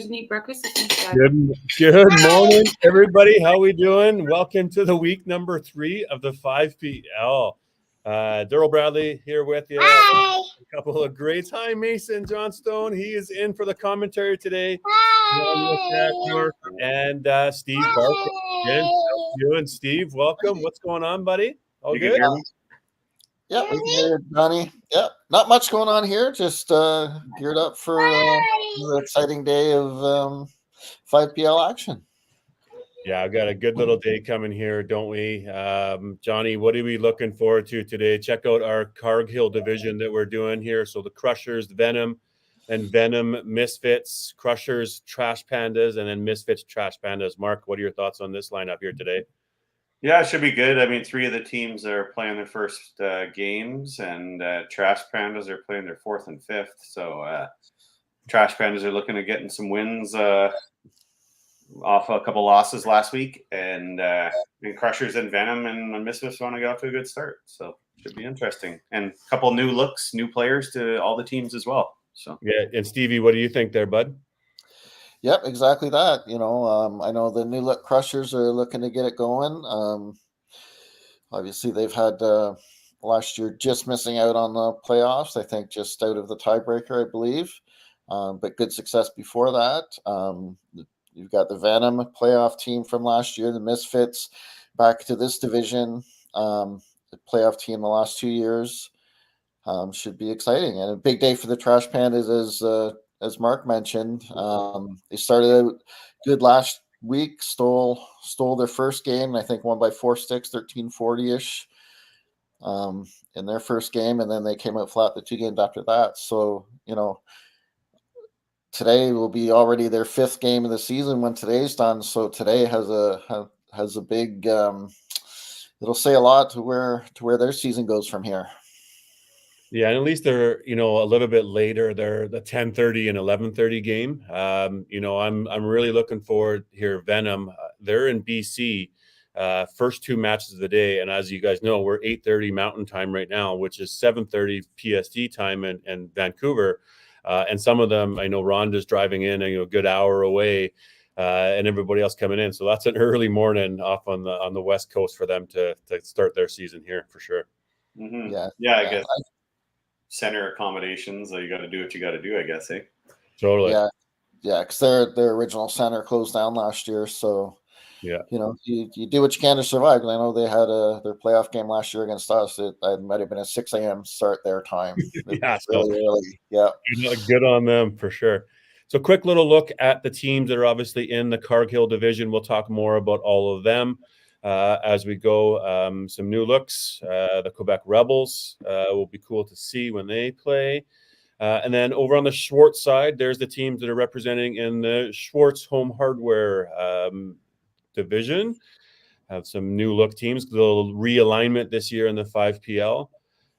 downstairs and eat breakfast with me, Dad. Good morning, everybody. How we doing? Welcome to the week number 3 of the 5PL. Daryl Bradley here with you. Hi. A couple of greats. Hi, Mason Johnstone. He is in for the commentary today. Hi. And Steve Barker. Again, you and Steve, welcome. What's going on, buddy? All You good? can hear me? Yeah, we can hear you, Johnny. Yeah, not much going on here. Just geared up for an exciting day of 5PL action. Yeah, I've got a good little day coming here, don't we? Johnny, what are we looking forward to today? Check out our Cargill division that we're doing here. So the Crushers, Venom, and Venom, Misfits, Crushers, Trash Pandas, and then Misfits, Trash Pandas. Mark, what are your thoughts on this lineup here today? Yeah, it should be good. I mean, 3 of the teams are playing their first games, and Trash Pandas are playing their 4th and 5th. So Trash Pandas are looking at getting some wins off a couple losses last week, and Crushers and Venom and Misfits want to get off to a good start. So it should be interesting. And a couple new looks, new players to all the teams as well. So yeah, and Stevie, what do you think there, bud? Yep, exactly that. You know, I know the New Look Crushers are looking to get it going. Obviously, they've had last year just missing out on the playoffs. I think just out of the tiebreaker, I believe. But good success before that. You've got the Venom playoff team from last year, the Misfits, back to this division. The playoff team the last 2 years. Should be exciting, and a big day for the Trash Pandas as Mark mentioned. They started out good last week, stole their first game, I think won by 4 sticks, 13-40-ish in their first game, and then they came out flat the 2 games after that. So, you know, today will be already their 5th game of the season when today's done. So today has a big it'll say a lot to where their season goes from here. Yeah, and at least they're, you know, a little bit later. They're the 10:30 and 11:30 game. You know, I'm really looking forward here. Venom, they're in BC, first 2 matches of the day, and as you guys know, we're 8:30 Mountain Time right now, which is 7:30 PST time in Vancouver. And some of them, I know Rhonda's driving in, a good hour away, and everybody else coming in. So that's an early morning off on the West Coast for them to start their season here for sure. mm-hmm. Yeah, I guess. Center accommodations, so you got to do what you got to do, I guess, eh? Totally. Yeah, because their original center closed down last year, so yeah, you know, you do what you can to survive. I know they had their playoff game last year against us. It might have been a 6 a.m. start their time. Yeah, really early. Yeah, good on them for sure. So, quick little look at the teams that are obviously in the Cargill division. We'll talk more about all of them as we go. Some new looks. The Quebec Rebels will be cool to see when they play. And then over on the Schwartz side, there's the teams that are representing in the Schwartz Home Hardware division. Have some new look teams. The realignment this year in the 5PL.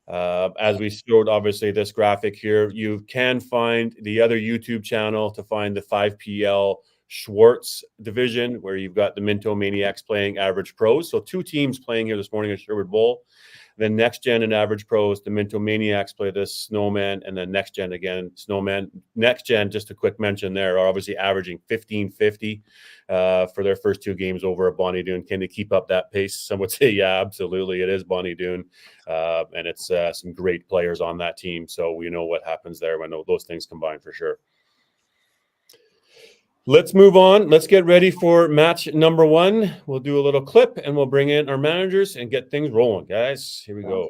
As we showed, obviously, this graphic here, you can find the other YouTube channel to find the 5PL Schwartz division, where you've got the Minto Maniacs playing Average Pros. So 2 teams playing here this morning at Sherwood Bowl. Then Next Gen and Average Pros, the Minto Maniacs play this Snowman, and then Next Gen again, Snowman. Next Gen, just a quick mention there, are obviously averaging 1550 for their first 2 games over at Bonnie Doon. Can they keep up that pace? Some would say, yeah, absolutely. It is Bonnie Doon, and it's some great players on that team. So we know what happens there when those things combine for sure. Let's move on. Let's get ready for match number 1. We'll do a little clip and we'll bring in our managers and get things rolling, guys. Here we go.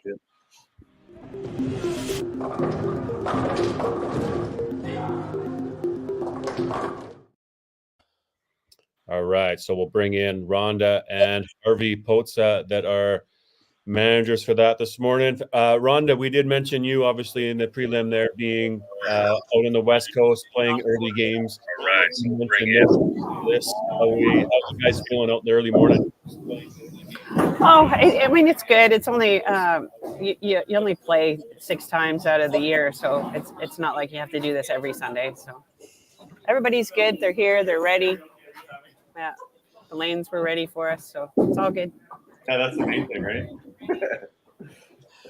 All right. So we'll bring in Rhonda and Harvey Potsa that are managers for that this morning. Rhonda, we did mention you obviously in the prelim there being out on the West Coast playing early games. All right. You mentioned this. How you guys feeling out in the early morning? Oh, I mean, it's good. It's only you only play 6 times out of the year, so it's not like you have to do this every Sunday. So everybody's good. They're here. They're ready. Yeah, the lanes were ready for us, so it's all good. Yeah, that's the main thing, right?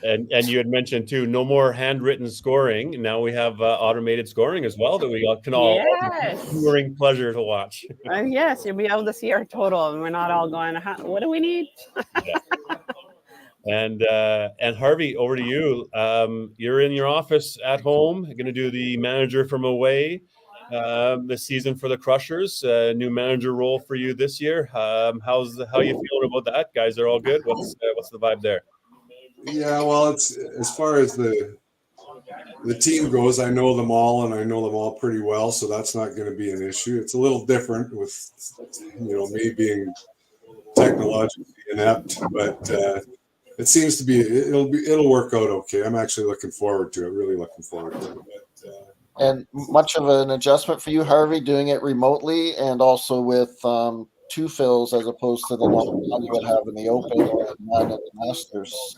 And you had mentioned too, no more handwritten scoring. Now we have automated scoring as well that we can all Yes. enduring pleasure to watch. Yes, you'll be able to see our total, and we're not all going, what do we need? And Harvey, over to you. You're in your office at home. You're going to do the manager from away this season for the Crushers. New manager role for you this year. How you feeling about that? Guys are all good. What's the vibe there? Yeah, well, it's as far as the team goes, I know them all, and I know them all pretty well, so that's not going to be an issue. It's a little different with me being technologically inept, but it seems to be it'll work out okay. I'm actually looking forward to it. Really looking forward to it. But, And much of an adjustment for you, Harvey, doing it remotely and also with two fills as opposed to the normal one you would have in the Open or none in the Masters.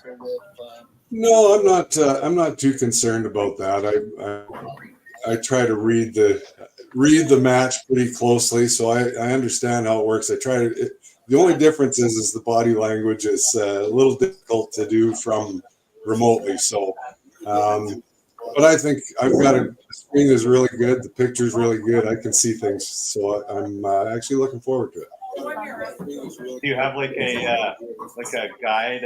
no, I'm not. I'm not too concerned about that. I try to read the match pretty closely, so I understand how it works. I try to. The only difference is the body language is a little difficult to do from remotely. So, but I think I've got the screen is really good. The picture's really good. I can see things, so I'm actually looking forward to it. Do you have like a guide,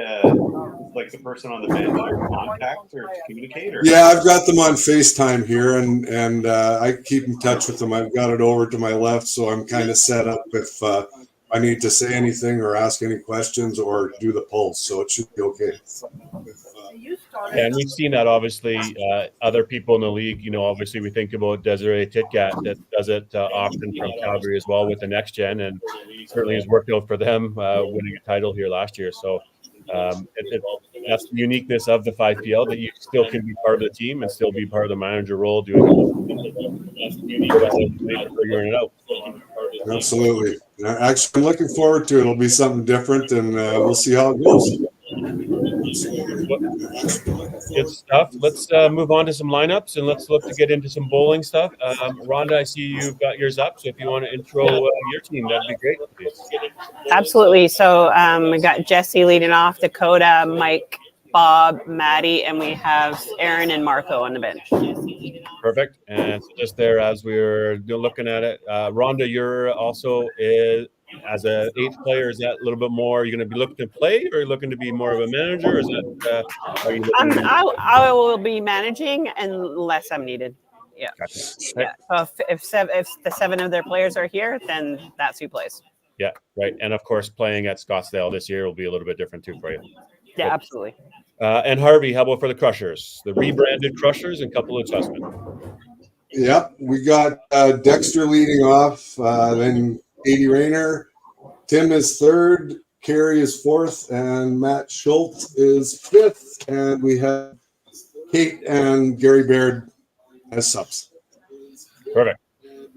like the person on the bench to contact or to communicate? Or? Yeah, I've got them on FaceTime here, and I keep in touch with them. I've got it over to my left, so I'm kind of set up if I need to say anything or ask any questions or do the pulse, so it should be okay. Yeah, and we've seen that obviously. Other people in the league, obviously we think about Desiree Titgat that does it often from Calgary as well with the next gen, and certainly has worked out for them winning a title here last year. So that's the uniqueness of the 5PL, that you still can be part of the team and still be part of the manager role, doing figuring it out. Absolutely. Actually, I'm looking forward to it. It'll be something different, and we'll see how it goes. Good stuff. Let's move on to some lineups, and let's look to get into some bowling stuff. Rhonda, I see you've got yours up, so if you want to intro your team, that'd be great. Please. Absolutely. So we got Jesse leading off, Dakota, Mike, Bob, Maddie, and we have Aaron and Marco on the bench. Perfect. And so just there, as we were looking at it, Rhonda, you're also as an eighth player. Is that a little bit more? Are you going to be looking to play, or are you looking to be more of a manager? Or is that? I will be managing unless I'm needed. Yeah. Gotcha. Yeah. So if the 7 of their players are here, then that's who plays. Yeah. Right. And of course, playing at Scottsdale this year will be a little bit different too for you. Yeah, absolutely. And Harvey, how about for the Crushers? The rebranded Crushers and a couple of adjustments. Yep, we got Dexter leading off, then Katie Rayner. Tim is third, Carrie is fourth, and Matt Schultz is fifth. And we have Kate and Gary Baird as subs. Perfect.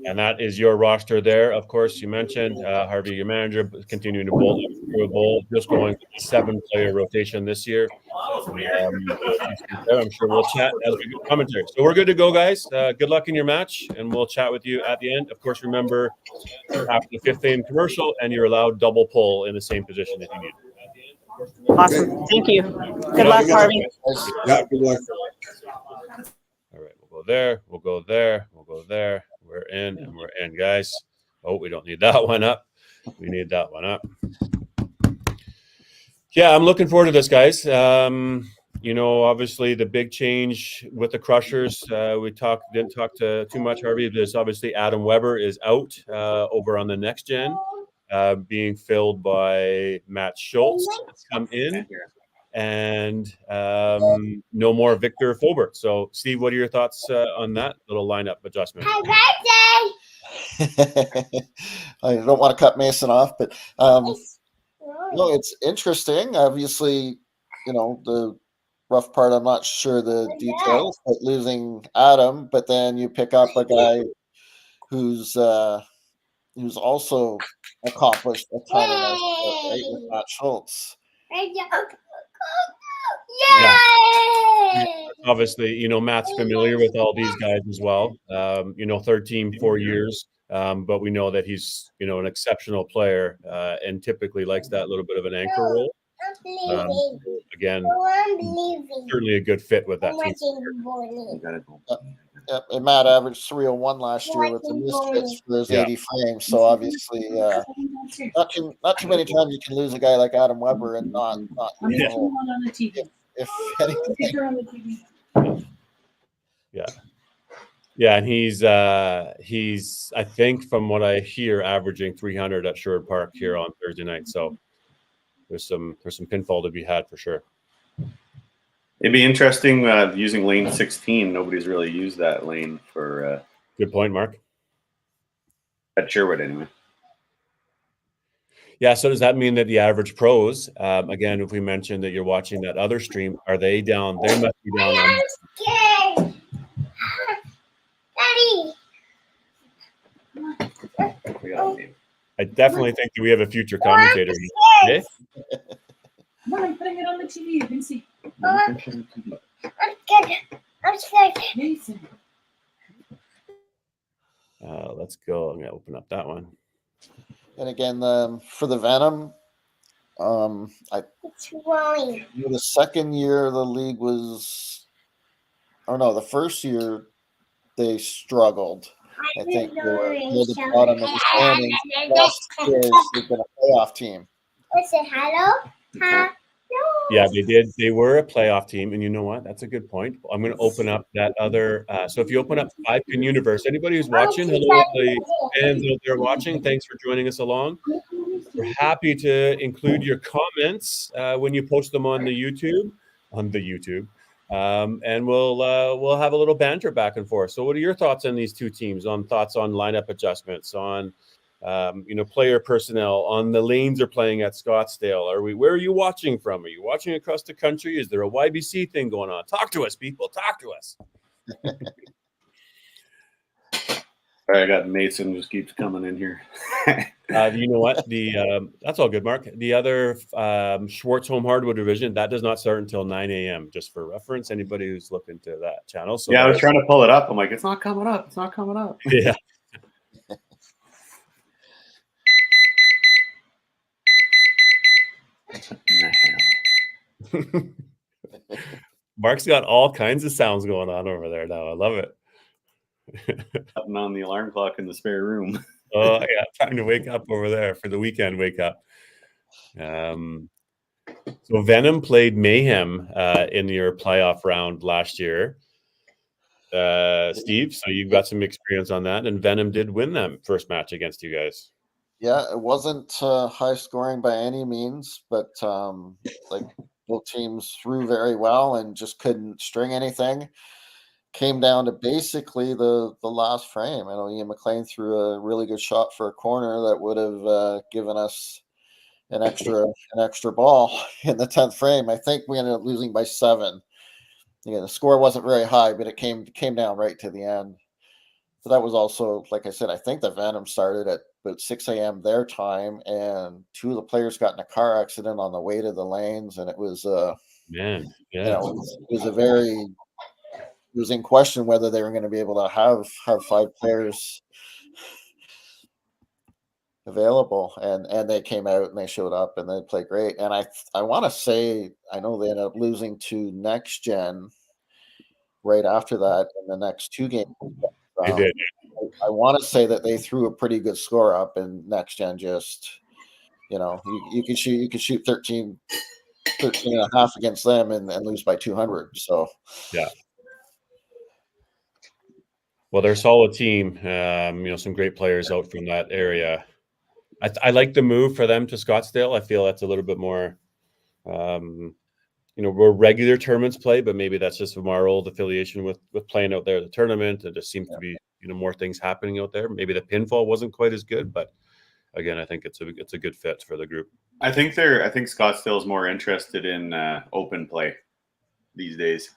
And that is your roster there. Of course, you mentioned Harvey, your manager, continuing to bowl, just going 7-player rotation this year. I'm sure we'll chat as we do commentary. So we're good to go, guys. Good luck in your match, and we'll chat with you at the end. Of course, remember, after the 5th inning commercial, and you're allowed double pull in the same position if you need. Awesome. Okay. Thank you. Good luck, Harvey. Yeah, good luck. All right, we'll go there. We'll go there. We'll go there. We're in, and we're in, guys. Oh, we don't need that one up. We need that one up. Yeah, I'm looking forward to this, guys. Obviously the big change with the Crushers, we didn't talk too much, Harvey. There's obviously Adam Weber is out over on the next gen, being filled by Matt Schultz that's come in, and no more Victor Fulbert. So, Steve, what are your thoughts on that little lineup adjustment? I don't want to cut Mason off, but no, it's interesting. Obviously, the rough part, I'm not sure the details, but losing Adam, but then you pick up a guy who's also accomplished a ton in this sport, right, with Matt Schultz. Yeah. Obviously, Matt's familiar with all these guys as well. Third team 4 years, but we know that he's, an exceptional player and typically likes that little bit of an anchor role. Again, certainly a good fit with that team. You gotta go. Yep, and Matt averaged 301 last year with the Misfits for his 80 frames. So obviously, not too many times you can lose a guy like Adam Weber and not Yeah. if anything. Yeah, and he's I think from what I hear averaging 300 at Sherwood Park here on Thursday night. So there's some pinfall to be had for sure. It'd be interesting using lane 16. Nobody's really used that lane for Good point, Mark. at Sherwood anyway. Yeah, so does that mean that the average pros, again, if we mentioned that you're watching that other stream, are they down? They must be down on. We got a name. I definitely think that we have a future commentator. Okay? Come on, I'm putting it on the TV. You can see. Uh-huh. I'm scared. Mason. Let's go. I'm gonna open up that one. And again, for the Venom, the second year the league was, or no, the first year they struggled. I think they were near the bottom of the standings. Last year they've been a playoff team. Yeah, they did. They were a playoff team, and you know what? That's a good point. I'm going to open up that other. So if you open up 5-pin universe, anybody who's watching, hello, the fans out there watching. Thanks for joining us along. We're happy to include your comments when you post them on the YouTube, and we'll have a little banter back and forth. So, what are your thoughts on these two teams? On thoughts on lineup adjustments, on player personnel, on the lanes they're playing at Scottsdale? Where are you watching from? Are you watching across the country? Is there a YBC thing going on? Talk to us, people. Talk to us. All right, I got Mason just keeps coming in here. You know what? That's all good, Mark. The other Schwartz Home Hardwood division, that does not start until 9 a.m. Just for reference, anybody who's looking to that channel. So yeah, I was trying to pull it up. I'm like, it's not coming up. It's not coming up. Yeah. Mark's got all kinds of sounds going on over there now. I love it. Putting on the alarm clock in the spare room. Oh yeah, time to wake up over there for the weekend wake up. So Venom played Mayhem in your playoff round last year, Steve. So you've got some experience on that, and Venom did win that first match against you guys. Yeah, it wasn't high scoring by any means, but like both teams threw very well and just couldn't string anything. Came down to basically the last frame. I know Ian McLean threw a really good shot for a corner that would have given us an extra ball in the 10th frame. I think we ended up losing by 7. Yeah, the score wasn't very high, but it came down right to the end. So that was also, like I said, I think the Venom started at about 6 a.m. their time, and 2 of the players got in a car accident on the way to the lanes, and it was Man, yeah. It was in question whether they were going to be able to have 5 players available, and they came out and they showed up and they played great. And I want to say, I know they ended up losing to Next Gen right after that in the next 2 games. They did. I want to say that they threw a pretty good score up, and Next Gen just, you can shoot 13 and a half against them and lose by 200. So yeah. Well, they're a solid team. Some great players out from that area. I like the move for them to Scottsdale. I feel that's a little bit more, where regular tournaments play, but maybe that's just from our old affiliation with playing out there at the tournament. It just seems to be, more things happening out there. Maybe the pinfall wasn't quite as good, but again, I think it's a good fit for the group. I think Scottsdale is more interested in open play these days.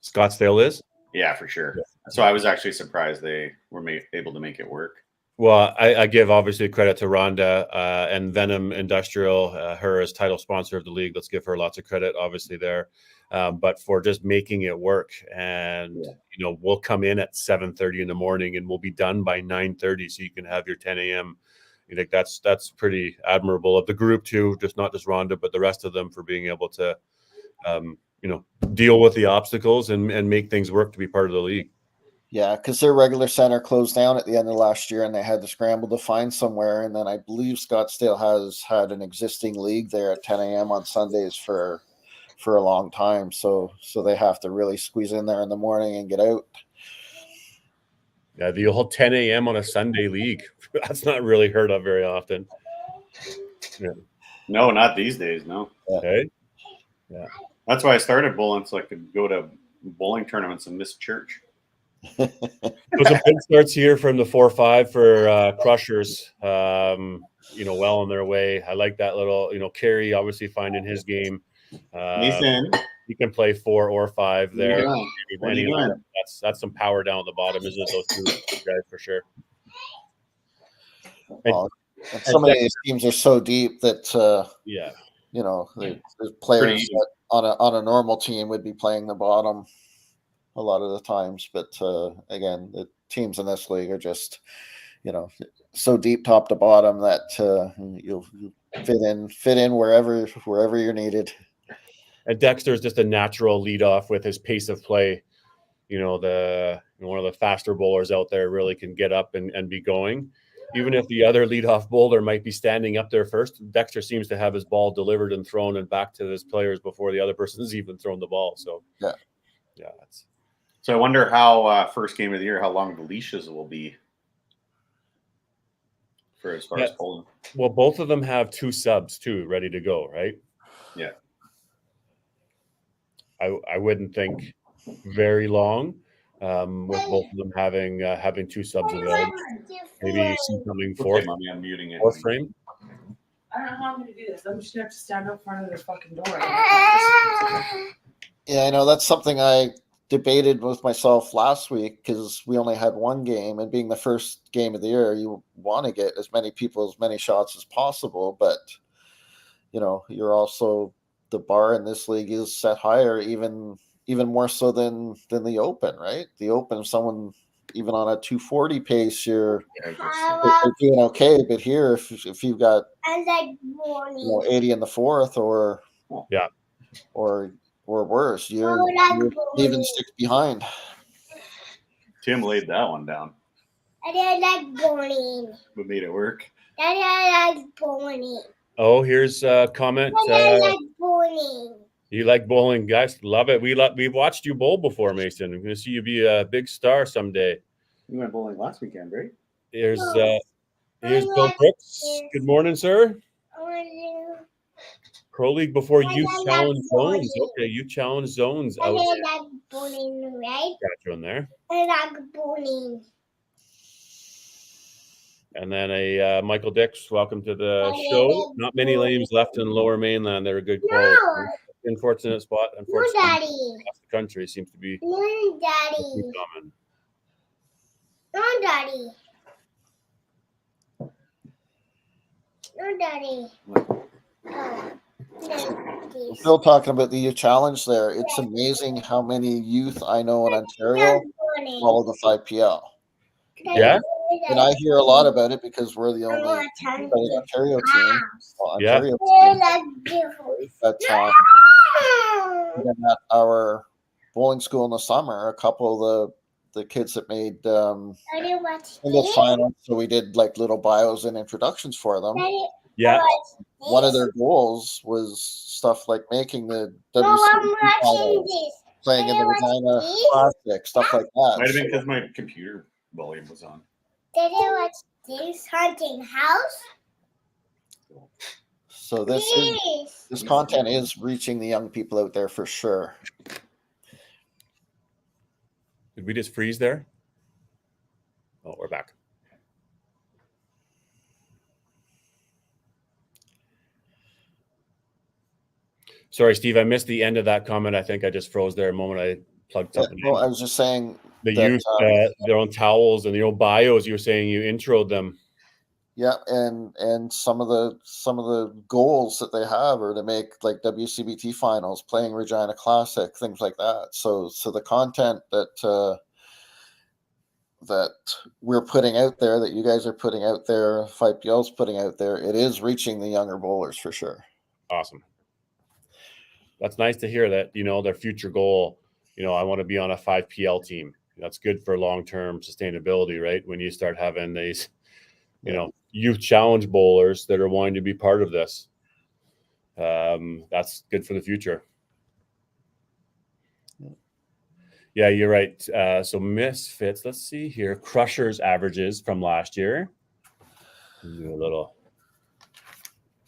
Scottsdale is? Yeah, for sure. Yeah. So I was actually surprised they were able to make it work. Well, I give obviously credit to Rhonda and Venom Industrial, her as title sponsor of the league. Let's give her lots of credit, obviously, there. But for just making it work. And, we'll come in at 7:30 in the morning and we'll be done by 9:30. So you can have your 10 a.m., I think that's pretty admirable of the group too, just not just Rhonda, but the rest of them for being able to, deal with the obstacles and make things work to be part of the league. Yeah, because their regular center closed down at the end of last year, and they had to scramble to find somewhere. And then I believe Scottsdale has had an existing league there at 10 a.m. on Sundays for a long time. So they have to really squeeze in there in the morning and get out. Yeah, the whole 10 a.m. on a Sunday league. That's not really heard of very often. Yeah. No, not these days. No. Okay. Yeah. That's why I started bowling, so I could go to bowling tournaments and miss church. So some good starts here from the 4-5 for Crushers. Well on their way. I like that little, Kerry obviously finding his game. Nathan, He can play 4 or 5 there. what are you doing? That's some power down at the bottom, isn't it? Those two guys for sure. Well, and some of these teams are so deep that there's players that on a normal team would be playing the bottom a lot of the times. But again, the teams in this league are just so deep top to bottom that you'll fit in wherever you're needed. And Dexter is just a natural lead off with his pace of play. One of the faster bowlers out there really can get up and be going. Even if the other leadoff bowler might be standing up there first, Dexter seems to have his ball delivered and thrown and back to his players before the other person's even thrown the ball. So yeah. So I wonder how first game of the year, how long the leashes will be for as far as bowling. Well, both of them have 2 subs too, ready to go, right? Yeah. I wouldn't think very long. With both of them having 2 subs available, maybe coming fourth. Mommy, I'm muting it. Fourth frame. I don't know how I'm going to do this. I'm just going to have to stand up in front of the fucking door. Yeah, I know that's something I debated with myself last week because we only had 1 game, and being the first game of the year, you want to get as many people, as many shots as possible. But you're also, the bar in this league is set higher, even more so than the Open, right? The Open, someone even on a 240 pace, you're doing okay. But here, if you've got 80 in the fourth or worse, you're even 6 behind. Tim laid that one down. Daddy, I like bowling. What made it work? Daddy, I like bowling. Oh, here's a comment. Daddy, I like bowling. You like bowling, guys? Love it. We've watched you bowl before, Mason. I'm going to see you be a big star someday. You went bowling last weekend, right? Here's Bill Brooks. Good morning, sir. Pro League before you challenge zones. Okay, you challenge zones out. I like bowling, right? Got you in there. I like bowling. And then Michael Dix, welcome to the show. Not many lanes left in Lower Mainland. They're a good quality. Unfortunate spot. Unfortunately, across the country seems to be Daddy. common. No, Daddy. No, Daddy. No. Still talking about the youth challenge there. It's amazing how many youth I know in Ontario follow the 5PL. Yeah. And I hear a lot about it because we're the only Ontario team. Well, Ontario team. But even at our bowling school in the summer, a couple of the kids that made English finals, so we did like little bios and introductions for them. Yeah. One of their goals was stuff like making the WCBT finals, playing in the Regina Classic, stuff like that. Might have been because my computer volume was on. Did you watch this haunting house? So this content is reaching the young people out there for sure. Did we just freeze there? Oh, we're back. Sorry, Steve, I missed the end of that comment. I think I just froze there a moment. I plugged something in. I was just saying the youth, their own towels and their own bios. You were saying you introed them. Yeah, and some of the goals that they have are to make like WCBT finals, playing Regina Classic, things like that. So the content that that we're putting out there, that you guys are putting out there, 5PL's putting out there, it is reaching the younger bowlers for sure. Awesome. That's nice to hear that, their future goal, I want to be on a 5PL team. That's good for long-term sustainability, right? When you start having these, youth challenge bowlers that are wanting to be part of this. That's good for the future. Yeah, you're right. So Misfits, let's see here. Crushers averages from last year. Do a little.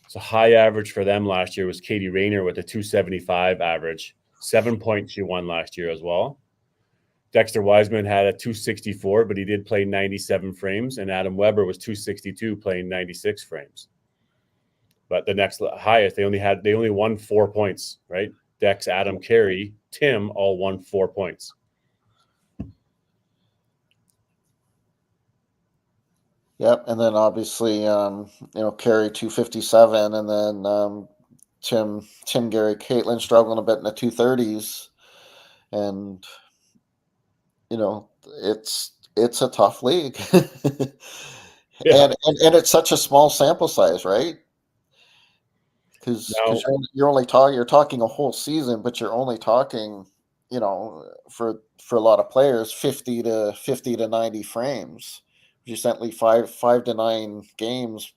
So high average for them last year was Katie Rayner with a 275 average. 7 points she won last year as well. Dexter Wiseman had a 264, but he did play 97 frames. And Adam Weber was 262 playing 96 frames. But the next highest, they only won 4 points, right? Dex, Adam, Carey, Tim all won 4 points. Yep, and then obviously, Carey 257, and then Tim, Gary, Caitlin struggling a bit in the 230s, and it's a tough league, Yeah. and it's such a small sample size, right? Because you're talking a whole season, but you're only talking, for a lot of players, 50 to 90 frames. Recently 5 to 9 games,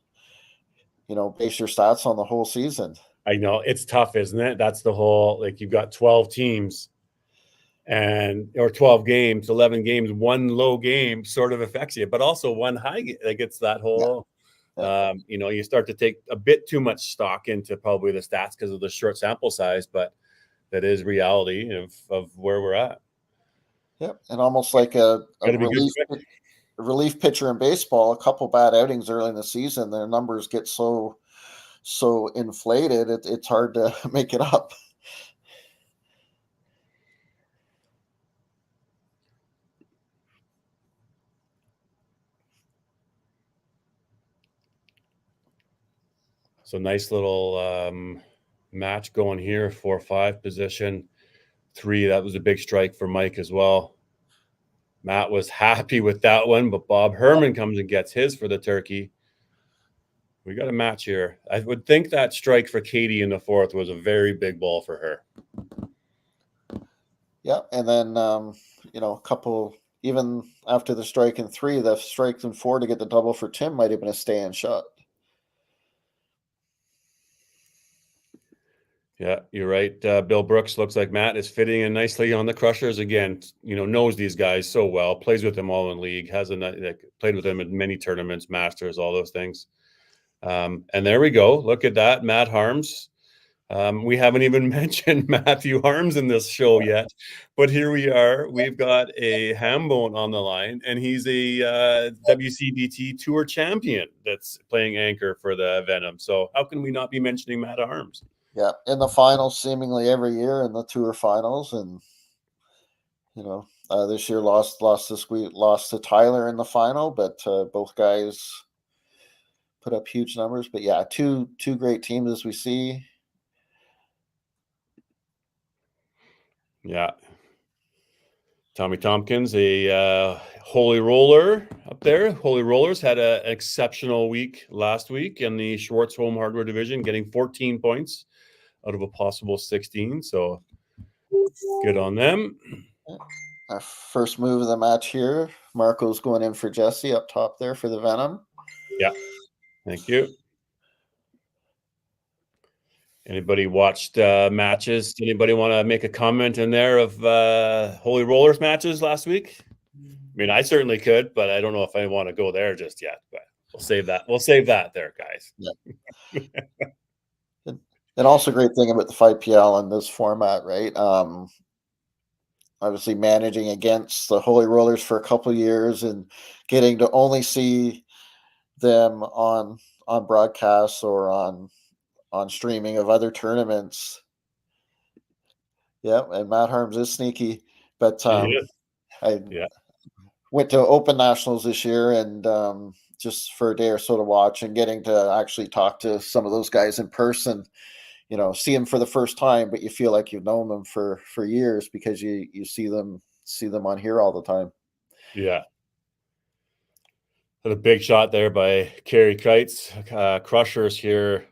base your stats on the whole season. I know it's tough, isn't it? That's the whole, you've got 12 teams or 12 games, 11 games, one low game sort of affects you, but also one high, it's that whole, you start to take a bit too much stock into probably the stats because of the short sample size, but that is reality of where we're at. Yep. And almost like a relief pitcher in baseball, a couple bad outings early in the season, their numbers get so inflated, it's hard to make it up. So nice little match going here, 4-5 position 3. That was a big strike for Mike as well. Matt was happy with that one, but Bob Herman comes and gets his for the turkey. We got a match here. I would think that strike for Katie in the 4th was a very big ball for her. Yeah, and then a couple, even after the strike in 3, the strike in 4 to get the double for Tim might have been a stay-in shot. Yeah, you're right. Bill Brooks looks like Matt is fitting in nicely on the Crushers again. Knows these guys so well. Plays with them all in league. Played with them in many tournaments, Masters, all those things. And there we go. Look at that, Matt Harms. We haven't even mentioned Matthew Harms in this show yet, but here we are. We've got a Hambone on the line, and he's a WCDT Tour champion that's playing anchor for the Venom. So how can we not be mentioning Matt Harms? Yeah, in the finals seemingly every year, in the Tour finals, and this year lost to Tyler in the final, but both guys put up huge numbers. But yeah, two great teams as we see. Yeah. Tommy Tompkins, a Holy Roller up there. Holy Rollers had an exceptional week last week in the Schwartz Home Hardware Division, getting 14 points out of a possible 16. So good on them. Our first move of the match here. Marco's going in for Jesse up top there for the Venom. Yeah. Thank you. Anybody watched matches? Anybody want to make a comment in there of Holy Rollers matches last week? I mean, I certainly could, but I don't know if I want to go there just yet. But we'll save that. We'll save that there, guys. Yeah. And also, great thing about the 5PL in this format, right? Obviously, managing against the Holy Rollers for a couple of years and getting to only see them on broadcasts or on streaming of other tournaments. Yeah, and Matt Harms is sneaky, but I went to Open Nationals this year, and just for a day or so to watch, and getting to actually talk to some of those guys in person. See them for the first time, but you feel like you've known them for years because you see them on here all the time. Yeah. A big shot there by Carey Kites. Crushers here,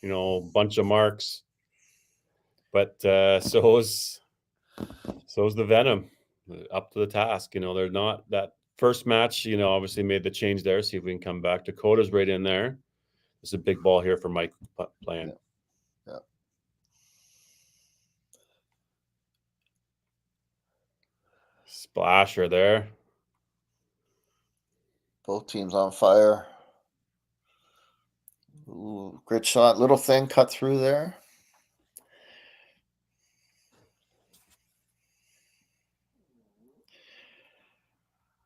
bunch of marks. But so's the Venom, up to the task. They're not that first match, obviously made the change there. See if we can come back. Dakota's right in there. There's a big ball here for Mike playing. Yeah. Splasher there. Both teams on fire. Ooh, great shot. Little thing cut through there.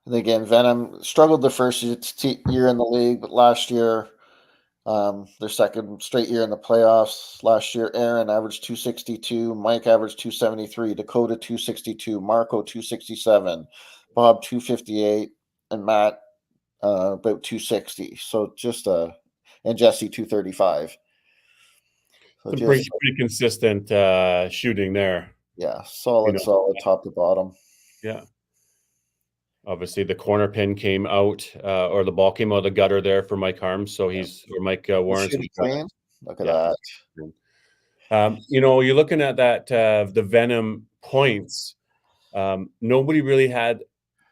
And again, Venom struggled the first year in the league, but last year, their second straight year in the playoffs. Last year, Aaron averaged 262, Mike averaged 273, Dakota 262, Marco 267, Bob 258, and Matt about 260. So and Jesse 235. So Pretty consistent shooting there. Yeah, solid top to bottom. Yeah. Obviously, the corner pin came out, or the ball came out of the gutter there for Mike Harms. So Mike Warren. Look at that. You're looking at that, the Venom points. Nobody really had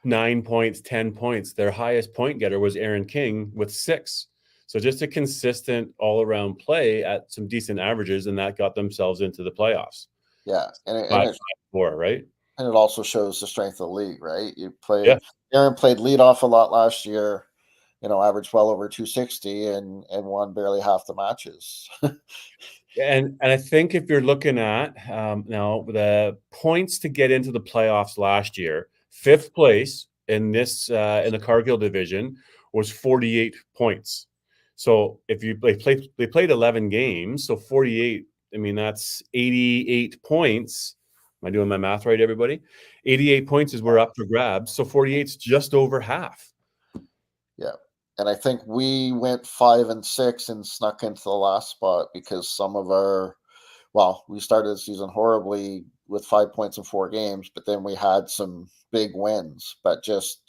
9 points, 10 points. Their highest point getter was Aaron King with 6. So just a consistent all-around play at some decent averages, and that got themselves into the playoffs. Yeah, and 4, right? And it also shows the strength of the league, right? Aaron played leadoff a lot last year, averaged well over 260 and won barely half the matches. And I think if you're looking at now the points to get into the playoffs last year, 5th place in this in the Cargill division was 48 points. So if they played 11 games, so 48. I mean, that's 88 points. Am I doing my math right, everybody? 88 points is we're up for grabs. So 48's just over half. Yeah. And I think we went 5 and 6 and snuck into the last spot because we started the season horribly with 5 points in 4 games, but then we had some big wins, but just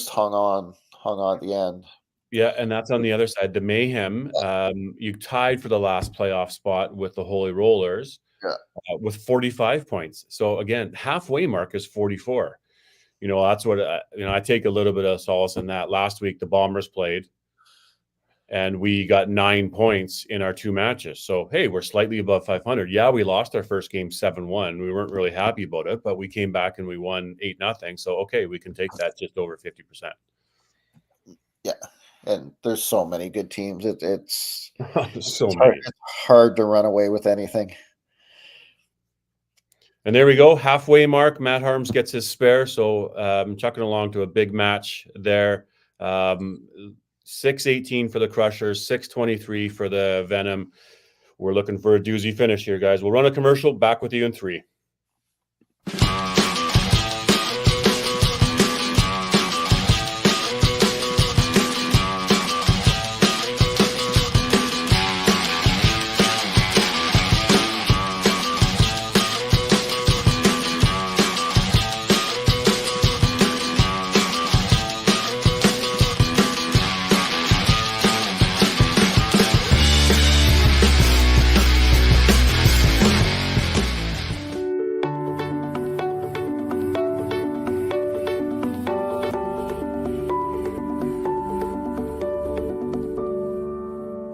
hung on at the end. Yeah, and that's on the other side. The Mayhem, you tied for the last playoff spot with the Holy Rollers. With 45 points. So again, halfway mark is 44. That's what I take a little bit of solace in that. Last week the Bombers played and we got 9 points in our 2 matches. So hey, we're slightly above 500. Yeah, we lost our first game 7-1. We weren't really happy about it, but we came back and we won 8-0. So okay, we can take that just over 50%. Yeah. And there's so many good teams. It's hard to run away with anything. And there we go. Halfway mark. Matt Harms gets his spare. So chucking along to a big match there. 6-18 for the Crushers, 6-23 for the Venom. We're looking for a doozy finish here, guys. We'll run a commercial. Back with you in 3.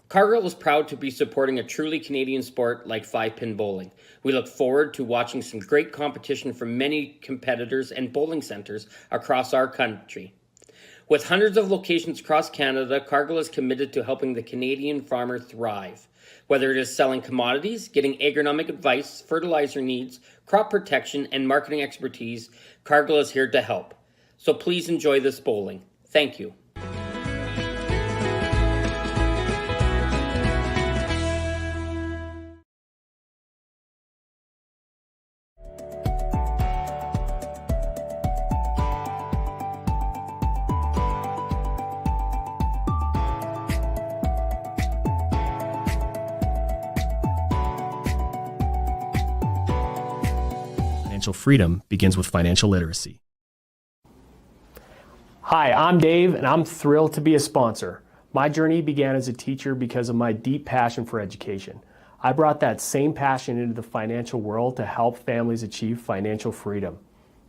Cargill is proud to be supporting a truly Canadian sport like 5-pin bowling. We look forward to watching some great competition from many competitors and bowling centers across our country. With hundreds of locations across Canada, Cargill is committed to helping the Canadian farmer thrive. Whether it is selling commodities, getting agronomic advice, fertilizer needs, crop protection, and marketing expertise, Cargill is here to help. So please enjoy this bowling. Thank you. Financial freedom begins with financial literacy. Hi, I'm Dave, and I'm thrilled to be a sponsor. My journey began as a teacher because of my deep passion for education. I brought that same passion into the financial world to help families achieve financial freedom.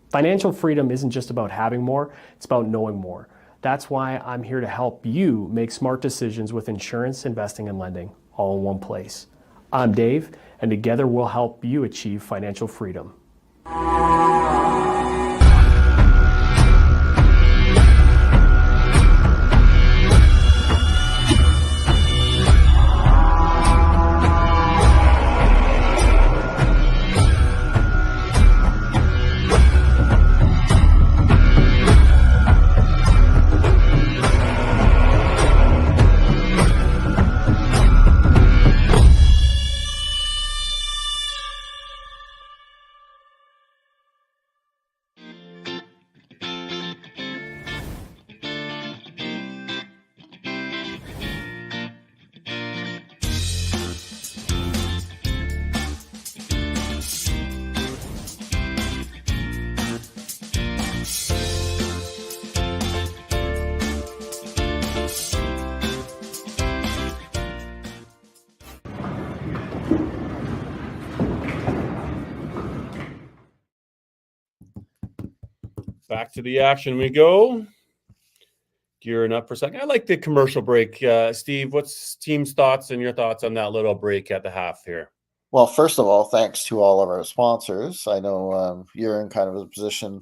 Financial freedom isn't just about having more, it's about knowing more. That's why I'm here to help you make smart decisions with insurance, investing, and lending, all in one place. I'm Dave, and together we'll help you achieve financial freedom. Back to the action we go. Gearing up for a second. I like the commercial break. Steve, what's team's thoughts and your thoughts on that little break at the half here? Well, first of all, thanks to all of our sponsors. I know you're in kind of a position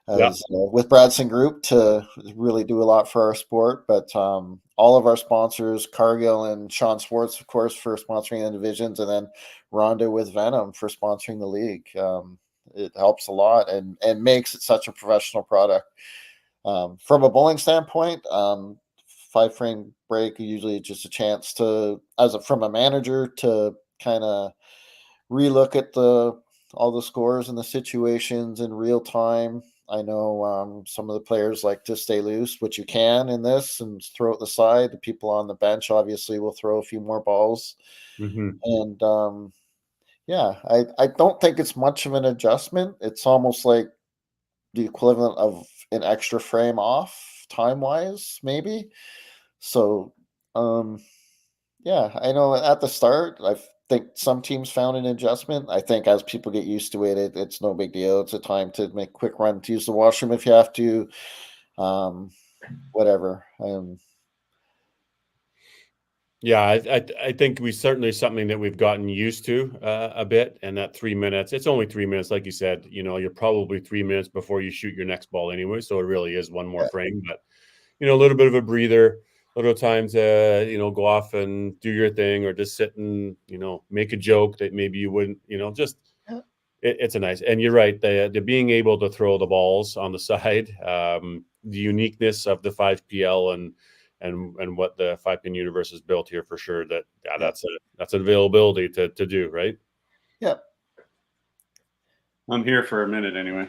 as with Bradson Group to really do a lot for our sport, but all of our sponsors, Cargill and Sean Swartz, of course, for sponsoring the divisions, and then Rhonda with Venom for sponsoring the league. It helps a lot and makes it such a professional product. From a bowling standpoint, 5-frame break usually just a chance to, from a manager, to kind of relook at all the scores and the situations in real time. I know some of the players like to stay loose, which you can in this, and throw it the side. The people on the bench obviously will throw a few more balls. Mm-hmm. And I don't think it's much of an adjustment. It's almost like the equivalent of an extra frame off time-wise, maybe. So, I know at the start, I think some teams found an adjustment. I think as people get used to it, it's no big deal. It's a time to make a quick run to use the washroom if you have to, whatever. Yeah, I think we certainly something that we've gotten used to a bit, and that 3 minutes, it's only 3 minutes. Like you said, you're probably 3 minutes before you shoot your next ball anyway. So it really is one more frame, but, a little bit of a breather, little time to, go off and do your thing, or just sit and, make a joke that maybe you wouldn't, it's a nice, and you're right. The being able to throw the balls on the side, the uniqueness of the 5PL and what the 5-pin universe has built here for sure. That's an availability to do, right? Yeah. I'm here for a minute anyway.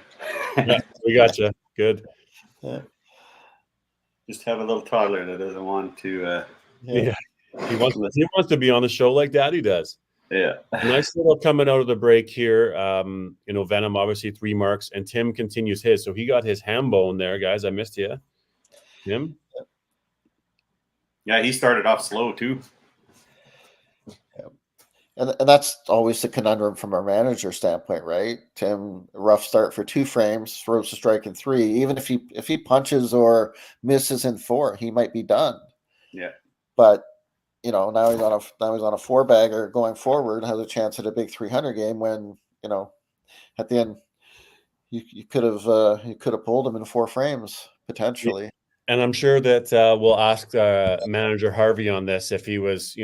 Yeah, we got you. Good. Yeah. Just have a little toddler that doesn't want to. Yeah. He wants to be on the show like Daddy does. Yeah. Nice little coming out of the break here. Venom obviously 3 marks, and Tim continues his. So he got his ham bone there, guys. I missed you. Tim? Yeah, he started off slow too. And that's always the conundrum from a manager standpoint, right? Tim, rough start for 2 frames, throws a strike in 3. Even if he punches or misses in 4, he might be done. Yeah. But now he's on a 4-bagger going forward, has a chance at a big 300 game when, at the end you could have pulled him in 4 frames potentially. And I'm sure that we'll ask manager Harvey on this if he was,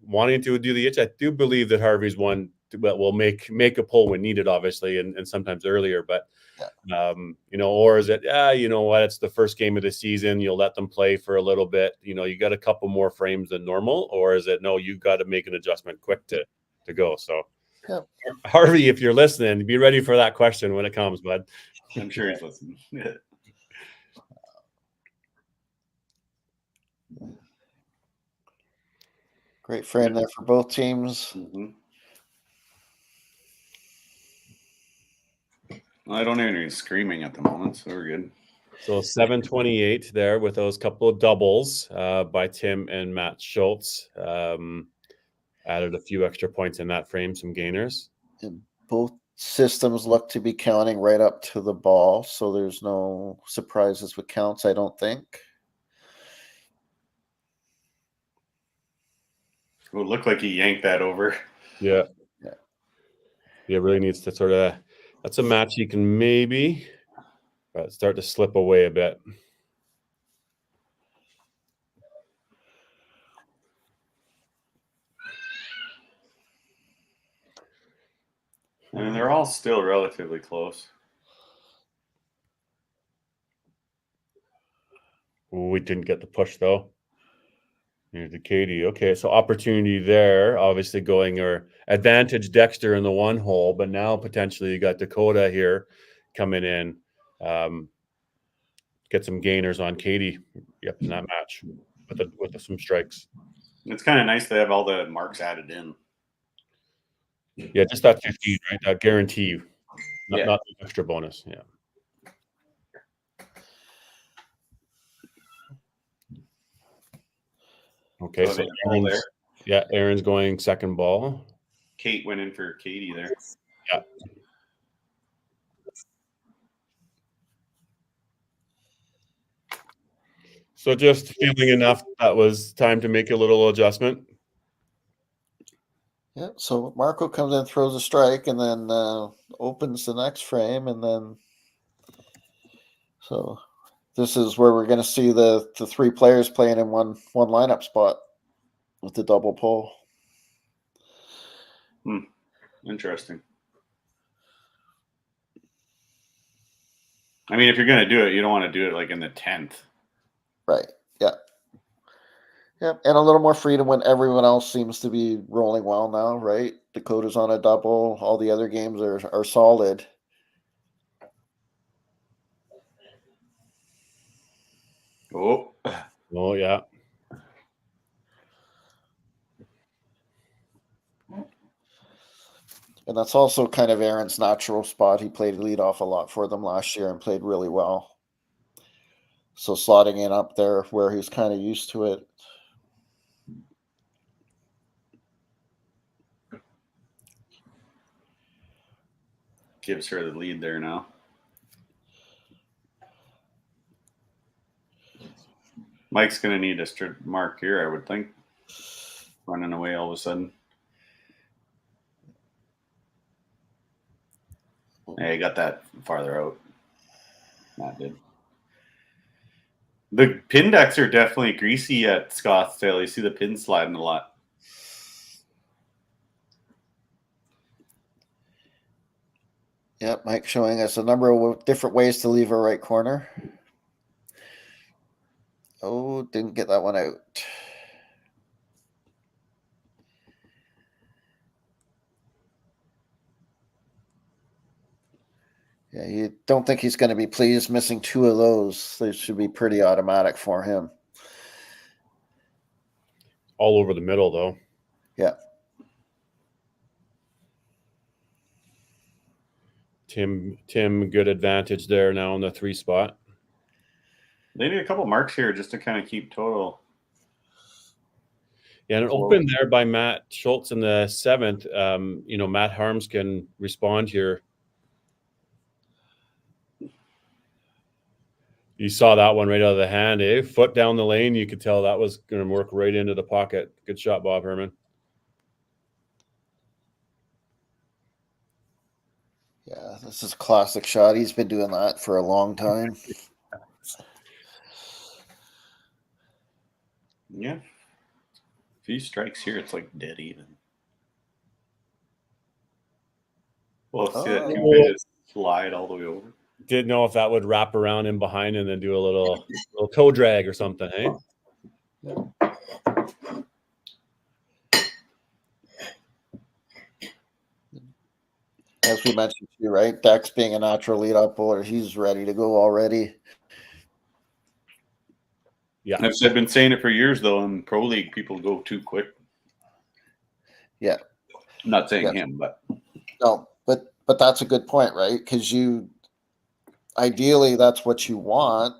wanting to do the itch. I do believe that Harvey's one that will make a pull when needed, obviously, and sometimes earlier. But or is it, what? It's the first game of the season. You'll let them play for a little bit. You got a couple more frames than normal, or is it no? You got to make an adjustment quick to go. So, Harvey, if you're listening, be ready for that question when it comes, bud. I'm sure he's listening. Great frame there for both teams. Mm-hmm. Well, I don't hear any screaming at the moment, so we're good. So 728 there with those couple of doubles by Tim and Matt Schultz. Added a few extra points in that frame, some gainers. And both systems look to be counting right up to the ball, so there's no surprises with counts, I don't think. It would look like he yanked that over. Yeah. Yeah, really needs to sort of, that's a match he can maybe start to slip away a bit. And they're all still relatively close. We didn't get the push though. Here's the Katie. Okay, so opportunity there, obviously going or advantage Dexter in the one hole, but now potentially you got Dakota here coming in. Get some gainers on Katie. Yep, in that match with some strikes. It's kind of nice to have all the marks added in. Yeah, just that 15, right? That guarantee, not, Yeah. not the extra bonus. Yeah. Okay, so Aaron's going second ball. Kate went in for Katie there. Yeah. So just feeling enough that was time to make a little adjustment. Yeah, so Marco comes in, throws a strike, and then opens the next frame, and then so this is where we're going to see the three players playing in one lineup spot with the double pull. Interesting. I mean, if you're going to do it, you don't want to do it like in the 10th. Right. Yeah. Yeah, and a little more freedom when everyone else seems to be rolling well now, right? Dakota's on a double. All the other games are solid. Oh, yeah. And that's also kind of Aaron's natural spot. He played leadoff a lot for them last year and played really well. So slotting in up there where he's kind of used to it. gives her the lead there now. Mike's going to need a straight mark here, I would think. Running away all of a sudden. Hey, he got that farther out. That did. The pin decks are definitely greasy at Scottsdale. You see the pins sliding a lot. Yep, Mike showing us a number of different ways to leave a right corner. Oh, didn't get that one out. Yeah, you don't think he's going to be pleased missing two of those. They should be pretty automatic for him. All over the middle, though. Yeah. Tim, good advantage there now in the 3 spot. They need a couple marks here just to kind of keep total. Yeah, and an open there by Matt Schultz in the 7th. Matt Harms can respond here. You saw that one right out of the hand, eh? Foot down the lane. You could tell that was going to work right into the pocket. Good shot, Bob Herman. Yeah, this is a classic shot. He's been doing that for a long time. Yeah. A few strikes here, it's like dead even. Well, see that 2-bit is slide all the way over. Didn't know if that would wrap around in behind and then do a little toe drag or something, hey? As we mentioned to you, right? Dex being a natural lead-up bowler, he's ready to go already. Yeah. I've been saying it for years, though. In Pro League, people go too quick. Yeah. I'm not saying him, but. No, but that's a good point, right? Because ideally that's what you want,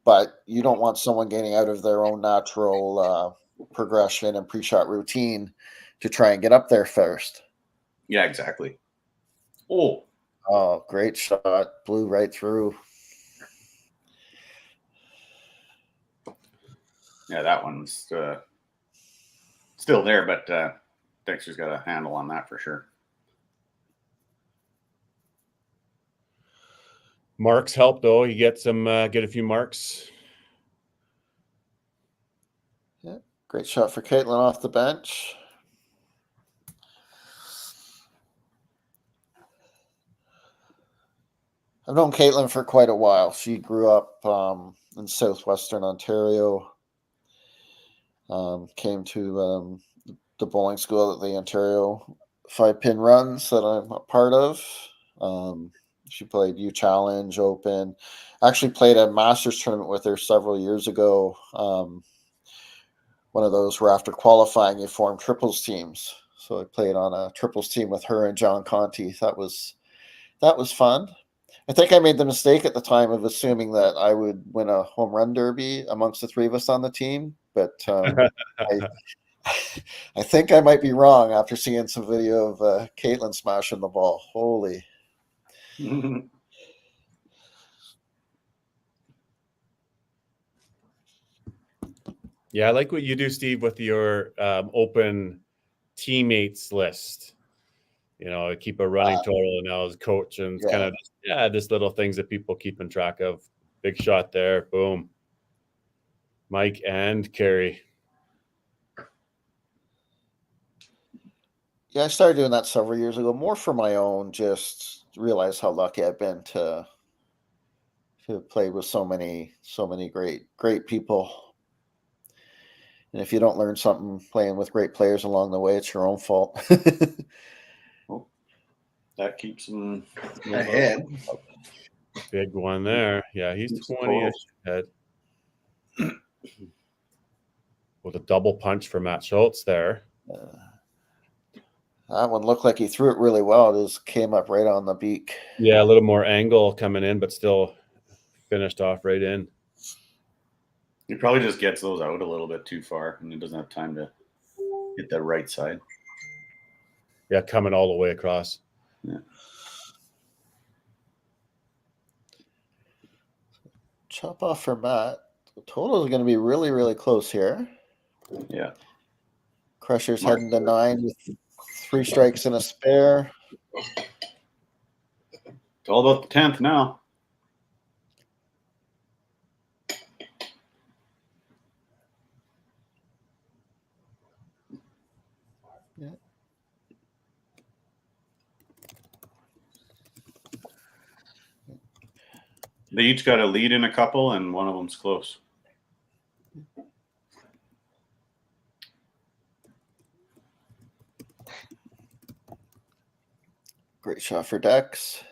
but you don't want someone getting out of their own natural progression and pre-shot routine to try and get up there first. Yeah, exactly. Oh, Great shot. Blew right through. yeah, that one's still there, but Dexter's got a handle on that for sure. Marks help though. You get a few marks. Yeah, great shot for Caitlin off the bench. I've known Caitlin for quite a while. She grew up in southwestern Ontario. Came to the bowling school that the Ontario 5-pin runs that I'm a part of. She played U Challenge Open. Actually played a Masters tournament with her several years ago. One of those where after qualifying you form triples teams. So I played on a triples team with her and John Conti. That was fun. I think I made the mistake at the time of assuming that I would win a home run derby amongst the three of us on the team, but I think I might be wrong after seeing some video of Caitlin smashing the ball. Holy. Yeah, I like what you do, Steve, with your open teammates list. You know, keep a running total now as a coach, and it's kind of just little things that people keeping track of. Big shot there, boom. Mike and Carrie. Yeah, I started doing that several years ago, more for my own, just realize how lucky I've been to play with so many great people. And if you don't learn something playing with great players along the way, it's your own fault. That keeps him ahead. Big one there. Yeah, he's 20-ish ahead. With a double punch for Matt Schultz there. That one looked like he threw it really well. It just came up right on the beak. Yeah, a little more angle coming in, but still finished off right in. He probably just gets those out a little bit too far, and he doesn't have time to hit that right side. Yeah, coming all the way across. Yeah. Chop off for Matt. The total is going to be really, really close here. Yeah. Crusher's heading to 9 with 3 strikes and a spare. It's all about the 10th now. Yeah. They each got a lead in a couple, and one of them's close. Great shot for Dex.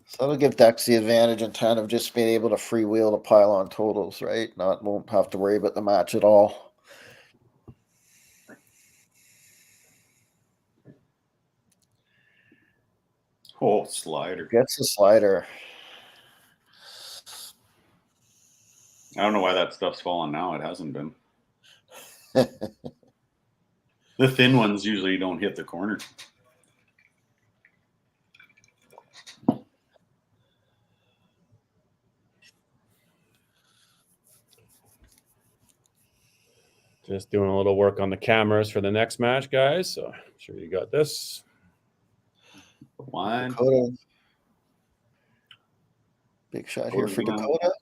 So that'll give Dex the advantage in 10 of just being able to freewheel to pile on totals, right? Won't have to worry about the match at all. Oh, slider. Gets the slider. I don't know why that stuff's falling now. It hasn't been. The thin ones usually don't hit the corner. Just doing a little work on the cameras for the next match, guys. So I'm sure you got this. One. Dakota. Big shot here for Dakota.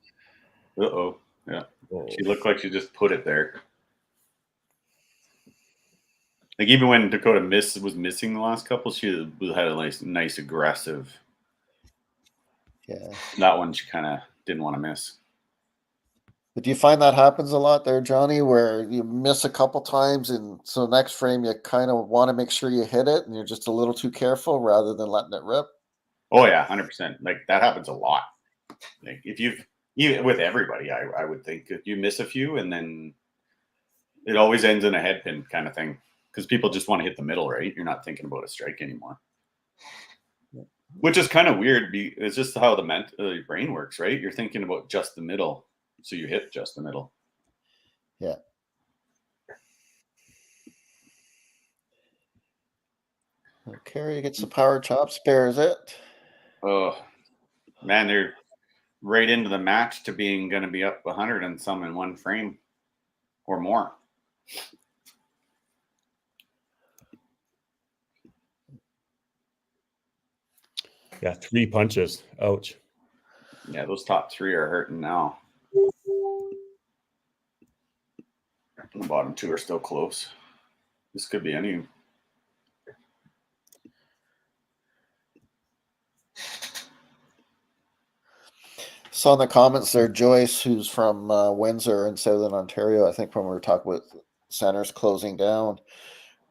Uh-oh. Yeah. Whoa. She looked like she just put it there. Like even when Dakota was missing the last couple, she had a nice aggressive. Yeah. That one she kind of didn't want to miss. But do you find that happens a lot there, Johnny, where you miss a couple times and so next frame you kind of want to make sure you hit it and you're just a little too careful rather than letting it rip? Oh yeah, 100%. Like that happens a lot. Like if with everybody, I would think if you miss a few and then it always ends in a head pin kind of thing. because people just want to hit the middle, right? You're not thinking about a strike anymore, which is kind of weird. It's just how the brain works, right? You're thinking about just the middle, so you hit just the middle. Yeah. Carey gets the power chop, spares it. Oh man, they're right into the match to being going to be up 100 and some in one frame or more. Yeah, 3 punches. Ouch. Yeah, those top 3 are hurting now. The bottom 2 are still close. This could be any. Saw in the comments there, Joyce, who's from Windsor in Southern Ontario. I think when we were talking about centers closing down,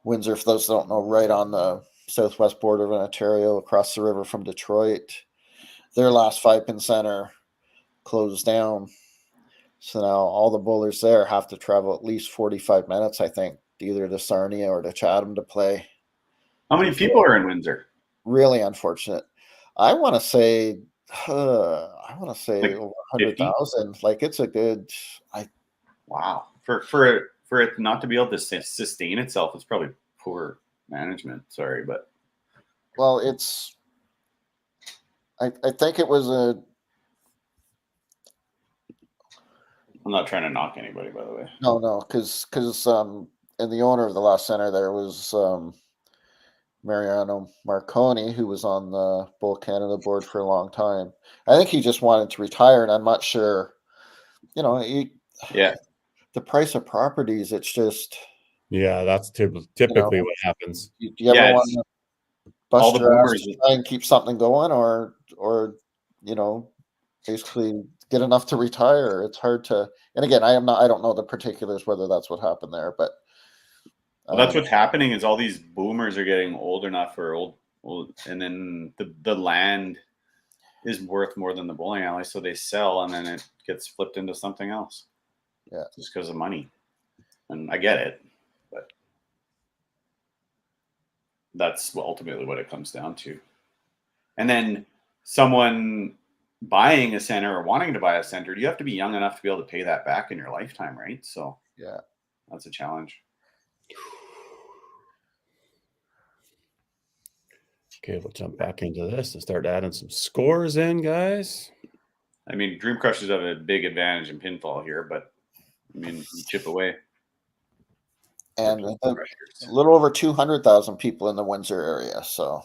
Windsor, for those that don't know, right on the southwest border of Ontario, across the river from Detroit. Their last 5-pin center closed down. So now all the bowlers there have to travel at least 45 minutes, I think, either to Sarnia or to Chatham to play. How many people are in Windsor? Really unfortunate. I want to say Like over 100,000. Like, it's a good. Wow. For it not to be able to sustain itself, it's probably poor management. Sorry, but Well, it's. I think it was a. I'm not trying to knock anybody, by the way. No, because and the owner of the last center there was Mariano Marconi, who was on the Bowl Canada board for a long time. I think he just wanted to retire, and I'm not sure. Yeah. The price of properties, it's just. Yeah, that's typically what happens. Do you ever want to all bust the your ass boomers to try and keep something going, or basically get enough to retire? It's hard to. And again, I don't know the particulars whether that's what happened there, but. Well, that's what's happening is all these boomers are getting old enough or old, and then the land is worth more than the bowling alley, so they sell, and then it gets flipped into something else. Yeah, just because of money, and I get it, but that's ultimately what it comes down to. And then someone buying a center or wanting to buy a center, you have to be young enough to be able to pay that back in your lifetime, right? So yeah, that's a challenge. Okay, we'll jump back into this and start adding some scores in, guys. I mean, Dream Crushers have a big advantage in pinfall here, but I mean, you chip away. And a little over 200,000 people in the Windsor area. So,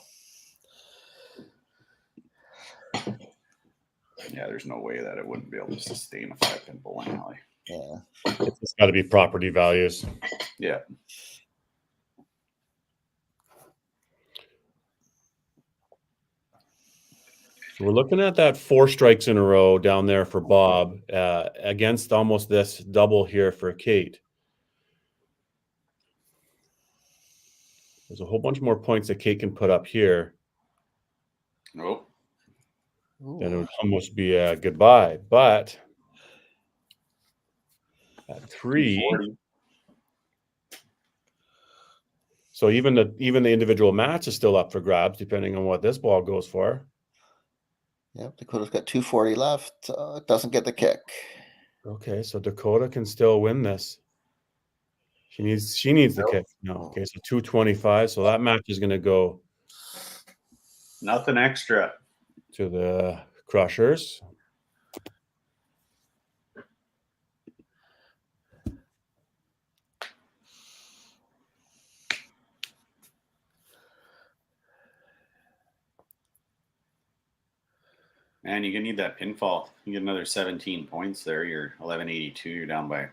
yeah, there's no way that it wouldn't be able to sustain a 5-pin bowling alley. Yeah, it's got to be property values. Yeah. So we're looking at that 4 strikes in a row down there for Bob against almost this double here for Kate. There's a whole bunch more points that Kate can put up here. Nope. Then it would almost be a goodbye. But at 3, 240. so even the individual match is still up for grabs, depending on what this ball goes for. Yep, Dakota's got 240 left. Doesn't get the kick. Okay, so Dakota can still win this. She needs the kick. No, okay, so 225. So that match is going to go nothing extra to the Crushers. Man, you're gonna need that pinfall. You get another 17 points there. You're 1182. You're down by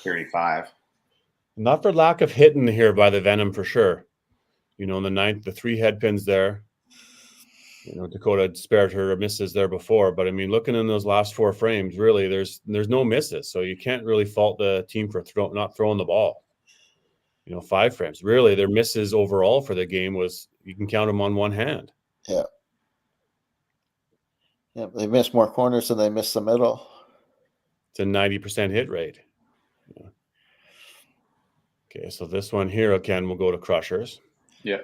35. Not for lack of hitting here by the Venom for sure. In the 9th, the 3 head pins there. Dakota spared her misses there before, but I mean, looking in those last 4 frames, really, there's no misses, so you can't really fault the team for not throwing the ball. 5 frames, really, their misses overall for the game was you can count them on one hand. Yeah. Yeah, they missed more corners than they missed the middle. It's a 90% hit rate. Yeah. Okay, so this one here again will go to Crushers. Yeah.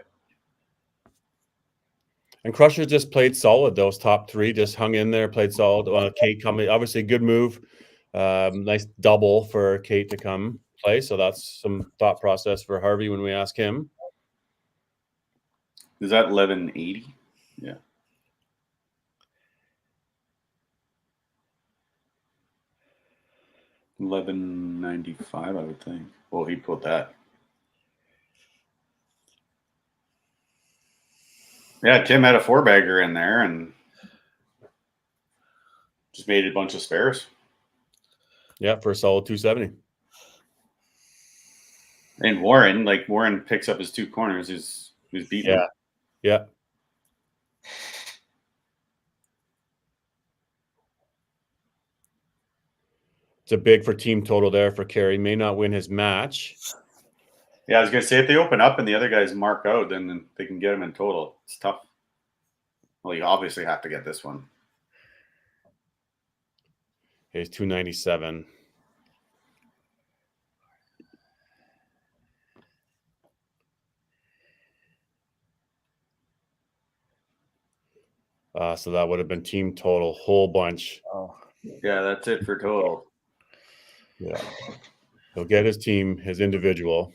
And Crushers just played solid. Those top three just hung in there, played solid. Kate coming, obviously good move. Nice double for Kate to come play. So that's some thought process for Harvey when we ask him. Is that 1180? Yeah. $11.95, I would think. Well, he put that. Yeah, Tim had a 4-bagger in there and just made a bunch of spares. Yeah, for a solid 270. And Warren picks up his 2 corners. He's beating. Yeah. Yeah. It's a big for team total there for Kerry. May not win his match. Yeah, I was going to say, if they open up and the other guys mark out, then they can get him in total. It's tough. Well, you obviously have to get this one. He's 297. So that would have been team total, whole bunch. Oh, Yeah, that's it for total. Yeah. He'll get his team, his individual.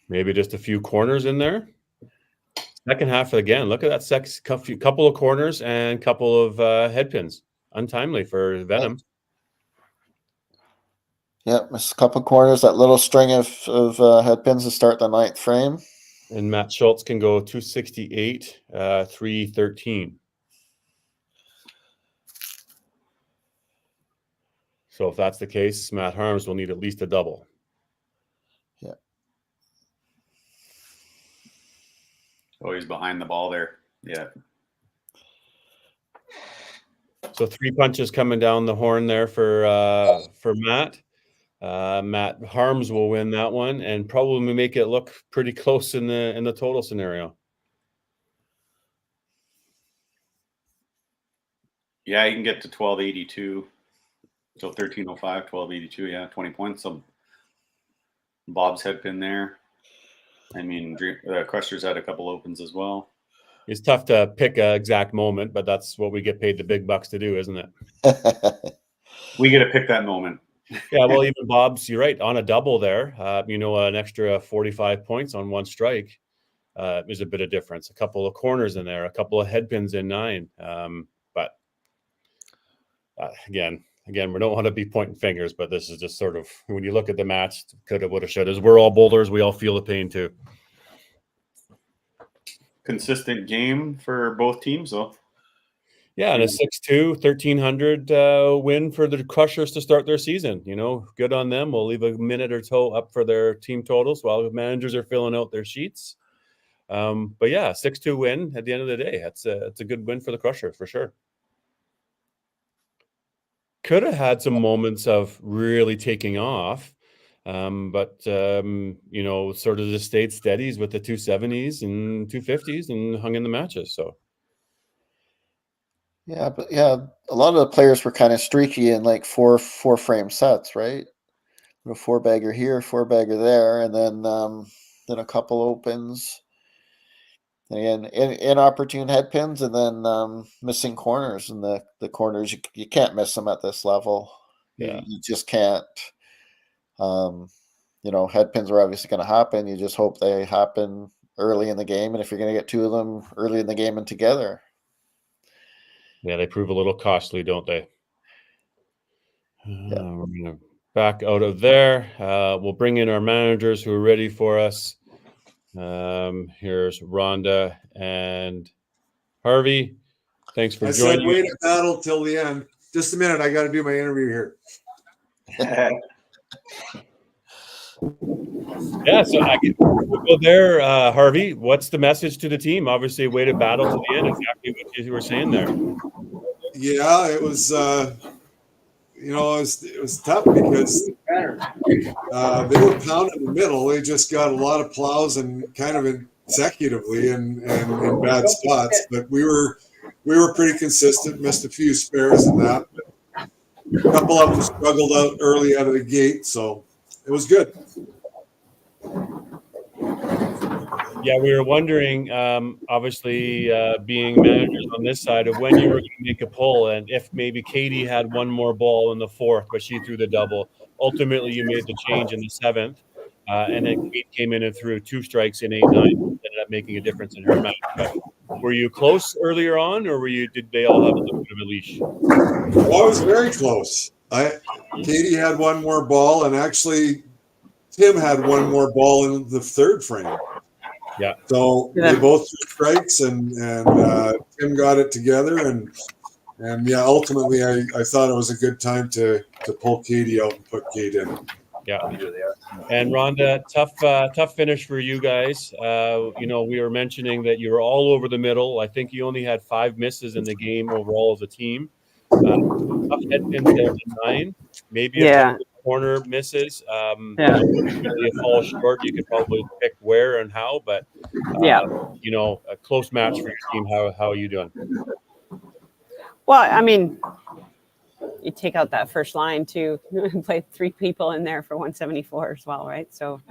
Maybe just a few corners in there. Second half again. Look at that couple of corners and couple of headpins. Untimely for Venom. yeah, missed a couple corners. That little string of headpins to start the 9th frame. And Matt Schultz can go 268, 313. So if that's the case, Matt Harms will need at least a double. Yeah. Oh, he's behind the ball there. Yeah. So 3 punches coming down the horn there for Matt. Matt Harms will win that one and probably make it look pretty close in the total scenario. Yeah, you can get to 1282. So 1305, 1282. Yeah, 20 points. So Bob's headpin there. I mean, Crusher's had a couple opens as well. It's tough to pick an exact moment, but that's what we get paid the big bucks to do, isn't it? We get to pick that moment. Yeah, well, even Bob's, you're right, on a double there, an extra 45 points on one strike is a bit of difference. A couple of corners in there, a couple of headpins in 9. But again, we don't want to be pointing fingers, but this is just sort of, when you look at the match, coulda, woulda, shoulda. We're all bowlers. We all feel the pain too. Consistent game for both teams, though. Yeah, and a 6-2, 1,300 win for the Crushers to start their season. Good on them. We'll leave a minute or so up for their team totals while the managers are filling out their sheets. But yeah, 6-2 win at the end of the day. It's a good win for the Crushers for sure. Could have had some moments of really taking off, but sort of just stayed steadies with the 270s and 250s and hung in the matches. So. Yeah, but a lot of the players were kind of streaky in like four frame sets, right? A 4-bagger here, 4-bagger there, and then a couple opens. Again, inopportune headpins, and then missing corners. And the corners, you can't miss them at this level. Yeah. You just can't. Headpins are obviously going to happen. You just hope they happen early in the game, and if you're going to get 2 of them early in the game and together. Yeah, they prove a little costly, don't they? Yeah. We're going to back out of there. We'll bring in our managers who are ready for us. Here's Rhonda and Harvey. Thanks for joining. I said wait a battle till the end. Just a minute. I got to do my interview here. Yeah, so we'll go there. Harvey, what's the message to the team? Obviously, way to battle to the end. Exactly what you were saying there. Yeah, it was. It was tough because they were pounding in the middle. They just got a lot of plows and kind of consecutively and in bad spots. But we were we were pretty consistent. Missed a few spares in that. But a couple of them struggled out early out of the gate, so it was good. Yeah, we were wondering, obviously, being managers on this side, of when you were going to make a pull, and if maybe Katie had one more ball in the fourth, but she threw the double. Ultimately, you made the change in the seventh, and then Kate came in and threw 2 strikes in 8-9, ended up making a difference in her match. But were you close earlier on, or did they all have a little bit of a leash? Well, I was very close. Katie had one more ball, and actually, Tim had one more ball in the third frame. Yeah. So they both threw strikes, and Tim got it together, and yeah, ultimately I thought it was a good time to pull Katie out and put Kate in. Yeah. And Rhonda, tough finish for you guys. We were mentioning that you were all over the middle. I think you only had 5 misses in the game overall as a team. Tough headwind to 9, maybe a couple corner misses. You fall short. You could probably pick where and how, but a close match for your team. How are you doing? Well, I mean, you take out that first line too, play 3 people in there for 174 as well, right? So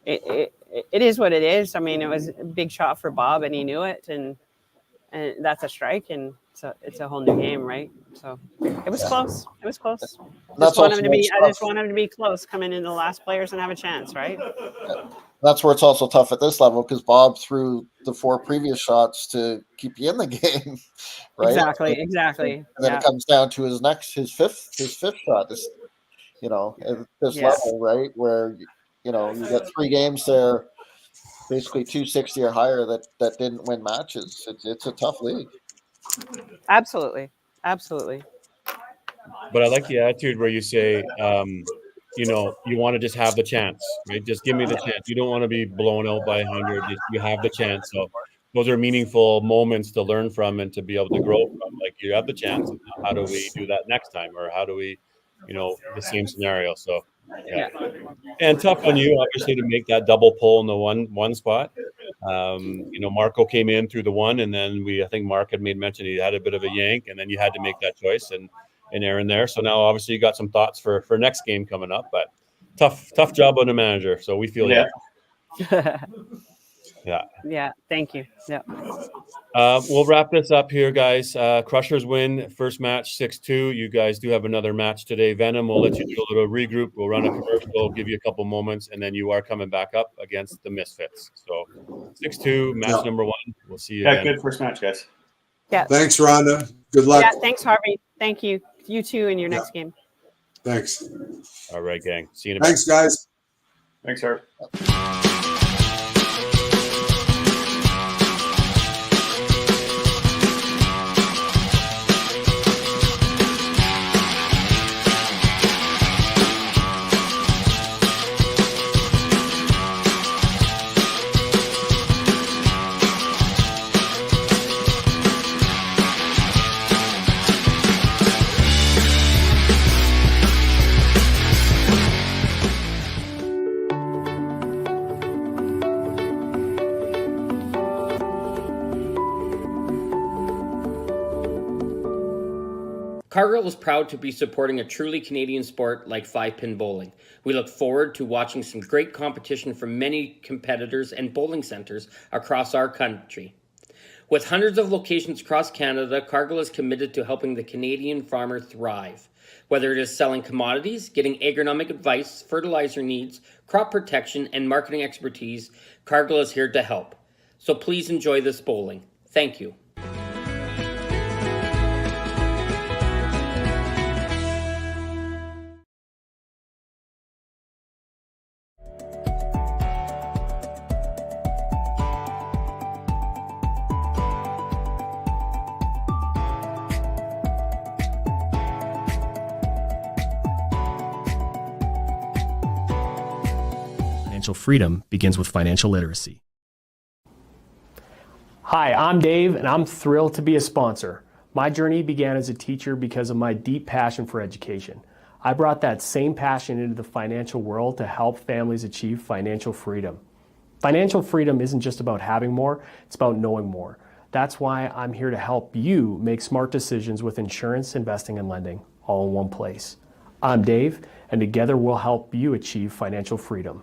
it is what it is. I mean, it was a big shot for Bob, and he knew it, and that's a strike, and so it's a whole new game, right? So it was close. It was close. I just want him to be close, come in the last players and have a chance, right? That's where it's also tough at this level, because Bob threw the 4 previous shots to keep you in the game, right? Exactly. And then it comes down to his fifth shot. This, at this level, right, where you got 3 games there, basically 260 or higher that didn't win matches. It's a tough league. Absolutely. But I like the attitude where you say, you want to just have the chance, right? Just give me the chance. You don't want to be blown out by 100. You have the chance. So those are meaningful moments to learn from and to be able to grow from. Like, you have the chance. How do we do that next time? Or how do we, the same scenario. So, yeah. And tough on you, obviously, to make that double pull in the one spot. Marco came in through the 1, and then I think Mark had made mention he had a bit of a yank, and then you had to make that choice and Aaron there. So now obviously you got some thoughts for next game coming up, but tough job on the manager. So we feel Yeah. Thank you. Yeah. We'll wrap this up here, guys. Crushers win first match 6-2. You guys do have another match today. Venom, we'll let you do a little regroup. We'll run a commercial, give you a couple moments, and then you are coming back up against the Misfits. So 6-2, match number 1. We'll see you again. Good first match, guys. Yeah. Thanks, Rhonda. Good luck. Yeah. Thanks, Harvey. Thank you. You too in your next game. Thanks. All right, gang. See you in a minute. Thanks, guys. Thanks, Herb. Cargill is proud to be supporting a truly Canadian sport like 5-pin bowling. We look forward to watching some great competition from many competitors and bowling centers across our country. With hundreds of locations across Canada, Cargill is committed to helping the Canadian farmer thrive. Whether it is selling commodities, getting agronomic advice, fertilizer needs, crop protection, and marketing expertise, Cargill is here to help. So please enjoy this bowling. Thank you. Financial freedom begins with financial literacy. Hi, I'm Dave, and I'm thrilled to be a sponsor. My journey began as a teacher because of my deep passion for education. I brought that same passion into the financial world to help families achieve financial freedom. Financial freedom isn't just about having more, it's about knowing more. That's why I'm here to help you make smart decisions with insurance, investing, and lending all in one place. I'm Dave, and together we'll help you achieve financial freedom.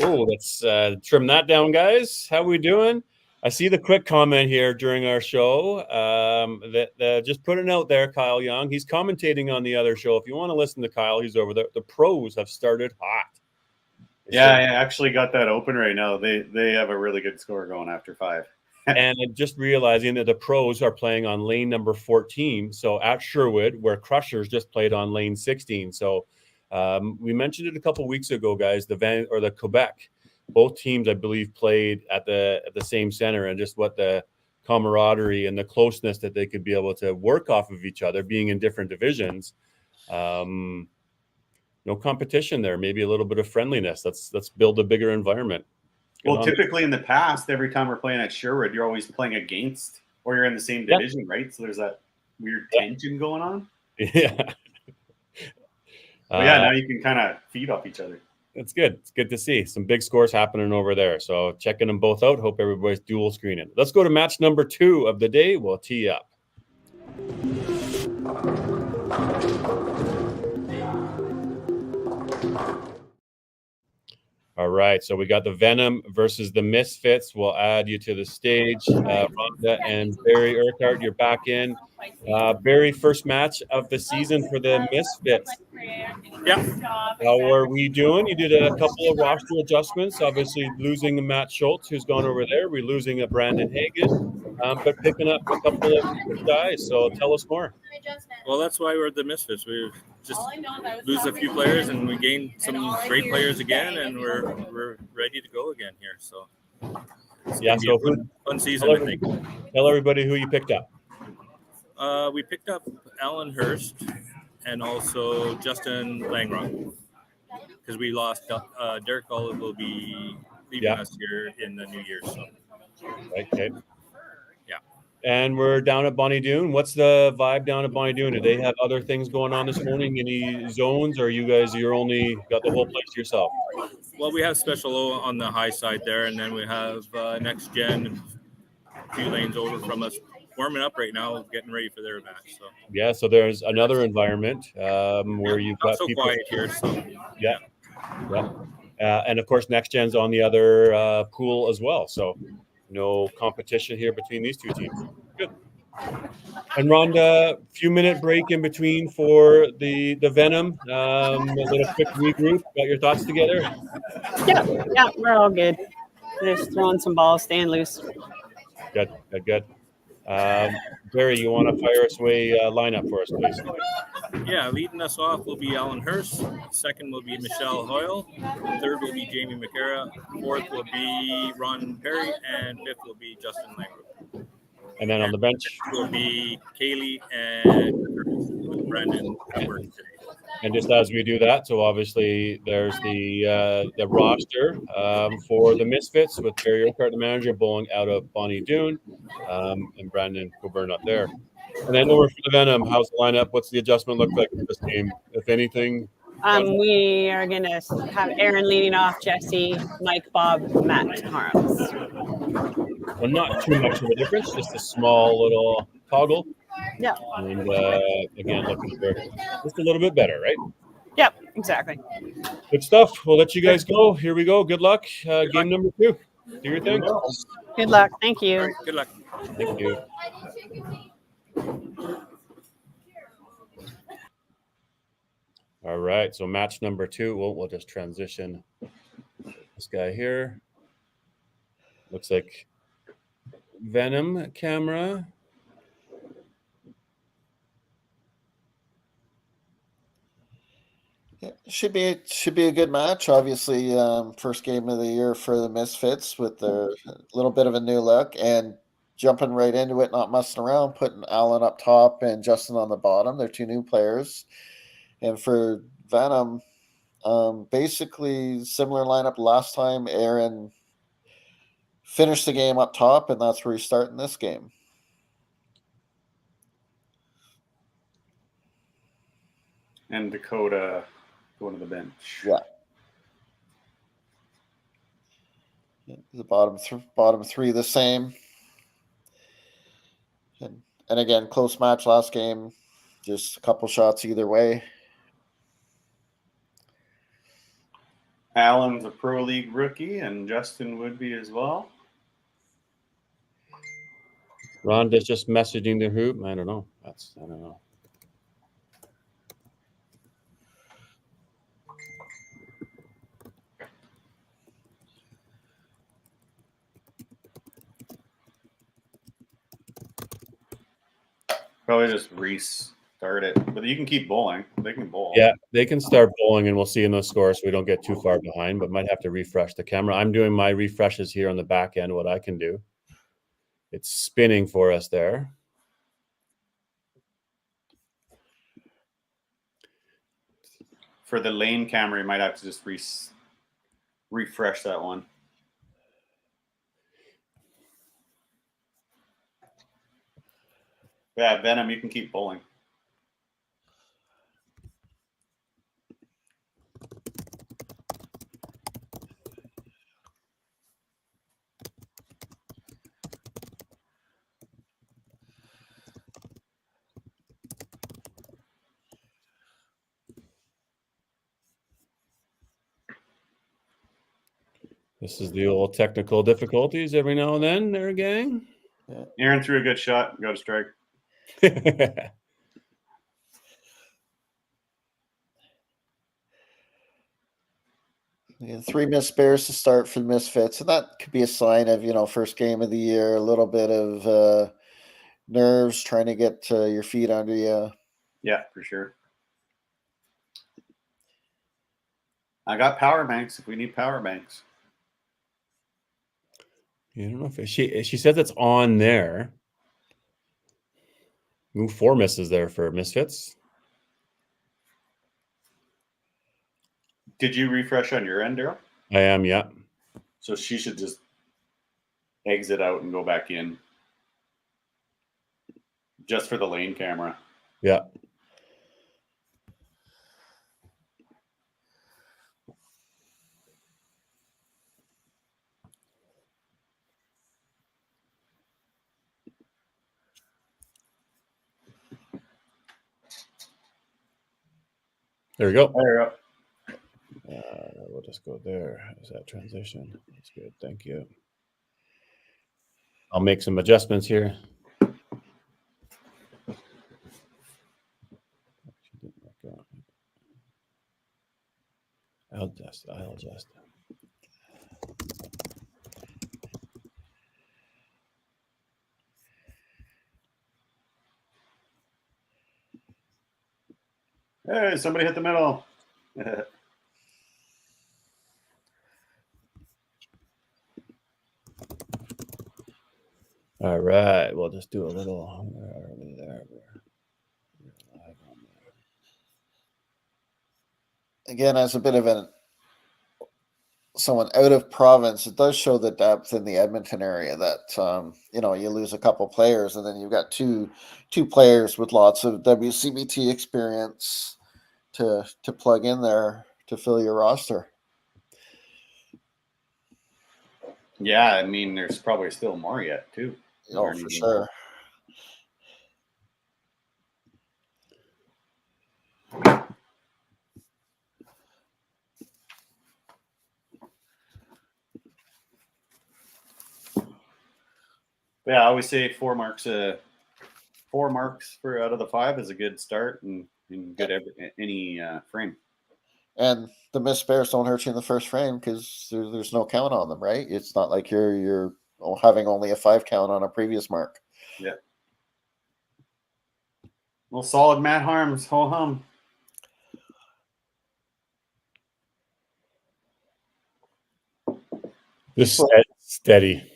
Oh, let's trim that down, guys. How we doing? I see the quick comment here during our show that just putting out there, Kyle Young. He's commentating on the other show. If you want to listen to Kyle, he's over there. The pros have started hot. Yeah, I actually got that open right now. They have a really good score going after 5. And just realizing that the pros are playing on lane number 14. So at Sherwood, where Crushers just played on lane 16. So we mentioned it a couple weeks ago, guys. The Quebec, both teams, I believe, played at the same center, and just what the camaraderie and the closeness that they could be able to work off of each other, being in different divisions. No competition there. Maybe a little bit of friendliness. Let's build a bigger environment. Well, typically in the past, every time we're playing at Sherwood, you're always playing against, or you're in the same division, right? So there's that weird tension going on. Yeah. But yeah, now you can kind of feed off each other. It's good. It's good to see some big scores happening over there. So checking them both out. Hope everybody's dual screening. Let's go to match number 2 of the day. We'll tee up. All right, so we got the Venom versus the Misfits. We'll add you to the stage. Rhonda and Barry Urquhart, you're back in. Barry, first match of the season for the Misfits. Yeah. How are we doing? You did a couple of roster adjustments, obviously losing Matt Schultz, who's gone over there. We're losing a Brandon Hagen, but picking up a couple of guys. So tell us more. Well, that's why we're the Misfits. We just lose a few players and we gain some great players again, and we're ready to go again here. So yeah, so fun season, I think. Tell everybody who you picked up. We picked up Alan Hurst and also Justin Langrock because we lost Derek Olive will be leaving us here in the new year. So okay. Yeah. And we're down at Bonnie Doon. What's the vibe down at Bonnie Doon? Do they have other things going on this morning? Any zones, or you're only got the whole place to yourself? Well, we have Special O on the high side there, and then we have Next Gen a few lanes over from us, warming up right now, getting ready for their match. So yeah, so there's another environment where you've got so people quiet here. So yeah. And of course, Next Gen's on the other pool as well. So no competition here between these two teams. Good. And Rhonda, few-minute break in between for the Venom. A little quick regroup. Got your thoughts together? Yeah, we're all good. Just throwing some balls, staying loose. Good. Barry, you want to fire us away lineup for us, please? Yeah, leading us off will be Alan Hurst. Second will be Michelle Hoyle. Third will be Jamie McCara. Fourth will be Ron Perry. And fifth will be Justin Langford. And then on the bench will be Kaylee and Brandon at work today. And just as we do that, so obviously there's the roster for the Misfits with Barry Urquhart, the manager, bowling out of Bonnie Doon, and Brandon Coburn up there. And then over for the Venom, how's the lineup? What's the adjustment look like for this game, if anything? We are going to have Aaron leading off, Jesse, Mike, Bob, Matt, Harms. Well, not too much of a difference, just a small little toggle. Yeah. And again, looking for just a little bit better, right? Yep, exactly. Good stuff. We'll let you guys go. Here we go. Good luck. Game number 2. Do your thing. Good luck. Thank you. All right, good luck. Thank you. All right, so match number 2. We'll just transition this guy here. Looks like Venom camera. Yeah, should be a good match. Obviously, first game of the year for the Misfits with their little bit of a new look and jumping right into it, not messing around, putting Alan up top and Justin on the bottom. They're 2 new players, and for Venom, basically similar lineup last time. Aaron finished the game up top, and that's where he's starting this game. And Dakota going to the bench. Yeah. The bottom 3 the same. And again, close match last game. Just a couple shots either way. Alan's a Pro League rookie, and Justin would be as well. Rhonda's just messaging the hoop. I don't know. I don't know. Probably just restart it, but you can keep bowling. They can bowl. Yeah, they can start bowling, and we'll see in those scores so we don't get too far behind, but might have to refresh the camera. I'm doing my refreshes here on the back end, what I can do. It's spinning for us there. For the lane camera, you might have to just refresh that one. Yeah, Venom, you can keep bowling. This is the old technical difficulties every now and then there, gang. Yeah. Aaron threw a good shot. Got a strike. Yeah, 3 missed spares to start for the Misfits, and that could be a sign of, first game of the year, a little bit of nerves, trying to get your feet under you. Yeah, for sure. I got power banks if we need power banks. I don't know if she says it's on there. Move 4 misses there for Misfits. Did you refresh on your end, Daryl? I am, yeah. So she should just exit out and go back in. Just for the lane camera. Yeah. There we go. There you go. We'll just go there. Is that transition? That's good. Thank you. I'll make some adjustments here. I'll adjust. Hey, somebody hit the middle. All right. We'll just do a little. Where are we there? We're live on there. Again, as a bit of someone out of province, it does show the depth in the Edmonton area that you lose a couple players, and then you've got two players with lots of WCBT experience to plug in there to fill your roster. Yeah, I mean, there's probably still more yet, too. Oh, for sure. Yeah, I always say 4 marks. 4 marks for out of the 5 is a good start and good any frame. And the missed spares don't hurt you in the first frame because there's no count on them, right? It's not like you're having only a 5 count on a previous mark. Yeah. Well, solid Matt Harms. Ho hum. Just steady.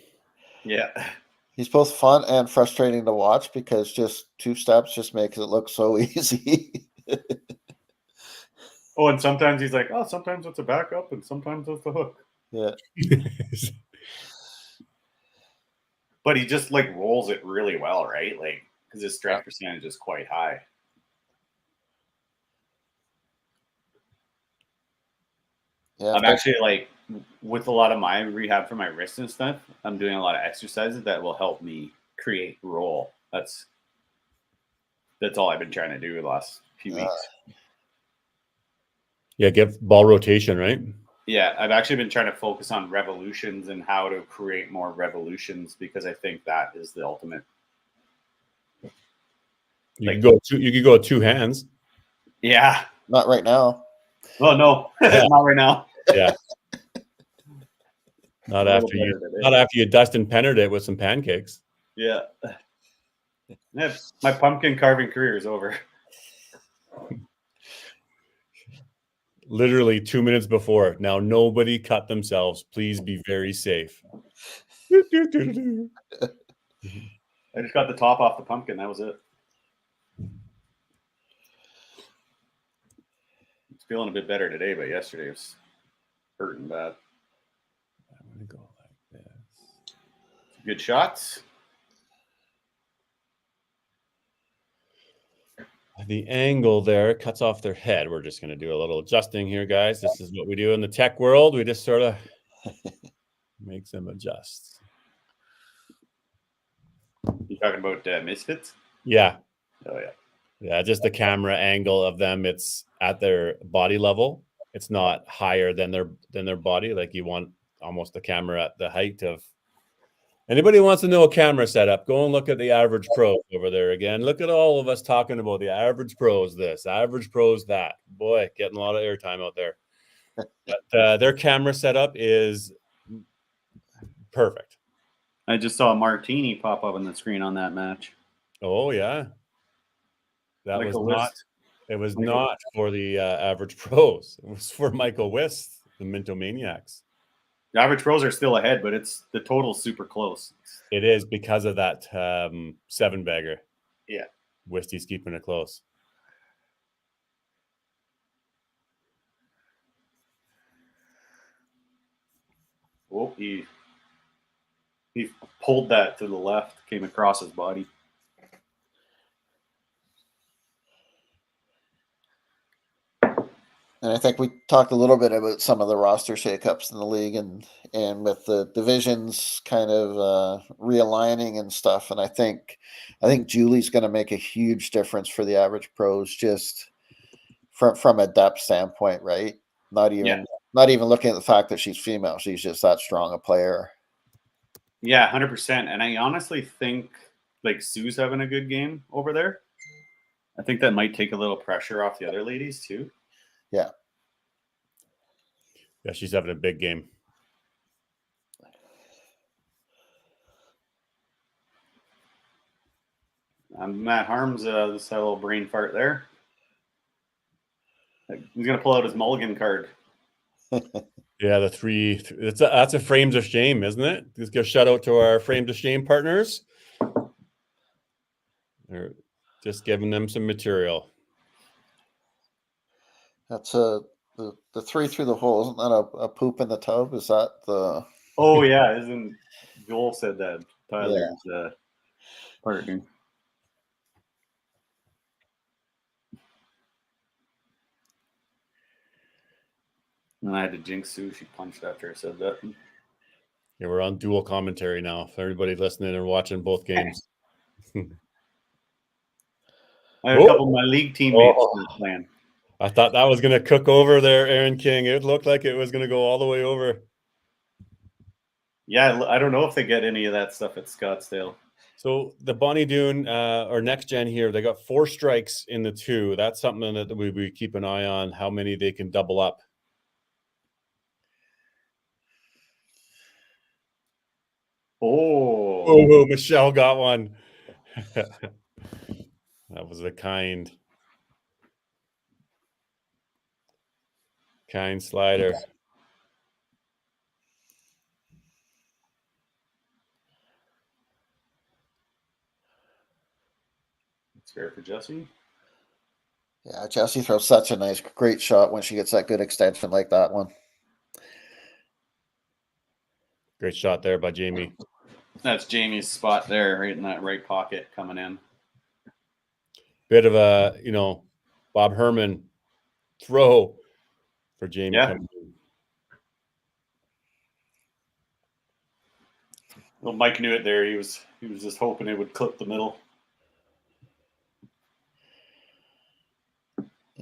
Yeah. He's both fun and frustrating to watch because just 2 steps just makes it look so easy. Oh, and sometimes he's like, oh, sometimes it's a backup and sometimes it's the hook. Yeah. But he just like rolls it really well, right? Like, because his strike percentage is quite high. Yeah. I'm actually like, with a lot of my rehab for my wrist and stuff, I'm doing a lot of exercises that will help me create roll. That's all I've been trying to do the last few weeks. Yeah, get ball rotation, right? Yeah, I've actually been trying to focus on revolutions and how to create more revolutions because I think that is the ultimate. You could go 2 hands. Yeah. Not right now. Oh no, not right now. Yeah. Not after you Dustin Pennered it with some pancakes. Yeah. My pumpkin carving career is over. Literally 2 minutes before. Now nobody cut themselves. Please be very safe. I just got the top off the pumpkin. That was it. It's feeling a bit better today, but yesterday was hurting bad. I'm gonna go like this. Good shots. The angle there cuts off their head. We're just going to do a little adjusting here, guys. This is what we do in the tech world. We just sort of make them adjust. You talking about Misfits? Yeah. Oh, yeah. Yeah, just the camera angle of them. It's at their body level. It's not higher than their body. Like you want almost the camera at the height of. Anybody wants to know a camera setup, go and look at the average pros over there again. Look at all of us talking about the average pros this, average pros that. Boy, getting a lot of airtime out there. But their camera setup is perfect. I just saw a martini pop up on the screen on that match. Oh, yeah. That Michael was not. Wist. It was not for the average pros. It was for Michael Wist, the Mintomaniacs. The average pros are still ahead, but it's the total's super close. It is because of that 7-bagger. Yeah. Wisty's keeping it close. Oh, he pulled that to the left, came across his body. And I think we talked a little bit about some of the roster shakeups in the league and with the divisions kind of realigning and stuff. And I think Julie's going to make a huge difference for the average pros just from a depth standpoint, right? Not even looking at the fact that she's female. She's just that strong a player. Yeah, 100%. And I honestly think like Sue's having a good game over there. I think that might take a little pressure off the other ladies too. Yeah. Yeah, she's having a big game. Matt Harms just had a little brain fart there. He's going to pull out his mulligan card. Yeah, the 3. That's a frames of shame, isn't it? Let's give a shout out to our frames of shame partners. They're just giving them some material. That's the 3 through the hole. Isn't that a poop in the tub? Is that the? Oh yeah, isn't Joel said that? Tyler's partner. And I had to jinx Sue. She punched after I said that. Yeah, we're on dual commentary now. For everybody listening and watching both games. I have a couple of my league teammates playing. I thought that was going to cook over there, Aaron King. It looked like it was going to go all the way over. Yeah, I don't know if they get any of that stuff at Scottsdale. So the Bonnie Doon or Next Gen here, they got 4 strikes in the 2. That's something that we keep an eye on, how many they can double up. Oh, Michelle got one. That was a kind slider. It's fair for Jesse. Yeah, Jesse throws such a nice, great shot when she gets that good extension like that one. Great shot there by Jamie. That's Jamie's spot there, right in that right pocket coming in. Bit of a, Bob Herman throw for Jamie. Yeah. Coming in. Well, Mike knew it there. He was just hoping it would clip the middle.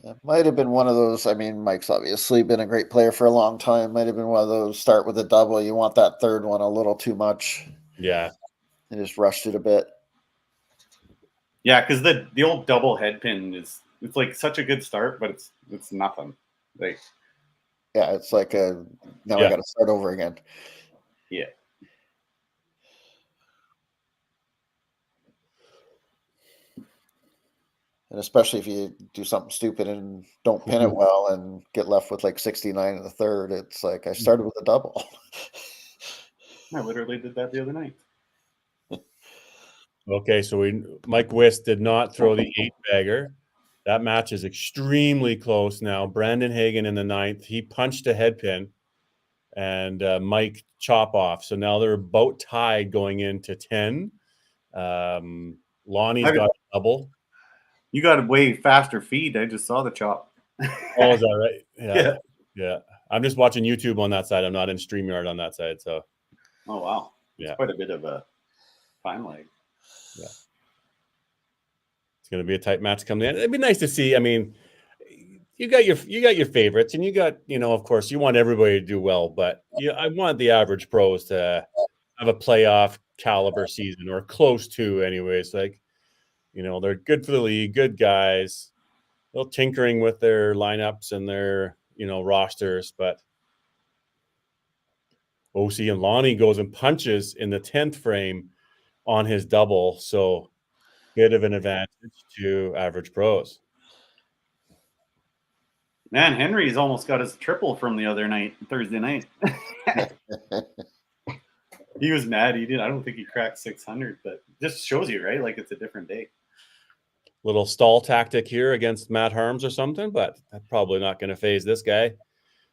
Yeah, might have been one of those. I mean, Mike's obviously been a great player for a long time. Might have been one of those start with a double. You want that third one a little too much. Yeah. And just rushed it a bit. Yeah, because the old double head pin it's like such a good start, but it's nothing. Like, yeah, it's like I got to start over again. Yeah. And especially if you do something stupid and don't pin it well and get left with like 69 in the third, it's like I started with a double. I literally did that the other night. Okay, so Mike Wist did not throw the 8-bagger. That match is extremely close now. Brandon Hagen in the 9th. He punched a head pin, and Mike chop off. So now they're about tied going into 10. Lonnie's got a double. You got a way faster feed. I just saw the chop. Oh, is that right? Yeah. I'm just watching YouTube on that side. I'm not in StreamYard on that side. So. Oh wow. Yeah. It's quite a bit of a time lag. Yeah. It's going to be a tight match coming in. It'd be nice to see. I mean, you got your favorites, and you got, of course, you want everybody to do well, but I want the average pros to have a playoff caliber season or close to, anyways. Like, they're good for the league, good guys. A little tinkering with their lineups and their, rosters, but OC and Lonnie goes and punches in the 10th frame on his double, so bit of an advantage to average pros. Man, Henry's almost got his triple from the other night, Thursday night. He was mad. I don't think he cracked 600, but just shows you, right? Like it's a different day. Little stall tactic here against Matt Harms or something, but that's probably not going to phase this guy.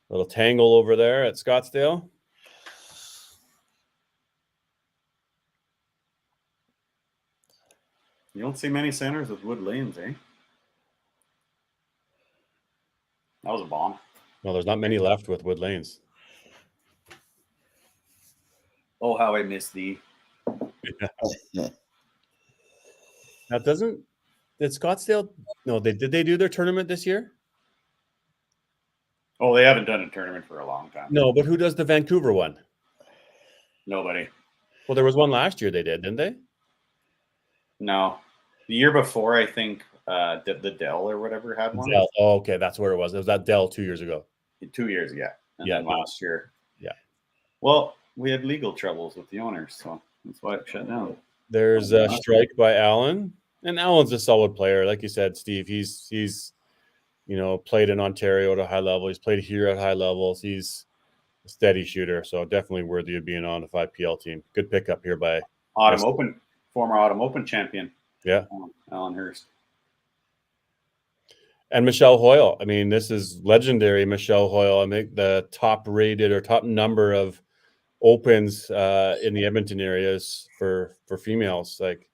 Little tangle over there at Scottsdale. You don't see many centers with wood lanes, eh? That was a bomb. No, there's not many left with wood lanes. Oh, how I miss thee. Now, did Scottsdale? No, did they do their tournament this year? Oh, they haven't done a tournament for a long time. No, but who does the Vancouver one? Nobody. Well, there was one last year they did, didn't they? No. The year before, I think the Dell or whatever had one. Dell. Oh, okay, that's where it was. It was that Dell 2 years ago. 2 years, yeah. And then last year. Yeah. Well, we had legal troubles with the owners, so that's why it shut down. There's a strike by Allen, and Allen's a solid player, like you said, Steve. He's played in Ontario at a high level. He's played here at high levels. He's a steady shooter, so definitely worthy of being on the 5PL team. Good pickup here by former Autumn Open champion. Yeah, Alan Hurst. And Michelle Hoyle. I mean, this is legendary Michelle Hoyle. I think the top rated or top number of opens in the Edmonton areas for females. Like,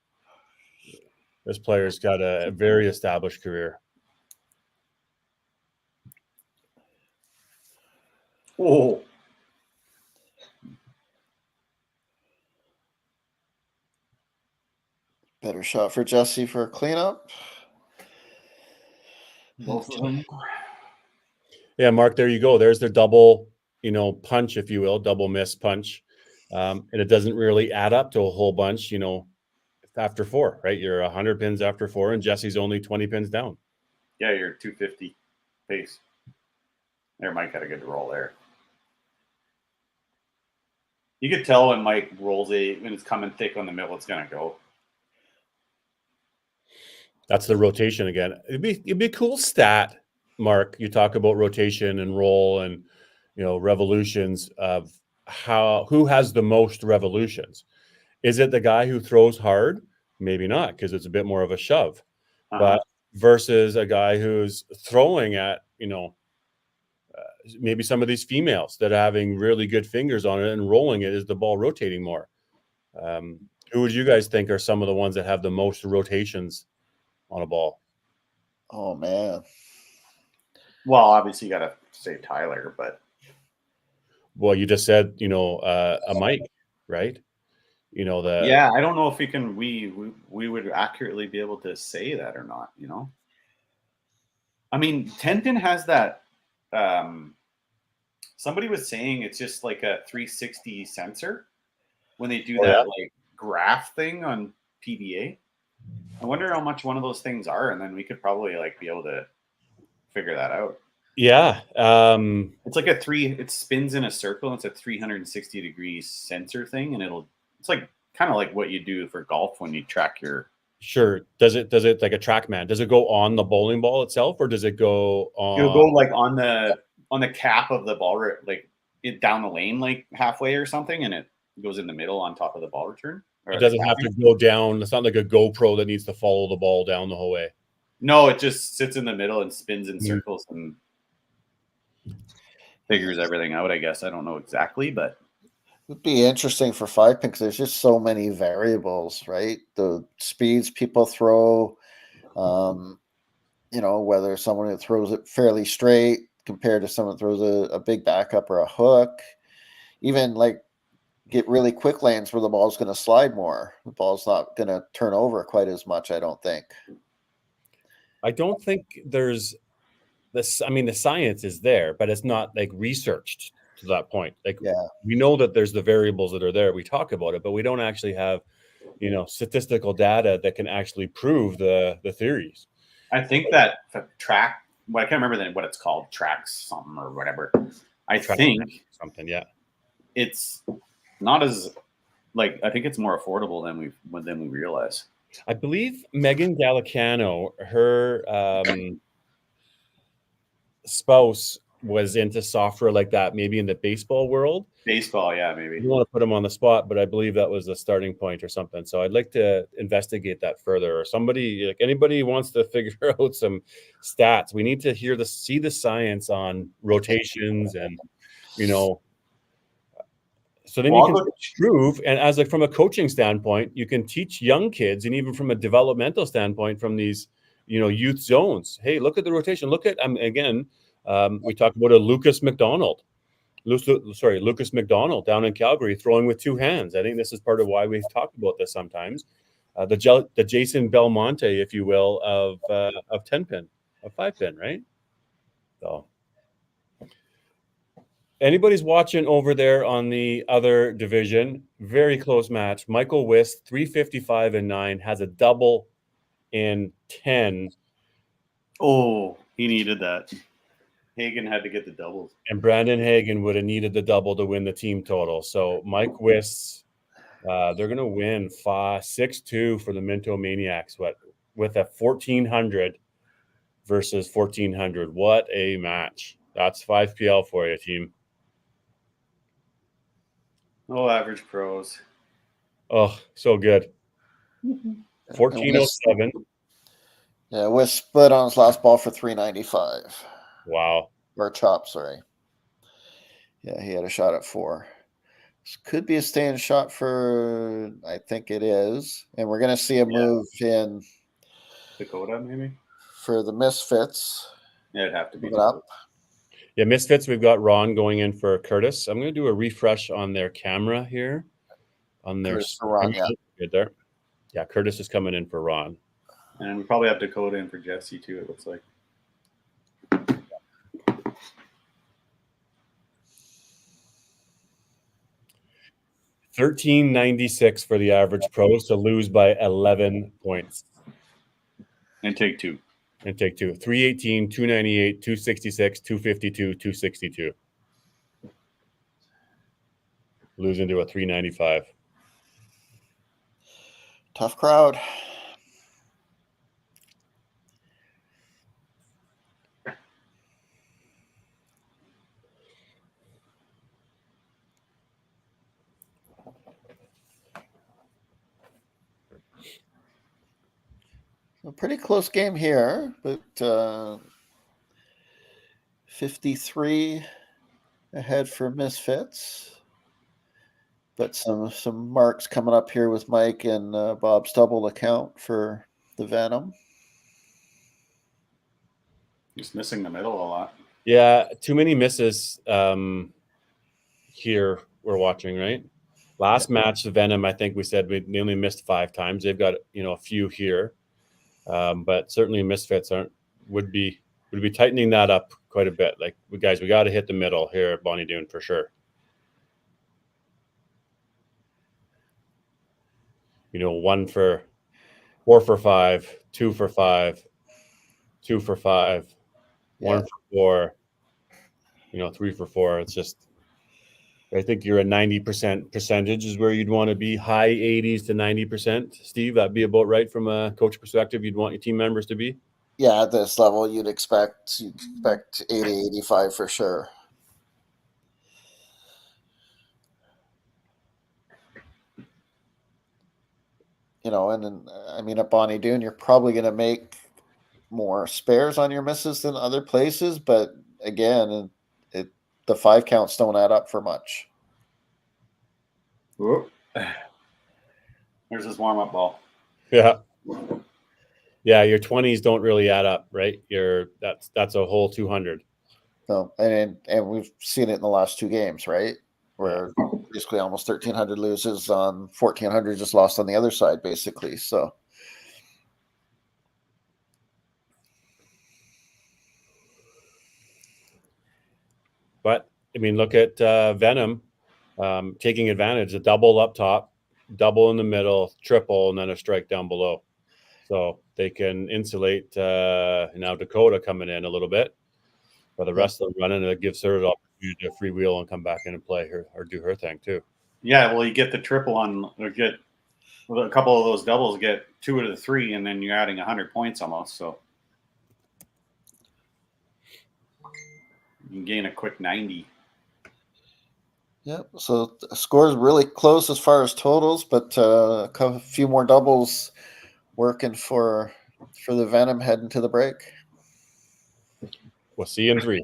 this player's got a very established career. Oh. Better shot for Jesse for a cleanup. Both of them. Yeah, Mark, there you go. There's their double, punch, if you will, double miss punch. And it doesn't really add up to a whole bunch, after 4, right? You're 100 pins after 4, and Jesse's only 20 pins down. Yeah, you're 250 pace. There, Mike had a good roll there. You could tell when Mike rolls when it's coming thick on the middle, it's gonna go. That's the rotation again. It'd be a cool stat, Mark. You talk about rotation and roll and revolutions of who has the most revolutions. Is it the guy who throws hard? Maybe not, because it's a bit more of a shove. But versus a guy who's throwing at maybe some of these females that are having really good fingers on it and rolling it, is the ball rotating more? Who would you guys think are some of the ones that have the most rotations on a ball? Oh man. Well, obviously you got to say Tyler, but well, you just said a Mike, right? Yeah, I don't know if we would accurately be able to say that or not. I mean, 10-pin has that. Somebody was saying it's just like a 360 sensor when they do that like graph thing on PBA. I wonder how much one of those things are, and then we could probably like be able to figure that out. Yeah. It's like it spins in a circle, and it's a 360-degree sensor thing, and it's like kind of like what you do for golf when you track your. Sure. Does it like a TrackMan? Does it go on the bowling ball itself, or does it go on? It'll go like on the cap of the ball, like down the lane, like halfway or something, and it goes in the middle on top of the ball return. It doesn't have to go down. It's not like a GoPro that needs to follow the ball down the whole way. No, it just sits in the middle and spins in circles and figures everything out, I guess. I don't know exactly, but it would be interesting for 5-pin because there's just so many variables, right? The speeds people throw, whether someone who throws it fairly straight compared to someone who throws a big backup or a hook, even like get really quick lanes where the ball's going to slide more. The ball's not going to turn over quite as much, I don't think. I don't think there's this. I mean, the science is there, but it's not like researched to that point. Like, we know that there's the variables that are there. We talk about it, but we don't actually have, statistical data that can actually prove the theories. I think that track, I can't remember what it's called, tracks something or whatever. I think something, yeah. It's not as I think it's more affordable than we realize. I believe Megan Gallicano, her spouse was into software like that, maybe in the baseball world. Baseball, yeah, maybe. You want to put him on the spot, but I believe that was the starting point or something. So I'd like to investigate that further. Or somebody, like anybody wants to figure out some stats. We need to see the science on rotations and, so then you can prove, and as from a coaching standpoint, you can teach young kids, and even from a developmental standpoint, from these, youth zones. Hey, look at the rotation. Look at again. We talked about Lucas McDonald down in Calgary throwing with two hands. I think this is part of why we've talked about this sometimes. The Jason Belmonte, if you will, of 10-pin, of 5-pin, right? So. Anybody's watching over there on the other division, very close match. Michael Wist, 355-9, has a double in 10. Oh, he needed that. Hagen had to get the doubles. And Brandon Hagen would have needed the double to win the team total. So Mike Wist, they're going to win 6-2 for the Minto Maniacs with a 1,400 versus 1,400. What a match. That's 5PL for you, team. Oh, average pros. Oh, so good. 1407. Yeah, Wist split on his last ball for 395. Wow. Or chop, sorry. Yeah, he had a shot at 4. This could be a stand shot for, I think it is. And we're going to see a move in Dakota, maybe? For the Misfits. Yeah, it'd have to be. Up. Yeah, Misfits, we've got Ron going in for Curtis. I'm going to do a refresh on their camera here. On their Ron, yeah. Good there. Yeah, Curtis is coming in for Ron. And we probably have Dakota in for Jesse, too, it looks like. 1396 for the average pro, so lose by 11 points. And take two. 318, 298, 266, 252, 262. Losing to a 395. Tough crowd. A pretty close game here, but 53 ahead for Misfits. But some marks coming up here with Mike and Bob's double account for the Venom. Just missing the middle a lot. Yeah, too many misses here we're watching, right? Last match, the Venom, I think we said they only missed 5 times. They've got, a few here. But certainly Misfits would be tightening that up quite a bit. Like, we got to hit the middle here at Bonnie Doon for sure. 1 for 4 for 5, 2 for 5, 2 for 5, 1 for 4, 3 for 4. It's just, I think you're a 90% percentage is where you'd want to be, high 80s to 90%. Steve, that'd be about right from a coach perspective. You'd want your team members to be. Yeah, at this level, you'd expect 80, 85 for sure. And then, I mean, at Bonnie Doon, you're probably going to make more spares on your misses than other places. But again, the 5 counts don't add up for much. Whoop. There's his warm-up ball. Yeah. Yeah, your 20s don't really add up, right? That's a whole 200. No, and we've seen it in the last 2 games, right? Where basically almost 1,300 loses on 1,400 just lost on the other side, basically. So, but I mean, look at Venom taking advantage. A double up top, double in the middle, triple, and then a strike down below. So they can insulate now Dakota coming in a little bit, but the rest of them running, it gives her the opportunity to freewheel and come back in and play her or do her thing too. Yeah, well, you get the triple on, or get a couple of those doubles, get 2 out of the 3, and then you're adding 100 points almost. So you can gain a quick 90. Yep. So the score is really close as far as totals, but a few more doubles working for the Venom heading to the break. We'll see you in 3.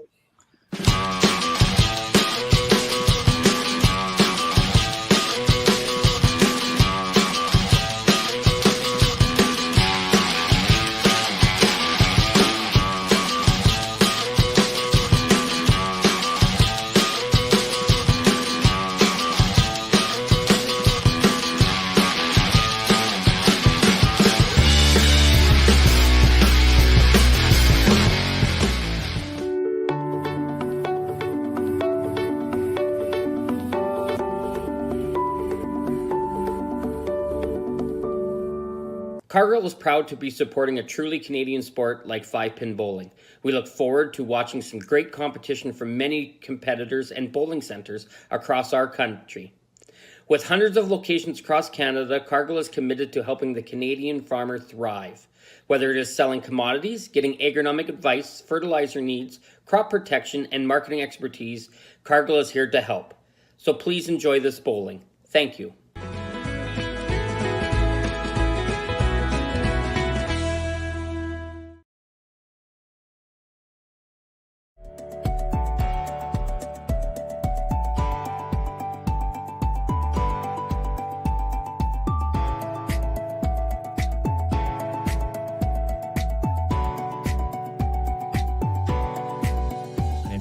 Cargill is proud to be supporting a truly Canadian sport like 5-pin bowling. We look forward to watching some great competition from many competitors and bowling centres across our country. With hundreds of locations across Canada, Cargill is committed to helping the Canadian farmer thrive. Whether it is selling commodities, getting agronomic advice, fertilizer needs, crop protection, and marketing expertise, Cargill is here to help. So please enjoy this bowling. Thank you.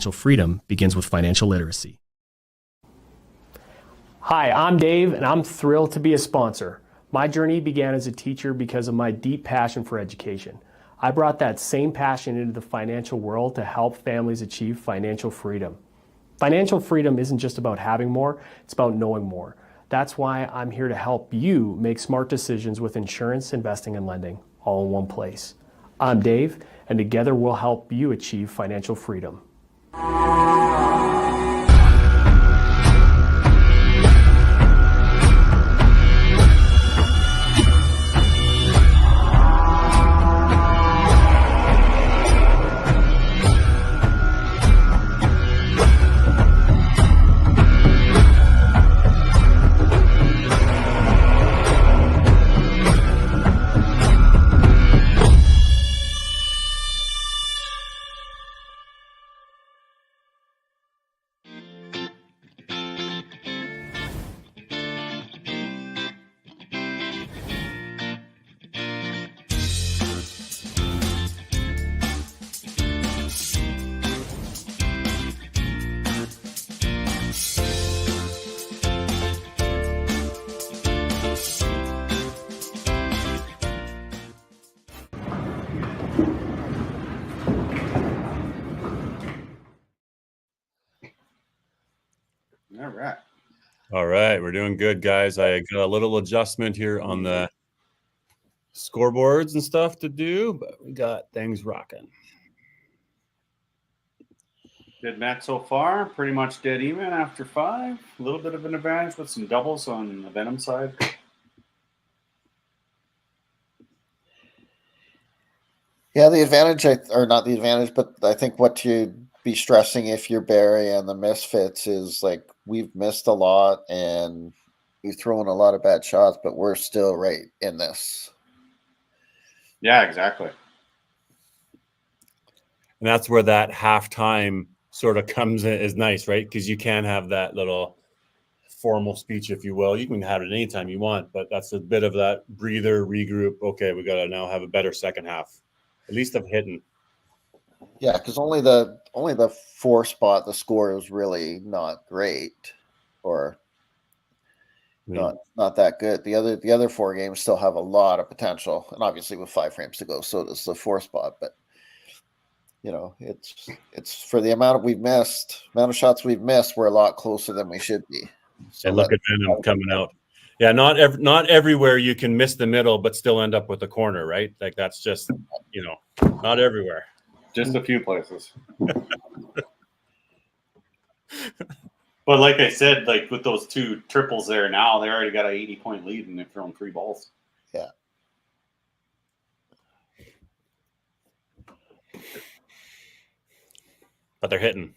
Financial freedom begins with financial literacy. Hi, I'm Dave, and I'm thrilled to be a sponsor. My journey began as a teacher because of my deep passion for education. I brought that same passion into the financial world to help families achieve financial freedom. Financial freedom isn't just about having more, it's about knowing more. That's why I'm here to help you make smart decisions with insurance, investing, and lending all in one place. I'm Dave, and together we'll help you achieve financial freedom. All right. All right, we're doing good, guys. I got a little adjustment here on the scoreboards and stuff to do, but we got things rocking. Good match so far. Pretty much dead even after 5. A little bit of an advantage with some doubles on the Venom side. Yeah, the advantage, or not the advantage, but I think what you'd be stressing if you're Barry and the Misfits is like we've missed a lot and we've thrown a lot of bad shots, but we're still right in this. Yeah, exactly. And that's where that halftime sort of comes in, is nice, right? Because you can have that little formal speech, if you will. You can have it anytime you want, but that's a bit of that breather, regroup. Okay, we got to now have a better second half, at least of hitting. Yeah, because only the 4 spot, the score was really not great, or not that good. The other 4 games still have a lot of potential, and obviously with 5 frames to go, so does the 4 spot. But you know, it's for the amount of shots we've missed, we're a lot closer than we should be. So and look at Venom coming out. Yeah, not everywhere you can miss the middle, but still end up with the corner, right? Like that's just, you know, not everywhere. Just a few places. But like I said, like with those 2 triples there now, they already got an 80-point lead and they've thrown 3 balls. Yeah. But they're hitting.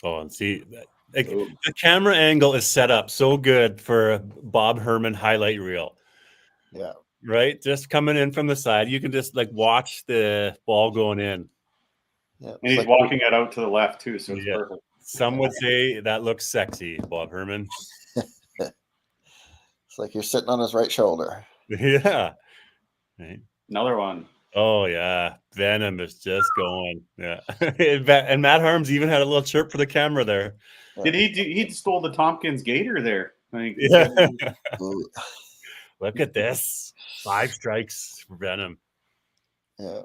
Oh, and see, like, the camera angle is set up so good for a Bob Herman highlight reel. Yeah. Right? Just coming in from the side. You can just like watch the ball going in. Yeah. And he's walking it out to the left too, so it's perfect. Some would say that looks sexy, Bob Herman. It's like you're sitting on his right shoulder. Yeah. Right. Another one. Oh yeah, Venom is just going. Yeah, and Matt Harms even had a little chirp for the camera there. Did he stole the Tompkins Gator there? Yeah. Look at this, 5 strikes for Venom. Yeah,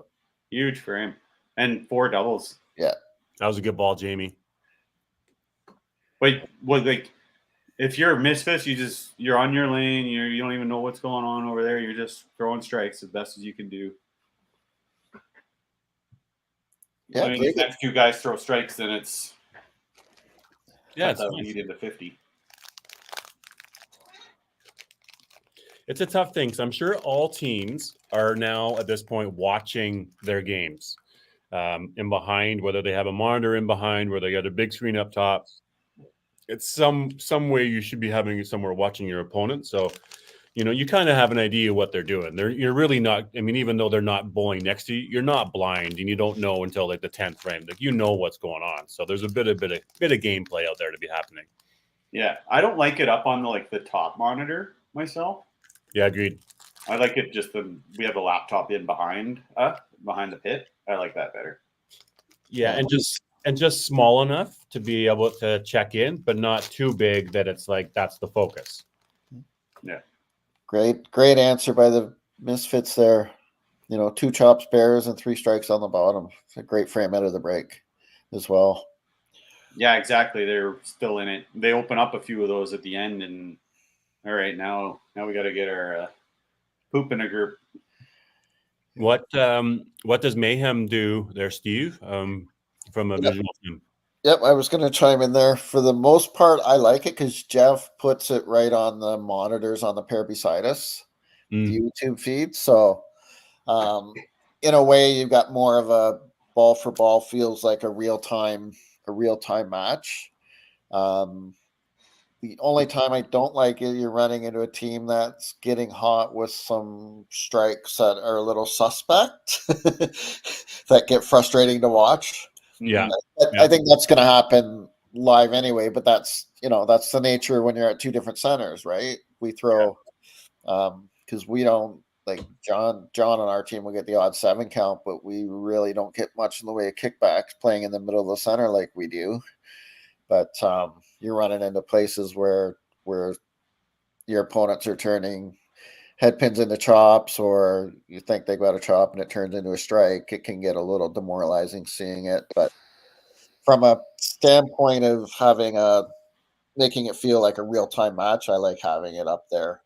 huge for him, and 4 doubles. Yeah, that was a good ball, Jamie. Wait, like if you're a Misfits, you're on your lane. You don't even know what's going on over there. You're just throwing strikes as best as you can do. Yeah, I mean, if next 2 guys throw strikes, then it's it's lead into 50. It's a tough thing because I'm sure all teams are now at this point watching their games in behind, whether they have a monitor in behind, where they got a big screen up top. It's some way you should be having somewhere watching your opponent. So, you know, you kind of have an idea what they're doing. You're really not. I mean, even though they're not bowling next to you, you're not blind, and you don't know until like the 10th frame. Like you know what's going on. So there's a bit of gameplay out there to be happening. Yeah, I don't like it up on the top monitor myself. Yeah, agreed. I like it just we have a laptop in behind the pit. I like that better. Yeah, and just small enough to be able to check in, but not too big that it's like that's the focus. Yeah. Great answer by the Misfits there. You know, 2 chops, bears, and 3 strikes on the bottom. It's a great frame out of the break as well. Yeah, exactly. They're still in it. They open up a few of those at the end, and all right, now we got to get our poop in a group. What does Mayhem do there, Steve? From a visual sim? Yep, I was going to chime in there. For the most part, I like it because Jeff puts it right on the monitors on the pair beside us, the YouTube feed. So, in a way, you've got more of a ball for ball, feels like a real time match. The only time I don't like it, you're running into a team that's getting hot with some strikes that are a little suspect that get frustrating to watch. Yeah. I think that's going to happen live anyway, but that's the nature when you're at two different centers, right? We throw because we don't like John on our team will get the odd 7 count, but we really don't get much in the way of kickbacks playing in the middle of the center like we do. But you're running into places where your opponents are turning head pins into chops, or you think they got a chop and it turns into a strike. It can get a little demoralizing seeing it, but from a standpoint of making it feel like a real-time match, I like having it up there.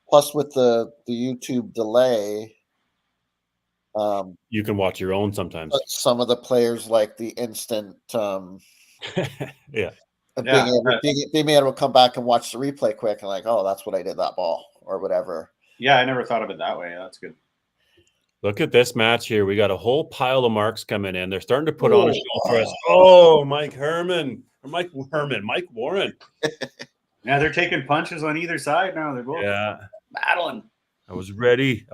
Plus, with the YouTube delay, you can watch your own sometimes. some of the players like the instant, yeah, being able to come back and watch the replay quick and like, oh, that's what I did that ball or whatever. Yeah, I never thought of it that way. That's good. Look at this match here. We got a whole pile of marks coming in. They're starting to put on a show for us. Oh, Mike Warren. Yeah, they're taking punches on either side now. They're both battling. I was ready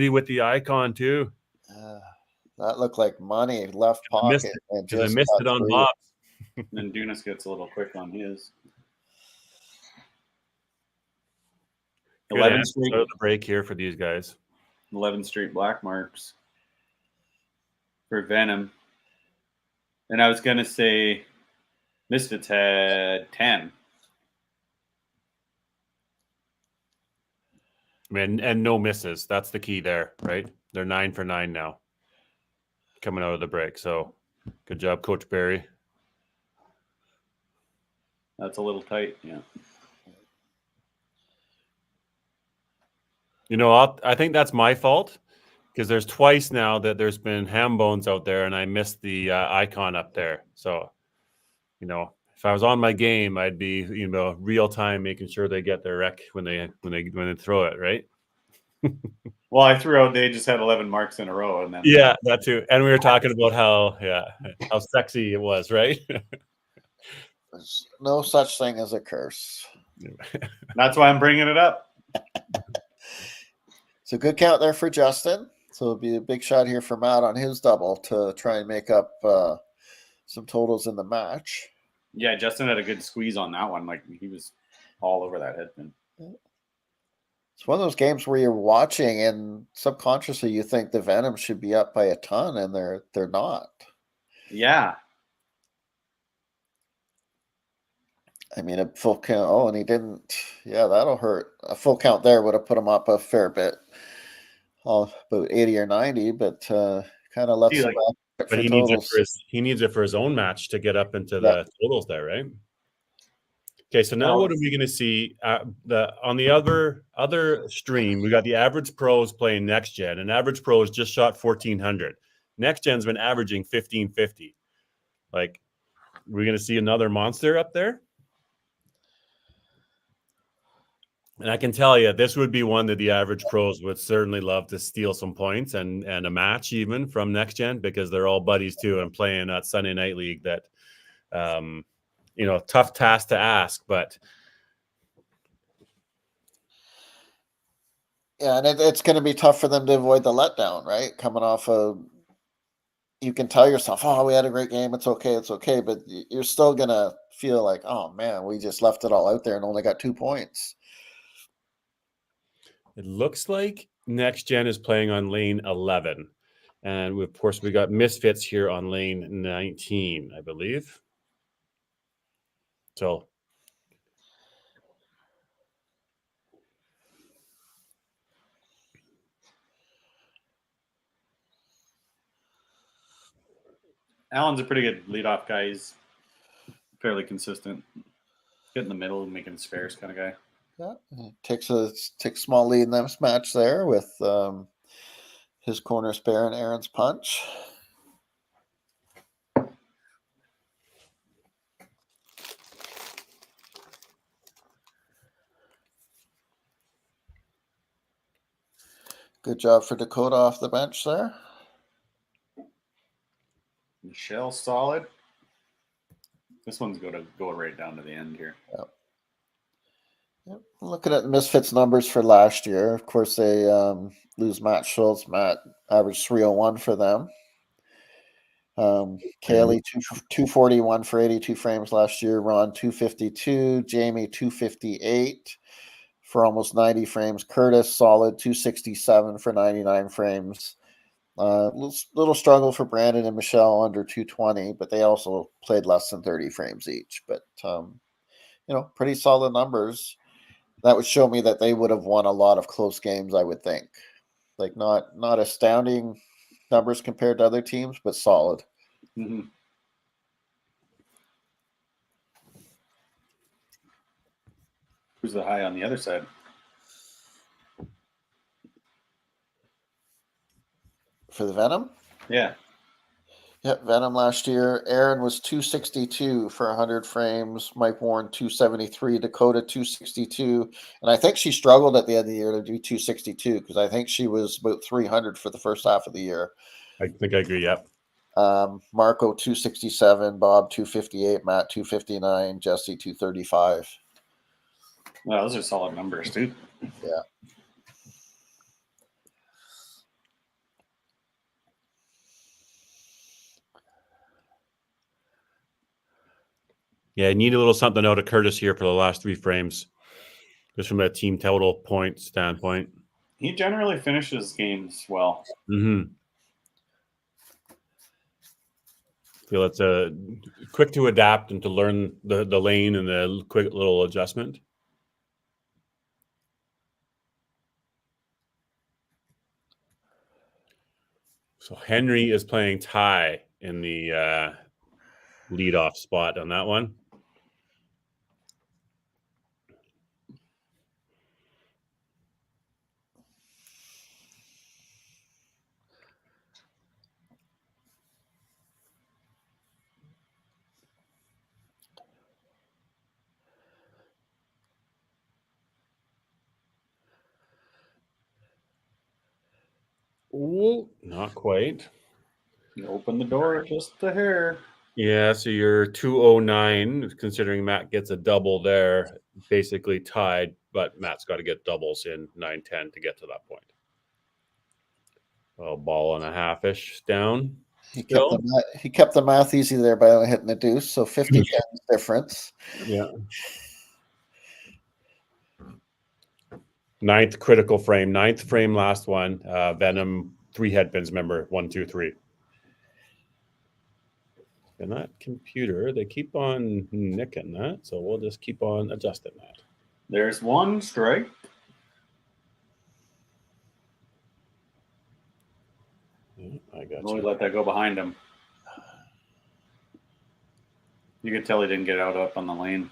with the icon too. That looked like money left pocket. Because I missed it on Bob. And then Dunas gets a little quick on his. 11 straight the break here for these guys. 11 straight black marks for Venom. And I was going to say Misfits had 10. And no misses. That's the key there, right? They're 9 for 9 now coming out of the break. So good job, Coach Barry. That's a little tight, yeah. I think that's my fault because there's twice now that there's been ham bones out there and I missed the icon up there. So, if I was on my game, I'd be, real time making sure they get their wreck when they throw it, right? Well, I threw out, they just had 11 marks in a row. And then yeah, that too. And we were talking about how sexy it was, right? There's no such thing as a curse. That's why I'm bringing it up. So good count there for Justin. So it'll be a big shot here for Matt on his double to try and make up some totals in the match. Yeah, Justin had a good squeeze on that one. Like he was all over that headpin. It's one of those games where you're watching and subconsciously you think the Venom should be up by a ton, and they're not. Yeah. I mean, a full count. Oh, and he didn't. Yeah, that'll hurt. A full count there would have put him up a fair bit. About 80 or 90, but kind of lets him back. But he needs it for his own match to get up into the totals there, right? Okay, so now what are we going to see? On the other stream, we got the average pros playing next gen, and average pros just shot 1,400. Next gen's been averaging 1,550. Like, we're going to see another monster up there. And I can tell you, this would be one that the average pros would certainly love to steal some points and a match even from next gen, because they're all buddies too and playing that Sunday night league that, tough task to ask, but. Yeah, and it's going to be tough for them to avoid the letdown, right? Coming off you can tell yourself, oh, we had a great game. It's okay. But you're still going to feel like, oh man, we just left it all out there and only got 2 points. It looks like next gen is playing on lane 11. And of course, we got Misfits here on lane 19, I believe. So. Alan's a pretty good leadoff guy. fairly consistent. Get in the middle and making spares kind of guy. Yeah, takes a small lead in this match there with his corner spare and Aaron's punch. Good job for Dakota off the bench there. Michelle solid. This one's going to go right down to the end here. Yep. Looking at the Misfits numbers for last year, of course they lose Matt Schultz. Matt averaged 301 for them. Kaylee 241 for 82 frames last year. Ron 252. Jamie 258 for almost 90 frames. Curtis solid 267 for 99 frames. Little struggle for Brandon and Michelle under 220, but they also played less than 30 frames each. But pretty solid numbers. That would show me that they would have won a lot of close games, I would think. Like not astounding numbers compared to other teams, but solid. Mm-hmm. Who's the high on the other side? For the Venom? Yeah. Yep, Venom last year. Aaron was 262 for 100 frames. Mike Warren 273. Dakota 262. And I think she struggled at the end of the year to do 262 because I think she was about 300 for the first half of the year. I think I agree. Yep. Marco 267. Bob 258. Matt 259. Jesse 235. Well, those are solid numbers, dude. Yeah. Yeah, I need a little something out of Curtis here for the last 3 frames, just from a team total point standpoint. He generally finishes games well. Mm-hmm. Feel it's quick to adapt and to learn the lane and the quick little adjustment. So Henry is playing Ty in the leadoff spot on that one. Oh, not quite. You open the door just a hair. Yeah, so you're 209, considering Matt gets a double there, basically tied, but Matt's got to get doubles in 9-10 to get to that point. Well, ball and a half-ish down. He kept the math easy there by only hitting the deuce, so 50 cents difference. Yeah. 9th critical frame, 9th frame, last one. Venom, 3 head pins, remember, 1, 2, 3. And that computer, they keep on nicking that, so we'll just keep on adjusting that. There's 1 strike. Yeah, I got Only you. let that go behind him. You could tell he didn't get out up on the lane.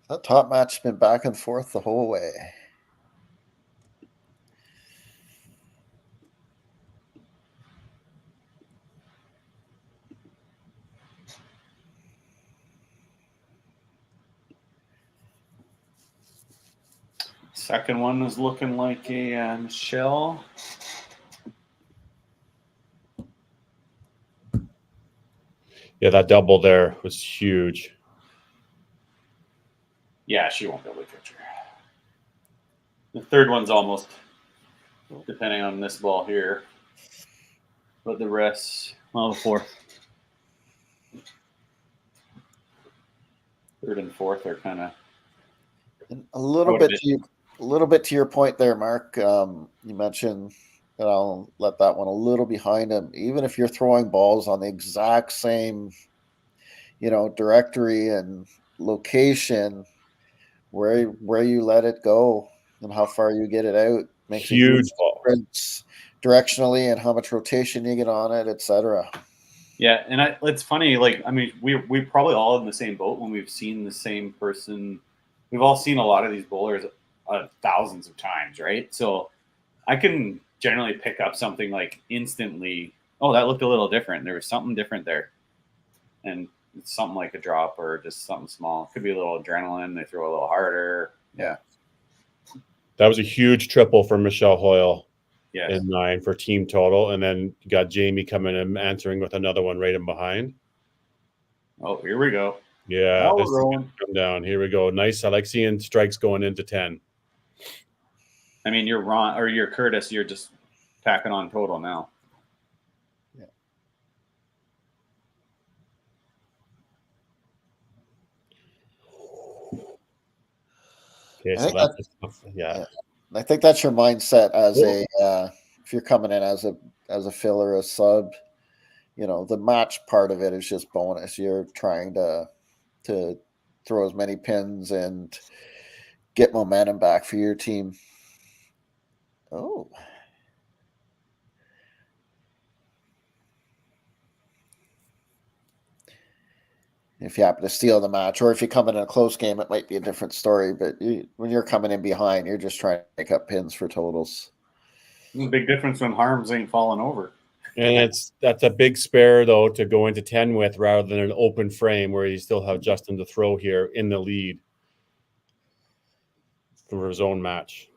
That top match has been back and forth the whole way. Second one is looking like a Michelle. Yeah, that double there was huge. Yeah, she won't be able to catch her. The third one's almost, depending on this ball here. But the rest, well, the fourth. Third and fourth are kind of a little bit to your point there, Mark. You mentioned, and I'll let that one a little behind him. Even if you're throwing balls on the exact same, directory and location, where you let it go and how far you get it out makes Huge a difference directionally and how much rotation you get on it, etc. Yeah, and it's funny. Like, I mean, we probably all in the same boat when we've seen the same person. We've all seen a lot of these bowlers thousands of times, right? So I can generally pick up something like instantly. Oh, that looked a little different. There was something different there, and it's something like a drop or just something small. It could be a little adrenaline. They throw a little harder. Yeah. That was a huge triple for Michelle Hoyle. Yes. In 9 for team total, and then you got Jamie coming and answering with another one right in behind. Oh, here we go. Yeah, Now this is we're gonna rolling. come down. Here we go. Nice. I like seeing strikes going into 10. I mean, you're Ron or you're Curtis. You're just tacking on total now. Yeah. Okay, I so think that's yeah. I think that's your mindset as a if you're coming in as a filler, a sub. You know, the match part of it is just bonus. You're trying to throw as many pins and get momentum back for your team. Oh. If you happen to steal the match, or if you come in a close game, it might be a different story. But when you're coming in behind, you're just trying to pick up pins for totals. There's a big difference when Harms ain't falling over. And that's a big spare though to go into 10 with rather than an open frame where you still have Justin to throw here in the lead for his own match.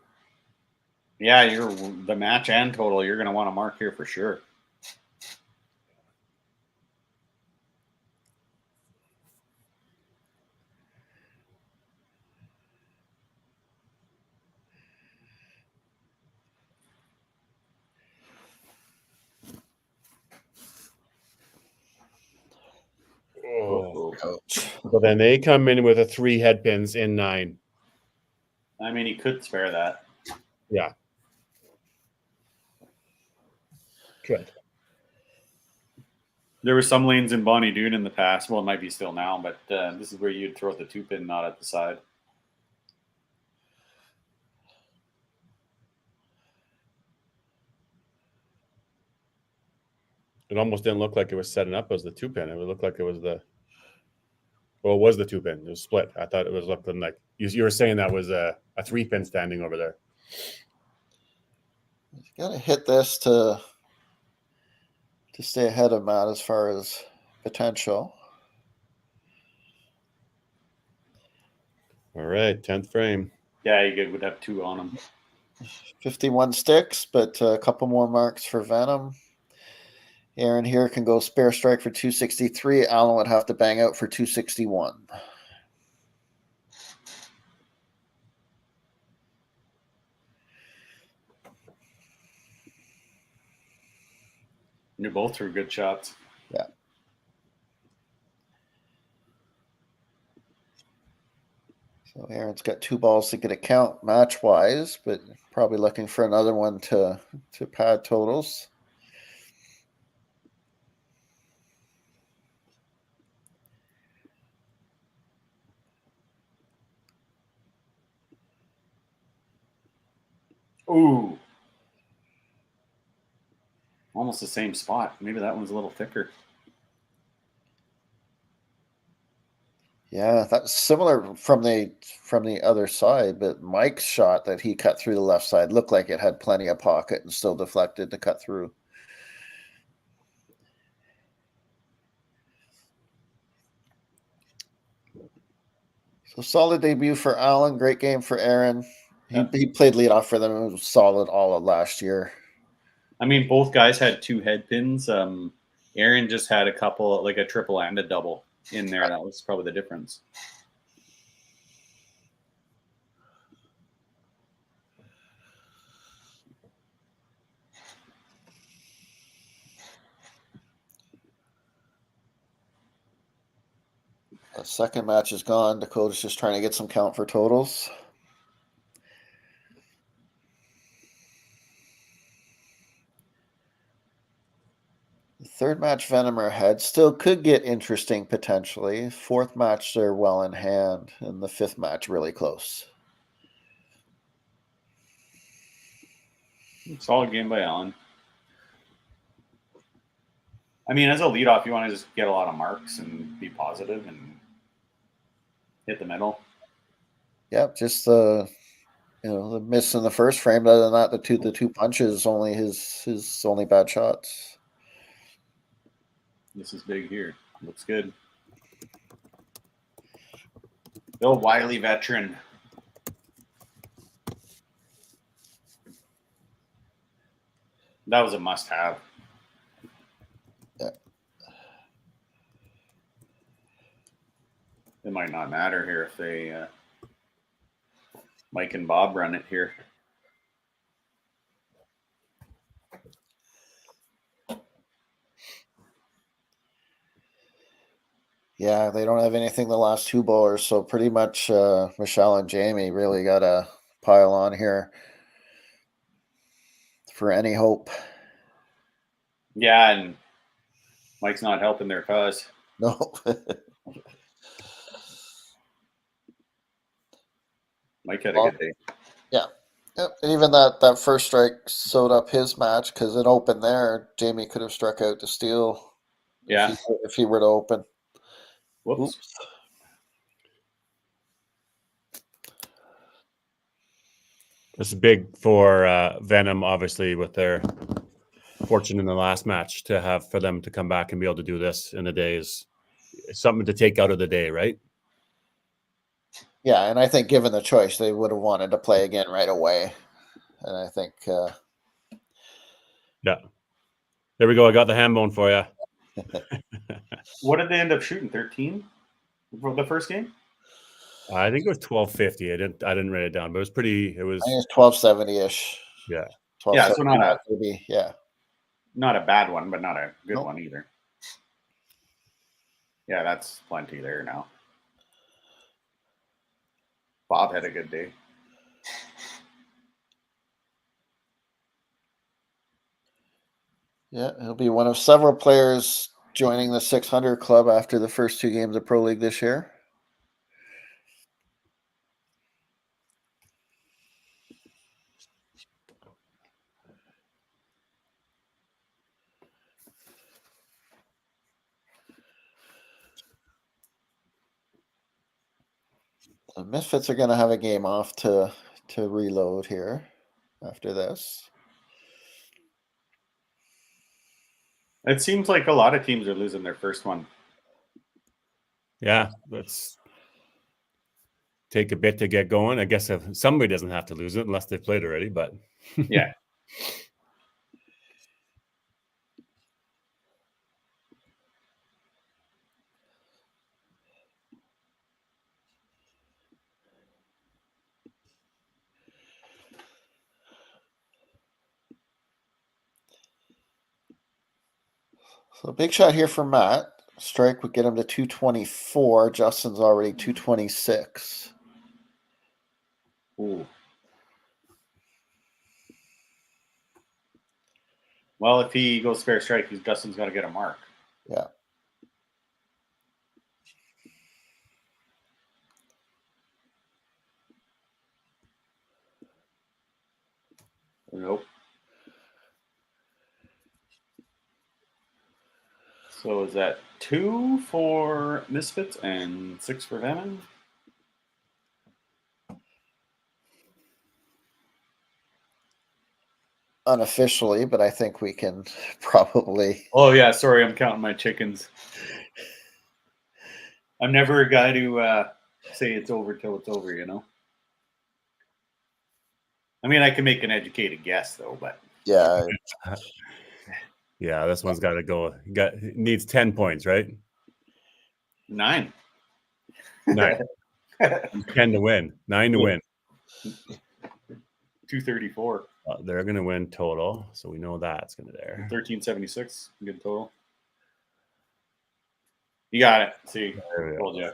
Yeah, you're the match and total. You're going to want to mark here for sure. Oh, Ouch. so then they come in with a 3 head pins in 9. I mean, he could spare that. Yeah. Good. There were some lanes in Bonnie Doon in the past. Well, it might be still now, but this is where you'd throw the 2-pin, not at the side. It almost didn't look like it was setting up as the 2-pin. It would look like it was it was the 2-pin. It was split. I thought it was looking like you were saying that was a 3-pin standing over there. You got to hit this to stay ahead of Matt as far as potential. All right, 10th frame. Yeah, you would have 2 on him. 51 sticks, but a couple more marks for Venom. Aaron here can go spare strike for 263. Alan would have to bang out for 261. You both threw good shots. Yeah. So Aaron's got 2 balls to get a count match-wise, but probably looking for another one to pad totals. Ooh. Almost the same spot. Maybe that one's a little thicker. Yeah, that's similar from the other side, but Mike's shot that he cut through the left side looked like it had plenty of pocket and still deflected to cut through. So solid debut for Alan, great game for Aaron. He played leadoff for them and was solid all of last year. I mean, both guys had 2 head pins. Aaron just had a couple, like a triple and a double in there. That was probably the difference. The second match is gone. Dakota's just trying to get some count for totals. The third match, Venom are ahead. Still could get interesting potentially. Fourth match, they're well in hand. And the fifth match, really close. Solid game by Allen. I mean, as a leadoff, you want to just get a lot of marks and be positive and hit the middle. Yep, just the miss in the first frame. Other than that, the two punches only his only bad shots. This is big here. Looks good. Bill Wiley veteran. That was a must-have. Yeah. It might not matter here if they Mike and Bob run it here. Yeah, they don't have anything the last two bowlers, so pretty much Michelle and Jamie really got to pile on here for any hope. Yeah, and Mike's not helping their cause. No. Mike had a good day. Yeah. Yep. And even that first strike sewed up his match because it opened there. Jamie could have struck out to steal. Yeah. If he were to open. Whoops. Oops. This is big for Venom, obviously, with their fortune in the last match for them to come back and be able to do this in the day is something to take out of the day, right? Yeah, and I think given the choice, they would have wanted to play again right away. And I think yeah. There we go. I got the ham bone for you. What did they end up shooting? 13 for the first game? I think it was 1250. I didn't write it down, but it was pretty. It was. I think it's 1270-ish. Yeah. Yeah, so not not a bad one, but not a good one either. Yeah, that's plenty there now. Bob had a good day. Yeah, he'll be one of several players joining the 600 club after the first two games of Pro League this year. The Misfits are going to have a game off to reload here after this. It seems like a lot of teams are losing their first one. Yeah, let's take a bit to get going. I guess if somebody doesn't have to lose it unless they've played already, but yeah. So a big shot here for Matt. Strike would get him to 224. Justin's already 226. Ooh. Well, if he goes spare strike, Justin's got to get a mark. Yeah. Nope. So is that 2 for Misfits and 6 for Venom? Unofficially, but I think we can probably. Oh, yeah. Sorry, I'm counting my chickens. I'm never a guy to say it's over till it's over, you know? I mean, I can make an educated guess, though, but. Yeah. Yeah, this one's got to go. Needs 10 points, right? 9. 9. 10 to win. 9 to win. 234. They're going to win total, so we know that's going to there. 1376. Good total. You got it. See, told you.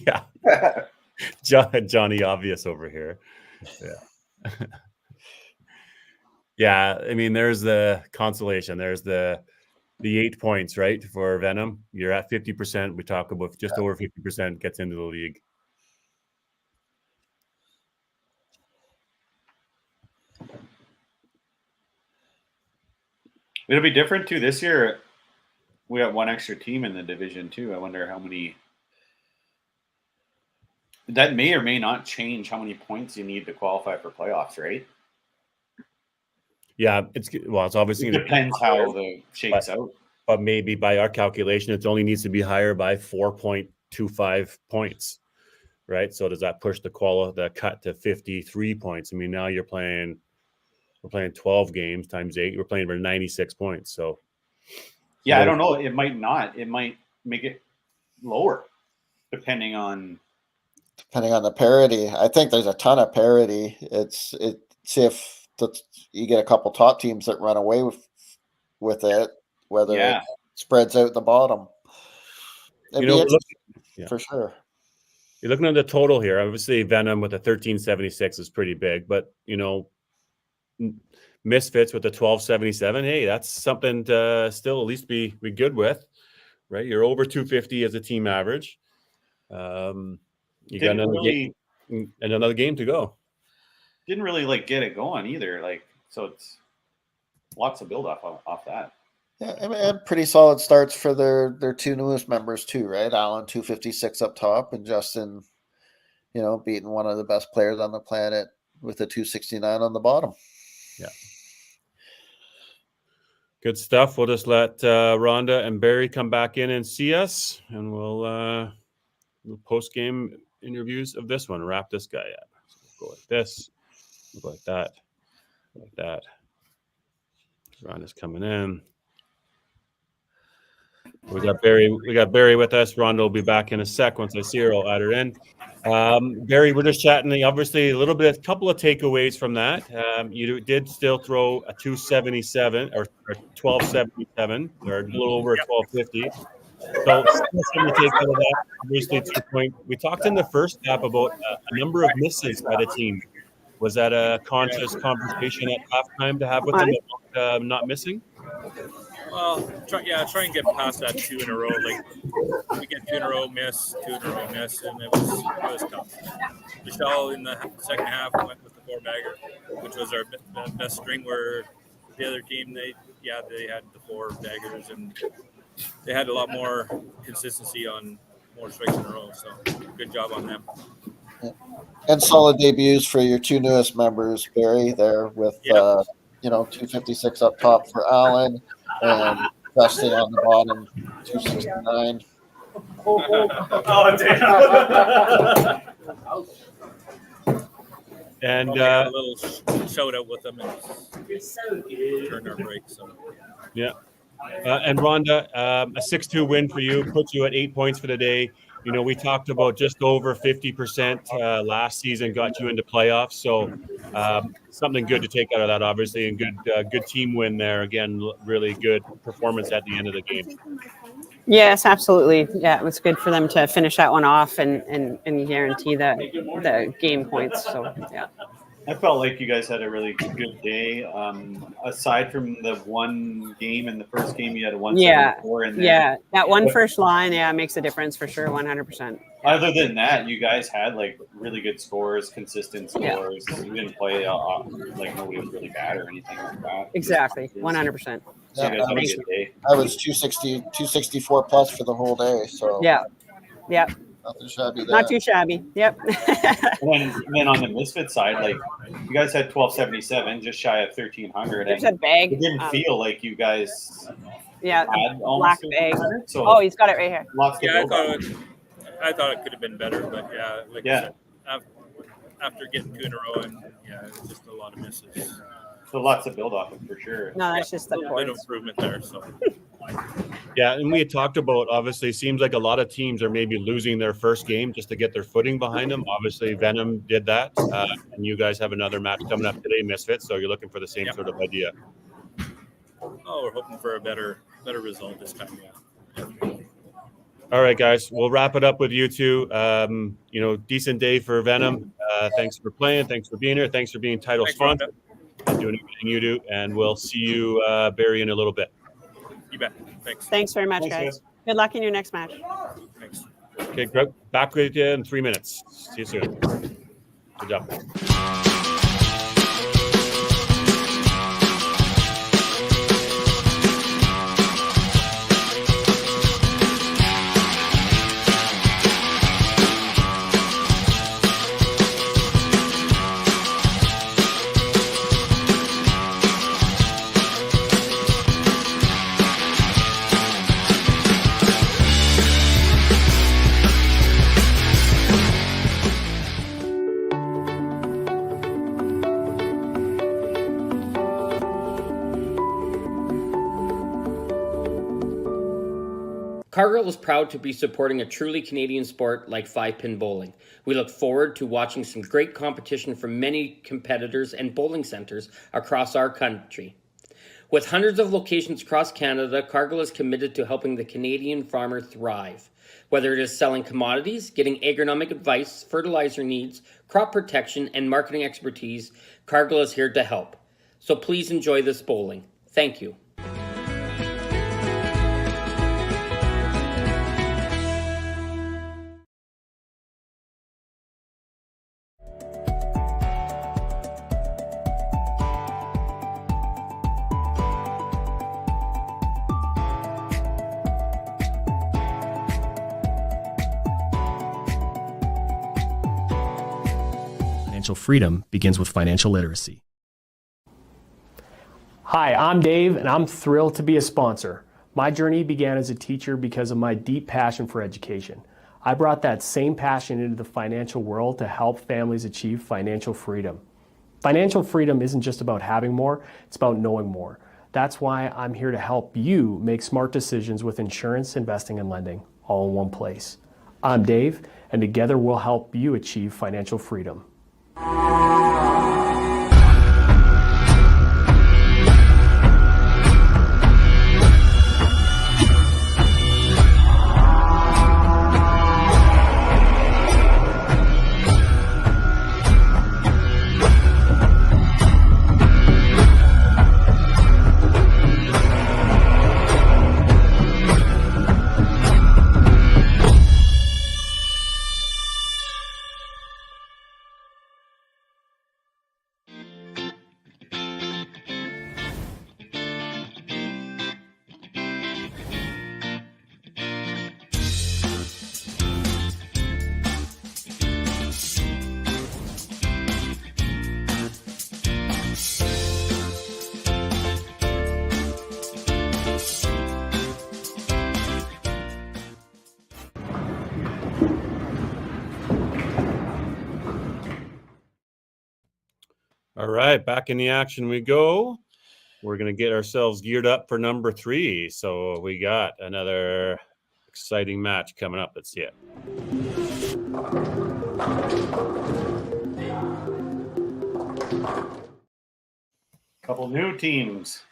Yeah. Johnny Obvious over here. Yeah. Yeah, I mean, there's the consolation. There's the 8 points, right, for Venom. You're at 50%. We talk about just over 50% gets into the league. It'll be different too this year. We got one extra team in the division too. I wonder how many. That may or may not change how many points you need to qualify for playoffs, right? Yeah, it's obviously It gonna depends how the shakes out. but maybe by our calculation, it only needs to be higher by 4.25 points, right? So does that push the cut to 53 points? I mean, now we're playing 12 games times 8. We're playing for 96 points. So yeah, I don't know. It might not. It might make it lower, depending on the parity. I think there's a ton of parity. It's if you get a couple top teams that run away with it, whether it spreads out the bottom. For sure. You're looking at the total here. Obviously, Venom with a 1376 is pretty big, but Misfits with a 1277. Hey, that's something to still at least be good with, right? You're over 250 as a team average. You got another game to go. Didn't really get it going either. So it's lots of build off that. Yeah, and pretty solid starts for their two newest members too, right? Alan 256 up top, and Justin, beating one of the best players on the planet with a 269 on the bottom. Yeah. Good stuff. We'll just let Rhonda and Barry come back in and see us, and we'll post-game interviews of this one. Wrap this guy up. So we'll go like this. We'll go like that. Like that. Rhonda's coming in. We got Barry with us. Rhonda will be back in a sec. Once I see her, I'll add her in. Barry, we're just chatting. Obviously, a couple of takeaways from that. You did still throw a 277 or 1277, or a little over a 1250. So, something to take out of that. Obviously, 2 point. We talked in the first half about a number of misses by the team. Was that a conscious conversation at halftime to have with them about not missing? Well, try and get past that 2 in a row. We get 2 in a row miss, and it was tough. Michelle in the second half went with the 4-bagger, which was our best string. Where the other team, they had the 4 baggers, and they had a lot more consistency on more strikes in a row. So good job on them. And solid debuts for your 2 newest members, Barry, there with 256 up top for Alan and Dustin on the bottom, 269. Oh, damn. And a little shout out with them and turn our break. So yeah. And Rhonda, a 6-2 win for you, puts you at 8 points for the day. We talked about just over 50% last season got you into playoffs. So something good to take out of that, obviously, and good team win there. Again, really good performance at the end of the game. Yes, absolutely. Yeah, it was good for them to finish that one off and guarantee the game points. So, yeah. I felt like you guys had a really good day. Aside from the one game in the first game, you had a 174 in there. Yeah, that first line, makes a difference for sure, 100%. Other than that, you guys had really good scores, consistent scores. Yeah. You didn't play nobody was really bad or anything like that. Exactly, 100%. So you guys had a good day. I was 264 plus for the whole day. So yeah. Nothing shabby there. Not too shabby. Yep. and then on the Misfit side, you guys had 1277, just shy of 1300. There's a bag. It didn't feel like you guys had black bag. So he's got it right here. Lots I thought it could have been better, but I said, after getting 2 in a row, and it was just a lot of misses. So lots of build off of for sure. No, that's just the bit of improvement there. So. Yeah, and we had talked about, obviously, seems like a lot of teams are maybe losing their first game just to get their footing behind them. Obviously, Venom did that, and you guys have another match coming up today, Misfits, so you're looking for the same sort of idea. Oh, we're hoping for a better result this time, All right, guys, we'll wrap it up with you two. Decent day for Venom. Thanks for playing. Thanks for being here. Thanks for being title sponsor. Doing everything you do, and we'll see you, Barry, in a little bit. You bet. Thanks. Thanks very much, guys. Good luck in your next match. Thanks. Okay, Greg, back with you in 3 minutes. See you soon. Good job. Cargill is proud to be supporting a truly Canadian sport like 5-pin bowling. We look forward to watching some great competition from many competitors and bowling centers across our country. With hundreds of locations across Canada, Cargill is committed to helping the Canadian farmer thrive. Whether it is selling commodities, getting agronomic advice, fertilizer needs, crop protection, and marketing expertise, Cargill is here to help. So please enjoy this bowling. Thank you. Financial freedom begins with financial literacy. Hi, I'm Dave, and I'm thrilled to be a sponsor. My journey began as a teacher because of my deep passion for education. I brought that same passion into the financial world to help families achieve financial freedom. Financial freedom isn't just about having more, it's about knowing more. That's why I'm here to help you make smart decisions with insurance, investing, and lending, all in one place. I'm Dave, and together we'll help you achieve financial freedom. All right, back in the action we go. We're going to get ourselves geared up for number 3. So we got another exciting match coming up. Let's see it. Couple new teams.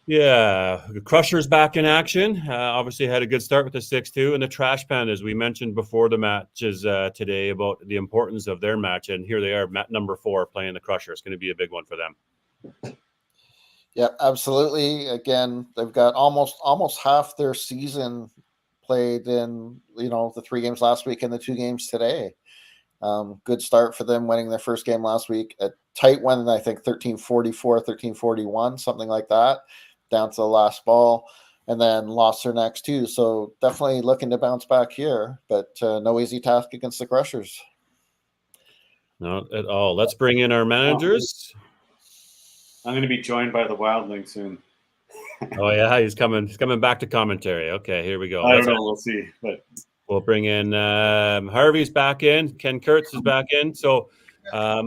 Yeah, the Crushers back in action. Obviously had a good start with the 6-2, and the Trash Pandas. We mentioned before the matches today about the importance of their match, and here they are, number 4, playing the Crushers. It's going to be a big one for them. Yeah, absolutely. Again, they've got almost half their season played in, the 3 games last week and the 2 games today. Good start for them, winning their first game last week. A tight one, I think 13-44, 13-41, something like that, down to the last ball, and then lost their next 2. So definitely looking to bounce back here, but no easy task against the Crushers. Not at all. Let's bring in our managers. I'm going to be joined by the Wildling soon. Oh yeah, he's coming back to commentary. Okay, here we go. I don't know. We'll see. But we'll bring in Harvey's back in. Ken Kurtz is back in. So a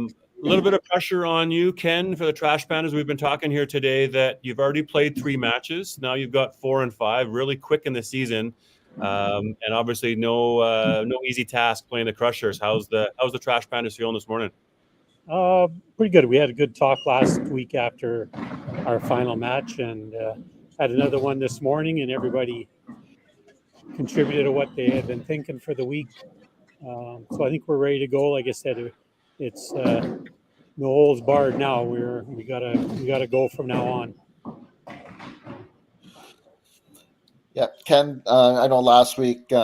little bit of pressure on you, Ken, for the Trash Pandas. We've been talking here today that you've already played 3 matches. Now you've got 4 and 5, really quick in the season. And obviously no easy task playing the Crushers. How's the Trash Pandas feeling this morning? Pretty good. We had a good talk last week after our final match, and had another one this morning, and everybody contributed to what they had been thinking for the week. So I think we're ready to go. Like I said, it's no holds barred now. We gotta go from now on. Yeah, Ken, I know last week we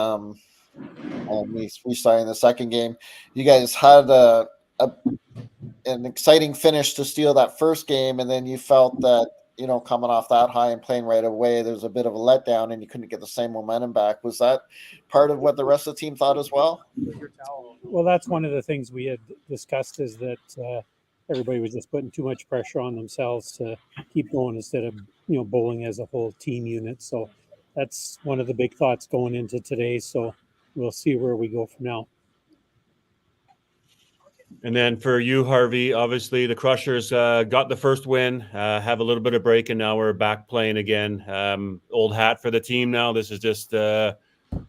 started in the second game. You guys had an exciting finish to steal that first game, and then you felt that, coming off that high and playing right away, there was a bit of a letdown and you couldn't get the same momentum back. Was that part of what the rest of the team thought as well? Well, that's one of the things we had discussed, is that everybody was just putting too much pressure on themselves to keep going instead of, bowling as a whole team unit. So that's one of the big thoughts going into today. So we'll see where we go from now. And then for you, Harvey, obviously the Crushers got the first win, have a little bit of break, and now we're back playing again. Old hat for the team now. This is just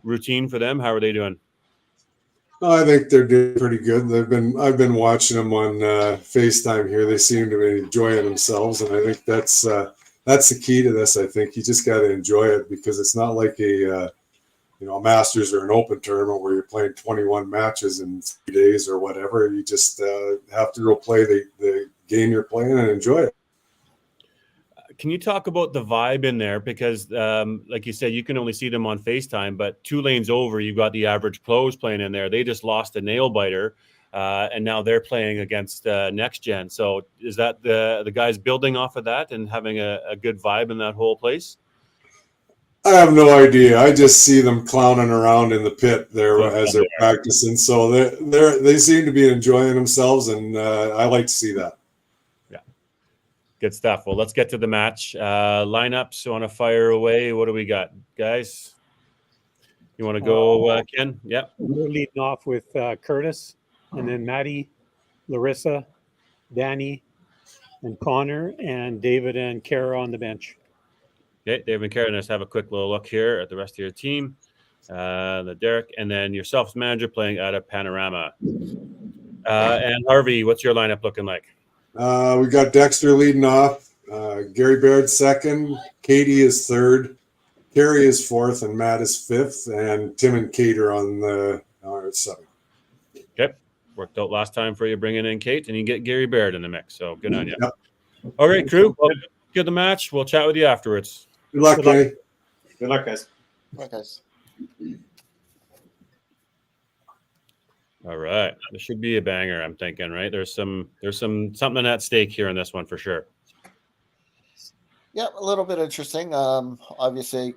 routine for them? How are they doing? I think they're doing pretty good. I've been watching them on FaceTime here. They seem to be enjoying themselves, and I think that's the key to this. I think you just got to enjoy it, because it's not like a Masters or an Open tournament where you're playing 21 matches in 3 days or whatever. You just have to go play the game you're playing and enjoy it. Can you talk about the vibe in there? Because, like you said, you can only see them on FaceTime, but 2 lanes over, you've got the average pros playing in there. They just lost a nail biter, and now they're playing against Next Gen. So is that the guys building off of that and having a good vibe in that whole place? I have no idea. I just see them clowning around in the pit there as they're practicing. So they seem to be enjoying themselves, and I like to see that. Good stuff. Well, let's get to the match. Lineups, want to fire away? What do we got, guys? You want to go, Ken? Yep. We're leading off with Curtis, and then Maddie, Larissa, Danny, and Connor, and David and Kara on the bench. Okay, David and Kara, let's have a quick little look here at the rest of your team. The Derek, and then yourself as manager playing out of Panorama. And Harvey, what's your lineup looking like? We got Dexter leading off, Gary Baird second, Katie is third, Carrie is fourth, and Matt is fifth, and Tim and Kate are on the seventh. Okay, worked out last time for you bringing in Kate, and you get Gary Baird in the mix. So good on you. Yep. All right, crew. Well, good the match. We'll chat with you afterwards. Good luck, Kenny. Good luck, guys. Bye, guys. All right, this should be a banger. I'm thinking, right? There's something at stake here in this one for sure. Yeah, a little bit interesting. Obviously,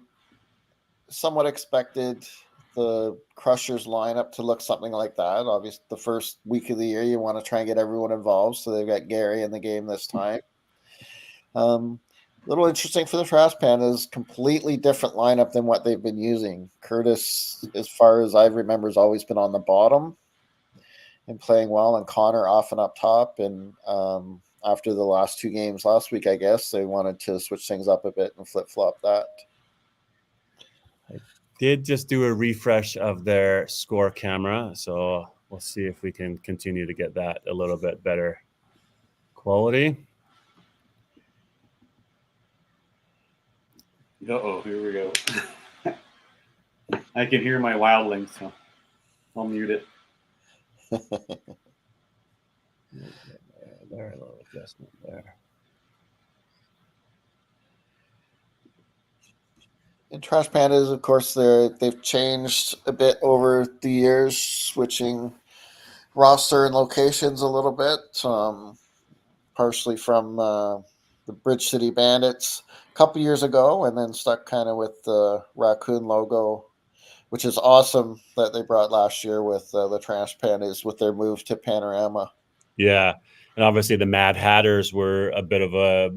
somewhat expected the Crushers lineup to look something like that. Obviously, the first week of the year, you want to try and get everyone involved, so they've got Gary in the game this time. Little interesting for the Trash Pandas, completely different lineup than what they've been using. Curtis, as far as I remember, has always been on the bottom and playing well, and Connor off and up top. And after the last 2 games last week, I guess they wanted to switch things up a bit and flip-flop that. I did just do a refresh of their score camera, so we'll see if we can continue to get that a little bit better quality. Uh-oh, here we go. I can hear my wildling, so I'll mute it. Very little adjustment there. In Trash Pandas, of course, they've changed a bit over the years, switching roster and locations a little bit, partially from the Bridge City Bandits a couple years ago, and then stuck kind of with the raccoon logo, which is awesome that they brought last year with the Trash Pandas with their move to Panorama. Yeah, and obviously the Mad Hatters were a bit of a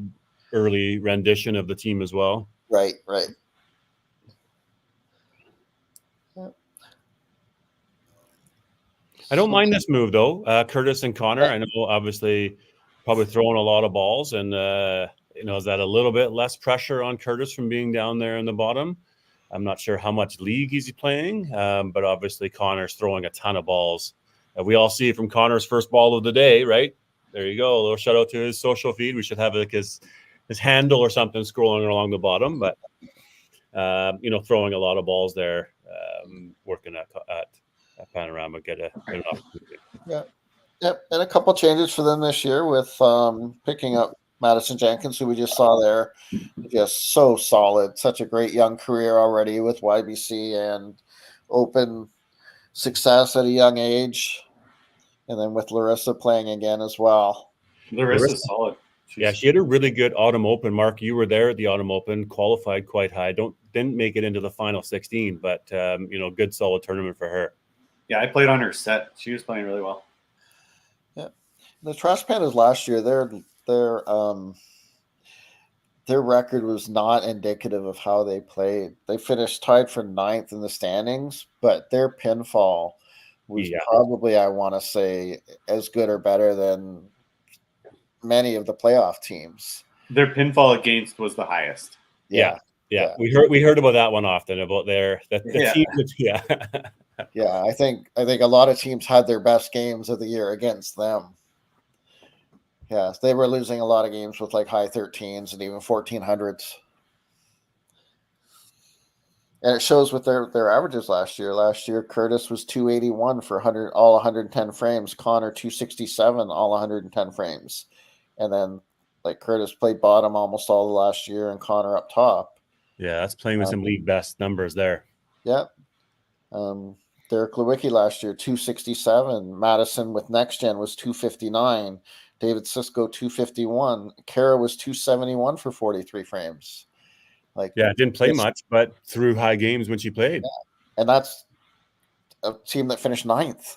early rendition of the team as well. Right. I don't mind this move though, Curtis and Connor. I know obviously probably throwing a lot of balls, and is that a little bit less pressure on Curtis from being down there in the bottom? I'm not sure how much league he's playing, but obviously Connor's throwing a ton of balls. We all see from Connor's first ball of the day, right? There you go. A little shout out to his social feed. We should have like his handle or something scrolling along the bottom, but throwing a lot of balls there, working at Panorama, get an opportunity. Yeah. Yep. And a couple changes for them this year with picking up Madison Jenkins, who we just saw there. Just so solid. Such a great young career already with YBC and Open success at a young age. And then with Larissa playing again as well. Larissa's solid. She had a really good Autumn Open. Mark, you were there at the Autumn Open, qualified quite high. Didn't make it into the final 16, but good solid tournament for her. Yeah, I played on her set. She was playing really well. Yeah, the Trash Pandas last year, their record was not indicative of how they played. They finished tied for 9th in the standings, but their pinfall was probably, I want to say, as good or better than many of the playoff teams. Their pinfall against was the highest. Yeah. Yeah, Yeah. we heard about that one often about the Yeah. team. Yeah, Yeah, I think a lot of teams had their best games of the year against them. Yeah, they were losing a lot of games with like high 13s and even 1400s. And it shows with their averages last year. Last year, Curtis was 281 for 100 all 110 frames. Connor 267 all 110 frames, and then like Curtis played bottom almost all the last year, and Connor up top. yeah, that's playing with some league best numbers there. Yeah. Derek Lewicki last year 267. Madison with Next Gen was 259. David Cisco 251. Kara was 271 for 43 frames. Like, Yeah, didn't play this- much, but threw high games when she played. and that's a team that finished ninth.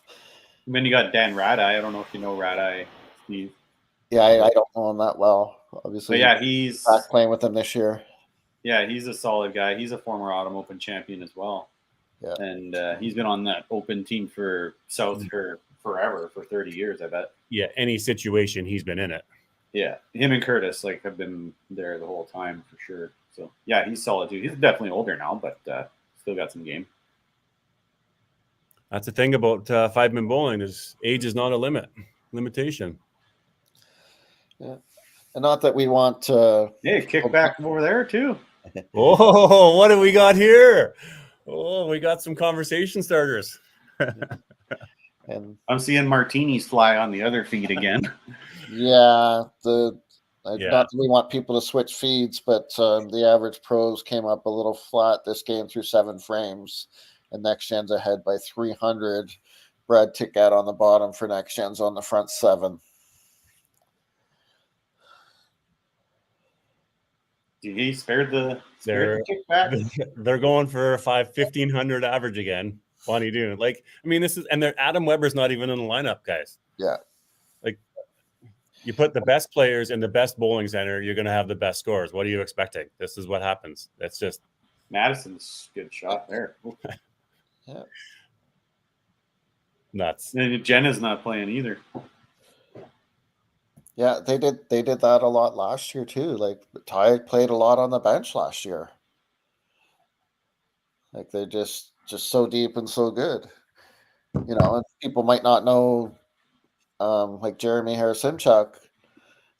And then you got Dan Radai. I don't know if you know Radai, Steve. Yeah, I don't know him that well. Obviously, But yeah, he's back playing with him this year. Yeah, he's a solid guy. He's a former Autumn Open champion as well. Yeah. And he's been on that Open team for South for forever, for 30 years, I bet. Yeah, any situation he's been in it. Yeah, him and Curtis like have been there the whole time for sure. So yeah, he's solid too. He's definitely older now, but still got some game. That's the thing about 5-man bowling is age is not a limitation. Yeah, and not that we want. Hey, kick back over there too. Oh, what do we got here? Oh, we got some conversation starters. And I'm seeing martinis fly on the other feed again. yeah, not Yeah. that we want people to switch feeds, but the average pros came up a little flat this game through 7 frames, and Next Gen's ahead by 300. Brad Ticket on the bottom for Next Gen's on the front 7. He spared the kickback. They're going for a 1500 average again. Funny dude. Like, I mean, this is, and they're Adam Weber's not even in the lineup, guys. Yeah. Like, you put the best players in the best bowling center, you're going to have the best scores. What are you expecting? This is what happens. That's just Madison's good shot there. Yeah. nuts. And Jenna's not playing either. Yeah, they did that a lot last year too. Like Ty played a lot on the bench last year. Like they're just so deep and so good. You know, and people might not know like Jeremy Harasimchuk,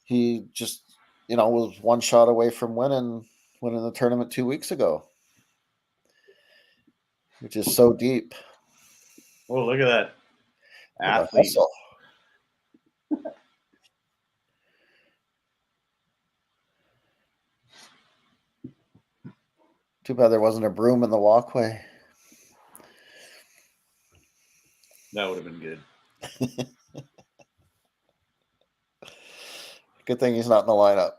he just, was one shot away from winning the tournament 2 weeks ago. Which is so deep. Oh, look at that What a athlete. hustle. Too bad there wasn't a broom in the walkway. That would have been good. Good thing he's not in the lineup.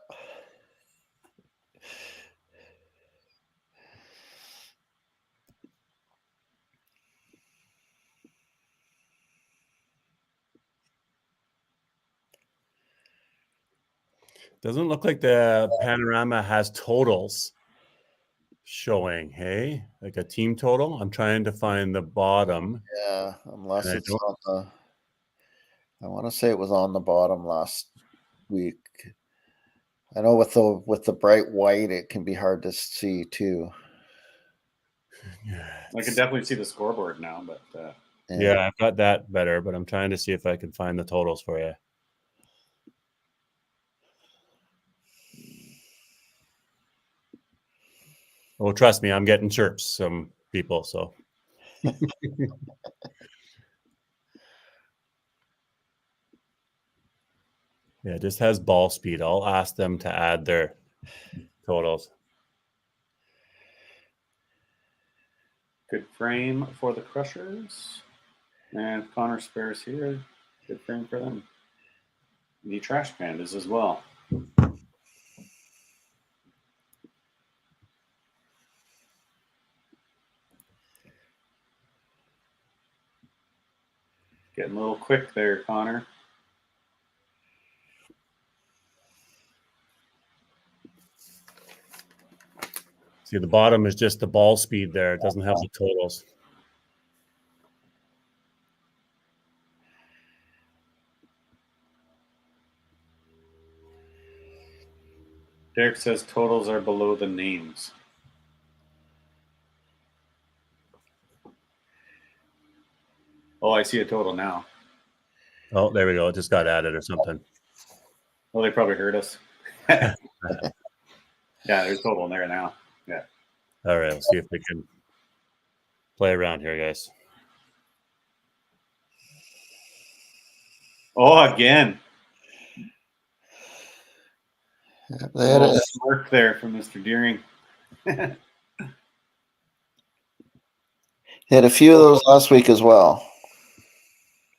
Doesn't look like the panorama has totals showing. Hey, like a team total. I'm trying to find the bottom. Yeah, unless And I it's don't- on the. I want to say it was on the bottom last week. I know with the bright white, it can be hard to see too. I can definitely see the scoreboard now, but Yeah, I've got that better, but I'm trying to see if I can find the totals for you. Oh, trust me, I'm getting chirps from people. So, yeah, it just has ball speed. I'll ask them to add their totals. good frame for the Crushers. And if Connor spares here, good frame for them. The Trash Pandas as well. Getting a little quick there, Connor. See, the bottom is just the ball speed there. It doesn't have the totals. Derek says totals are below the names. Oh, I see a total now. Oh, there we go. It just got added or something. Well, they probably heard us. Yeah, there's a total in there now. Yeah. All right, let's see if we can play around here, guys. Oh, again. They had a, Work there from Mr. Deering. they had a few of those last week as well.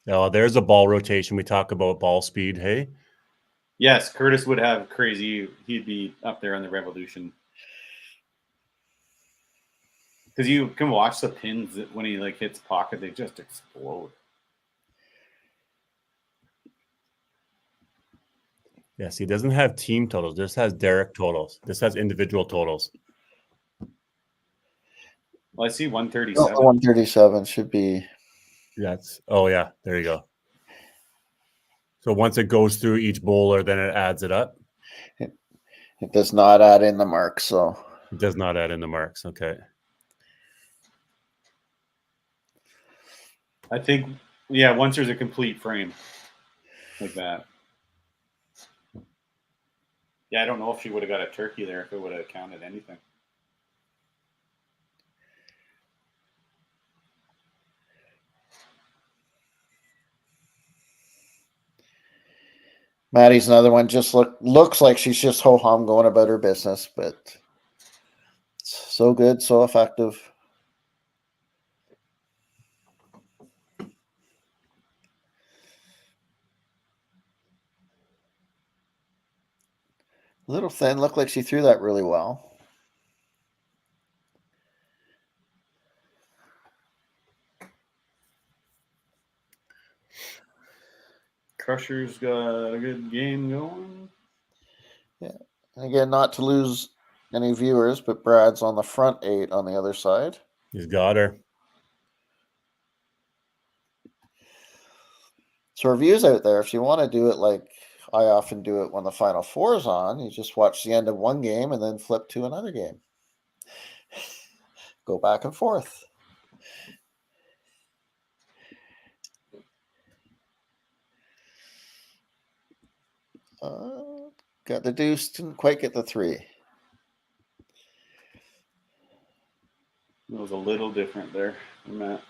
Oh, there's a ball rotation. We talk about ball speed. Hey, Yes, Curtis would have crazy. He'd be up there on the Revolution. Because you can watch the pins that when he like hits pocket, they just explode. yes, he doesn't have team totals. This has Derek totals. This has individual totals. Well, I see Oh, 137. 137 should be. That's yeah, there you go. So once it goes through each bowler, then it adds it up. It does not add in the mark, so It does not add in the marks. Okay. I think, yeah, once there's a complete frame like that. Yeah, I don't know if she would have got a turkey there if it would have counted anything. Maddie's another one. Just looks like she's just ho hum going about her business, but so good, so effective. A little thin. Looked like she threw that really well. Crusher's got a good game going. Yeah. And again, not to lose any viewers, but Brad's on the front 8 on the other side. He's got her. So reviews out there, if you want to do it like I often do it when the Final Four is on, you just watch the end of one game and then flip to another game. Go back and forth. Got the deuce, didn't quite get the 3. It was a little different there from that.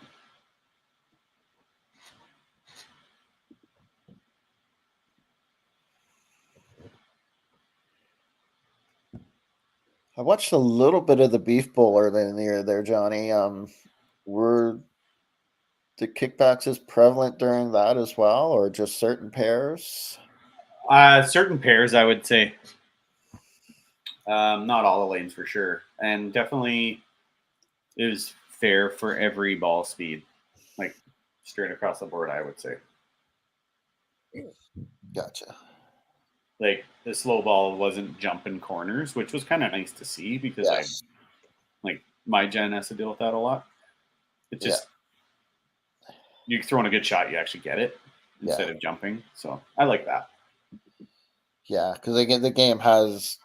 I watched a little bit of the beef bowler there, Johnny. Were the kickbacks as prevalent during that as well, or just certain pairs? Certain pairs, I would say. Not all the lanes for sure. And definitely it was fair for every ball speed. Like straight across the board, I would say. Gotcha. Like the slow ball wasn't jumping corners, which was kind of nice to see because Yes. my gen has to deal with that a lot. It just you throw in a good shot, you actually get it instead of jumping. So I like that. Yeah, because the game has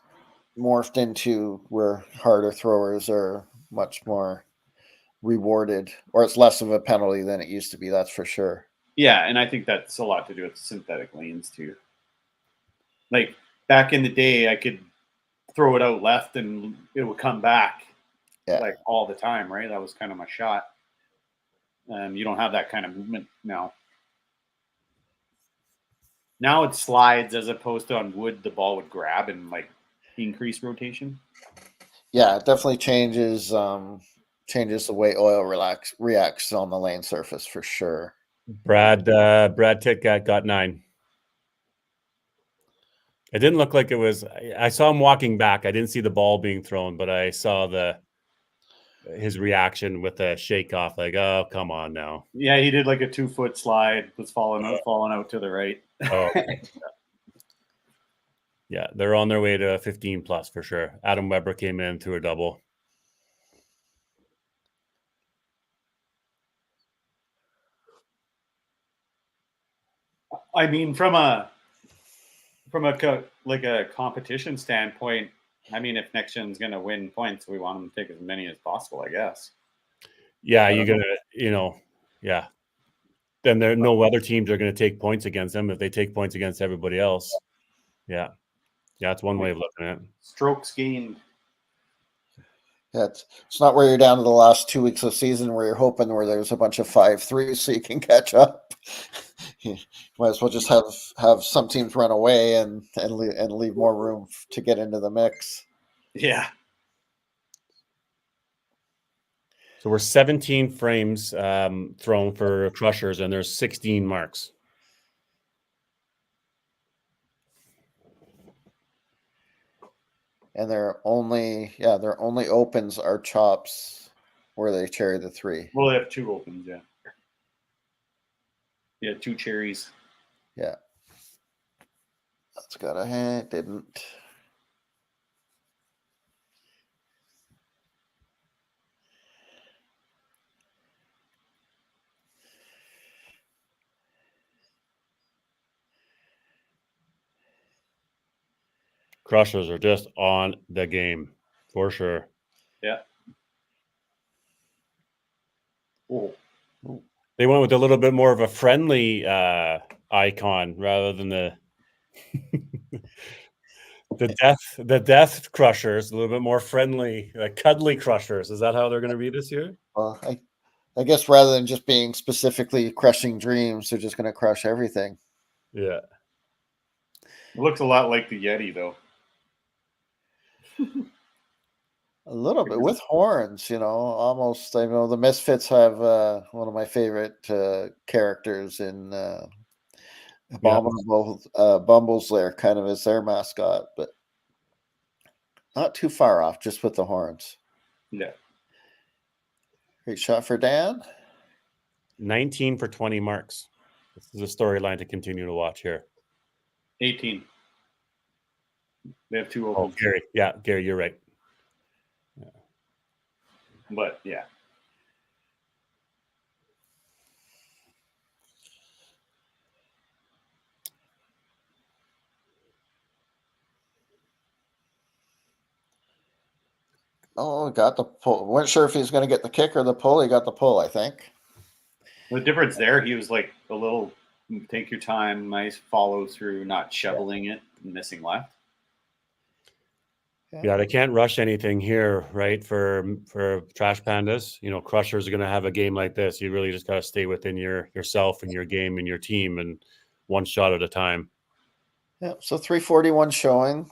morphed into where harder throwers are much more rewarded, or it's less of a penalty than it used to be. That's for sure. Yeah, and I think that's a lot to do with synthetic lanes too. Like back in the day, I could throw it out left and it would come back like all the time, right? That was kind of my shot. You don't have that kind of movement now. Now it slides as opposed to on wood, the ball would grab and like increase rotation. Yeah, it definitely changes the way oil reacts on the lane surface for sure. Brad Titgat got 9. It didn't look like it was. I saw him walking back. I didn't see the ball being thrown, but I saw his reaction with the shake off. Like, oh, come on now. Yeah, he did like a 2-foot slide. Was falling out to the right. Oh, yeah, they're on their way to 15 plus for sure. Adam Weber came in through a double. I mean, from a competition standpoint, I mean, if Next Gen's going to win points, we want them to take as many as possible, I guess. Yeah, you're gonna, yeah. then there no other teams are going to take points against them if they take points against everybody else. Yeah, that's one way of looking at it. Strokes gained. Yeah, it's not where you're down to the last 2 weeks of season where you're hoping where there's a bunch of 5-3s so you can catch up. You might as well just have some teams run away and leave more room to get into the mix. Yeah. So we're 17 frames thrown for crushers, and there's 16 marks. And their only opens are chops where they carry the 3. Well, they have 2 opens, yeah. Yeah, 2 cherries. Yeah. That's got a hand, didn't. Crushers are just on the game for sure. Yeah. Oh. They went with a little bit more of a friendly icon rather than the the death crushers. A little bit more friendly, like cuddly crushers. Is that how they're going to be this year? Well, I guess rather than just being specifically crushing dreams, they're just going to crush everything. Yeah. It looks a lot like the Yeti, though. A little bit with horns, almost. I know the Misfits have one of my favorite characters in Abominable Bumbles there, kind of as their mascot, but not too far off, just with the horns. Yeah. Great shot for Dan. 19 for 20 marks. This is a storyline to continue to watch here. 18. They have 2 Oh, opens. Gary. Yeah, Gary, you're right. But, yeah. Oh, got the pull. Weren't sure if he was going to get the kick or the pull. He got the pull, I think. The difference there, he was like a little take your time, nice follow through, not shoveling it, missing left. Yeah, they can't rush anything here, right? For Trash Pandas, Crushers are going to have a game like this. You really just got to stay within yourself and your game and your team, and one shot at a time. Yeah, so 341 showing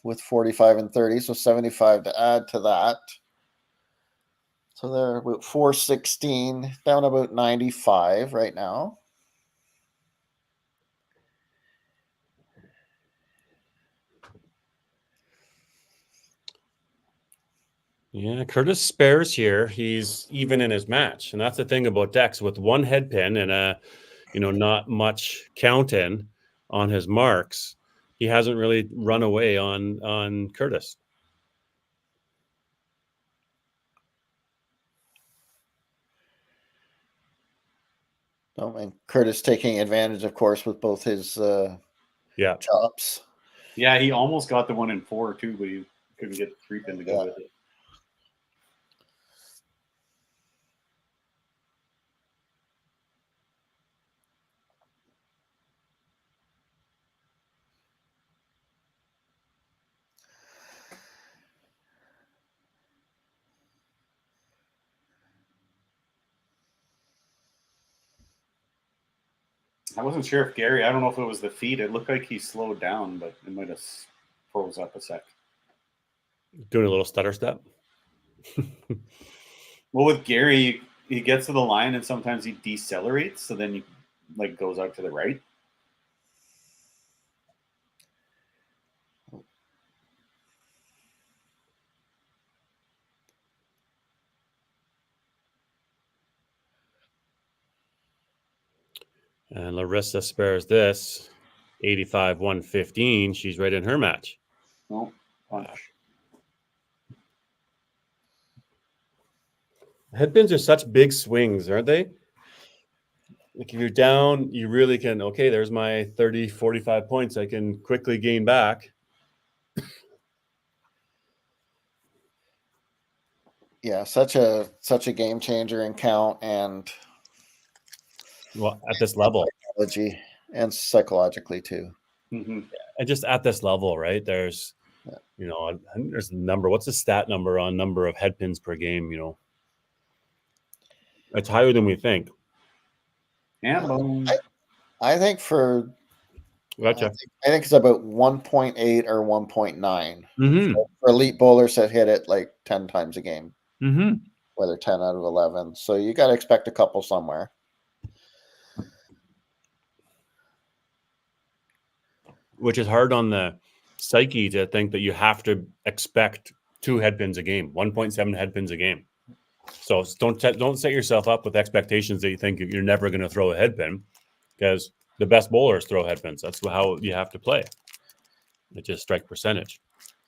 with 45 and 30, so 75 to add to that. So they're about 416, down about 95 right now. Yeah, Curtis spares here. He's even in his match, and that's the thing about Dex with one head pin and not much count in on his marks. He hasn't really run away on Curtis. Oh, and Curtis taking advantage, of course, with both his chops. Yeah, he almost got the one in 4 too, but he couldn't get the 3 pin to go with it. I wasn't sure if Gary, I don't know if it was the feed. It looked like he slowed down, but it might have froze up a sec. Doing a little stutter step. Well, with Gary, he gets to the line and sometimes he decelerates, so then he goes out to the right. And Larissa spares this 85-115. She's right in her match. No, punch. Headpins are such big swings, aren't they? Like if you're down, you really can, okay, there's my 30, 45 points. I can quickly gain back. Yeah, such a game changer in count and well, at this level. Psychology and psychologically too. Mm-hmm. And just at this level, right? There's, you know, I think there's a number. What's the stat number on number of head pins per game? You know, it's higher than we think. Yeah, I think for Gotcha. I think it's about 1.8 or 1.9 Mm-hmm. for elite bowlers that hit it like 10 times a game, Mm-hmm. whether 10 out of 11. So you got to expect a couple somewhere. Which is hard on the psyche to think that you have to expect 2 head pins a game, 1.7 head pins a game. So don't set yourself up with expectations that you think you're never going to throw a head pin, because the best bowlers throw head pins. That's how you have to play. It's just strike percentage.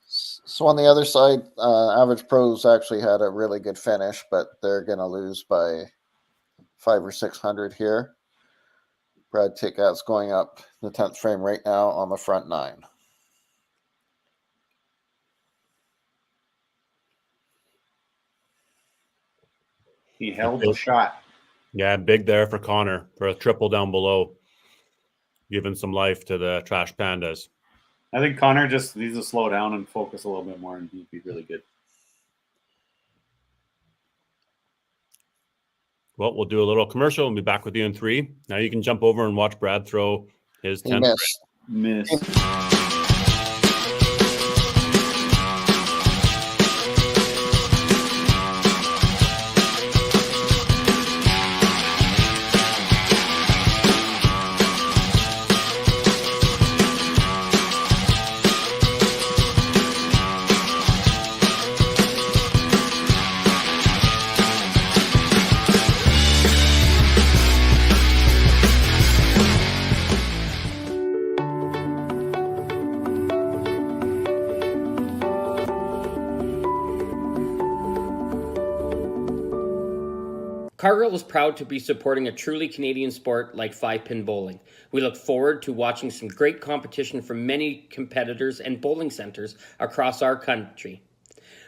So on the other side, Average Pros actually had a really good finish, but they're going to lose by 500 or 600 here. Brad Tickat's going up the 10th frame right now on the front 9. he held the shot. Yeah, big there for Connor for a triple down below, giving some life to the Trash Pandas. I think Connor just needs to slow down and focus a little bit more, and he'd be really good. Well, we'll do a little commercial and be back with you in 3. Now you can jump over and watch Brad throw his 10th. Miss. Cargill is proud to be supporting a truly Canadian sport like 5-pin bowling. We look forward to watching some great competition from many competitors and bowling centers across our country.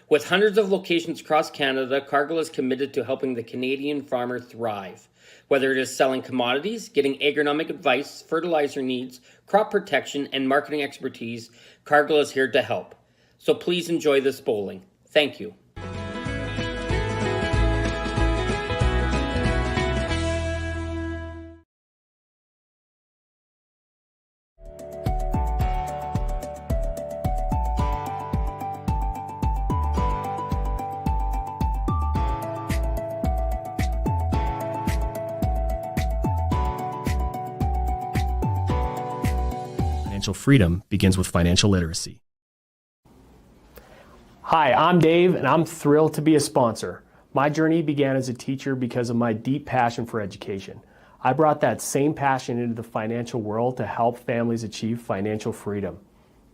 With hundreds of locations across Canada, Cargill is committed to helping the Canadian farmer thrive. Whether it is selling commodities, getting agronomic advice, fertilizer needs, crop protection, and marketing expertise, Cargill is here to help. So please enjoy this bowling. Thank you. Financial freedom begins with financial literacy. Hi, I'm Dave, and I'm thrilled to be a sponsor. My journey began as a teacher because of my deep passion for education. I brought that same passion into the financial world to help families achieve financial freedom.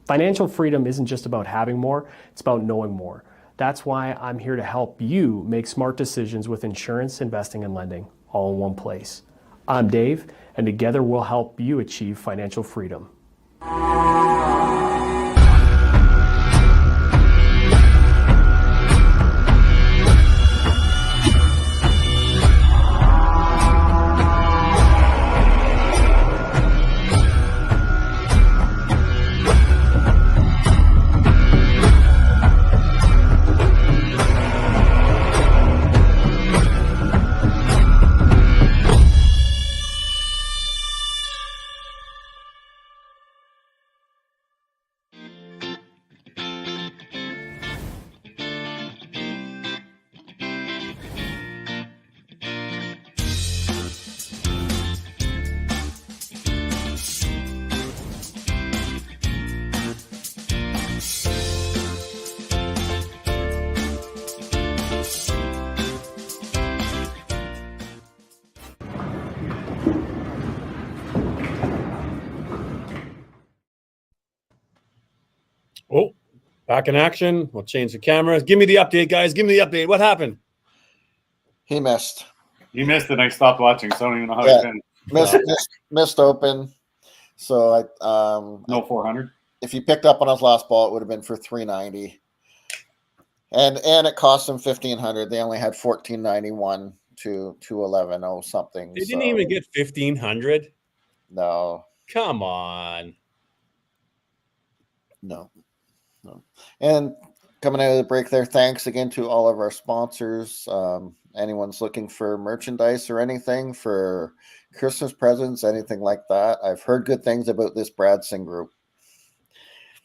Financial freedom isn't just about having more, it's about knowing more. That's why I'm here to help you make smart decisions with insurance, investing, and lending, all in one place. I'm Dave, and together we'll help you achieve financial freedom. Oh, back in action. We'll change the cameras. Give me the update, guys. Give me the update. What happened? He missed. You missed it. I stopped watching, so I don't even know how he finished. Missed open. So no 400. If he picked up on his last ball, it would have been for 390. And it cost them 1,500. They only had 1,491 to 11-0 something. They didn't even get 1,500. No. Come on. No. And coming out of the break there, thanks again to all of our sponsors. Anyone's looking for merchandise or anything for Christmas presents, anything like that, I've heard good things about this Bradson group.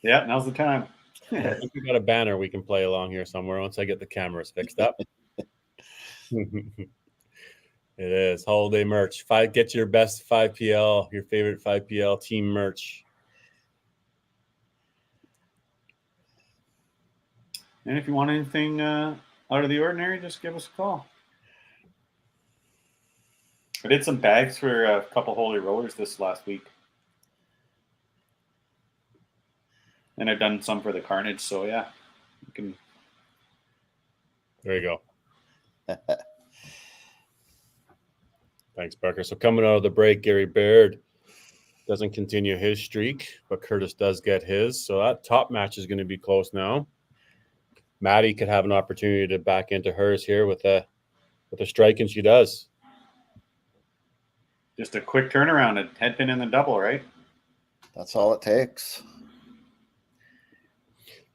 Yeah, now's the time. I think we got a banner we can play along here somewhere once I get the cameras fixed up. It is holiday merch. Get your best 5PL, your favorite 5PL team merch. And if you want anything out of the ordinary, just give us a call. I did some bags for a couple Holy Rollers this last week. And I've done some for the Carnage, so yeah. You can. There you go. Thanks, Parker. So coming out of the break, Gary Baird doesn't continue his streak, but Curtis does get his. So that top match is going to be close now. Maddie could have an opportunity to back into hers here with a strike, and she does. Just a quick turnaround, a head pin in the double, right? That's all it takes.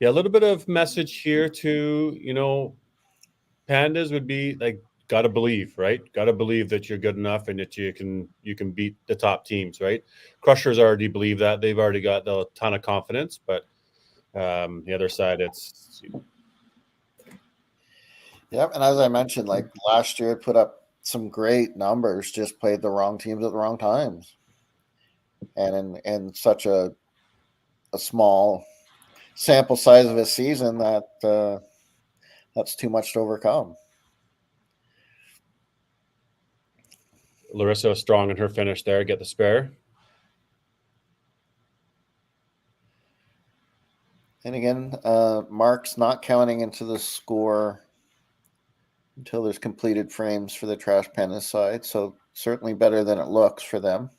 Yeah, a little bit of message here to, Pandas would be like, got to believe, right? Got to believe that you're good enough and that you can beat the top teams, right? Crushers already believe that. They've already got a ton of confidence, but the other side, it's... Yep, and as I mentioned, like last year, it put up some great numbers, just played the wrong teams at the wrong times. And in such a small sample size of a season, that's too much to overcome. Larissa was strong in her finish there, get the spare. And again, marks not counting into the score until there's completed frames for the Trash Pandas side. So certainly better than it looks for them.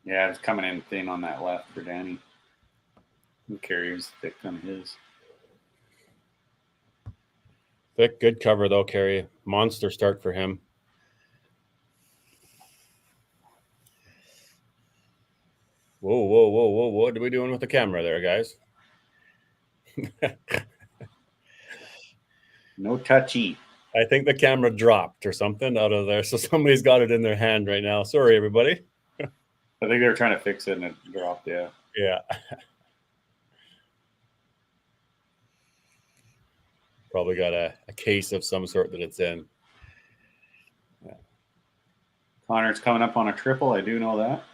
Yeah, it's coming in thin on that left for Danny. Who carries thick on his? Thick, good cover though, Carey. Monster start for him. Whoa. What are we doing with the camera there, guys? No touchy. I think the camera dropped or something out of there. So somebody's got it in their hand right now. Sorry, everybody. I think they were trying to fix it and it dropped, yeah. Yeah. Probably got a case of some sort that it's in. Yeah. Connor's coming up on a triple. I do know that.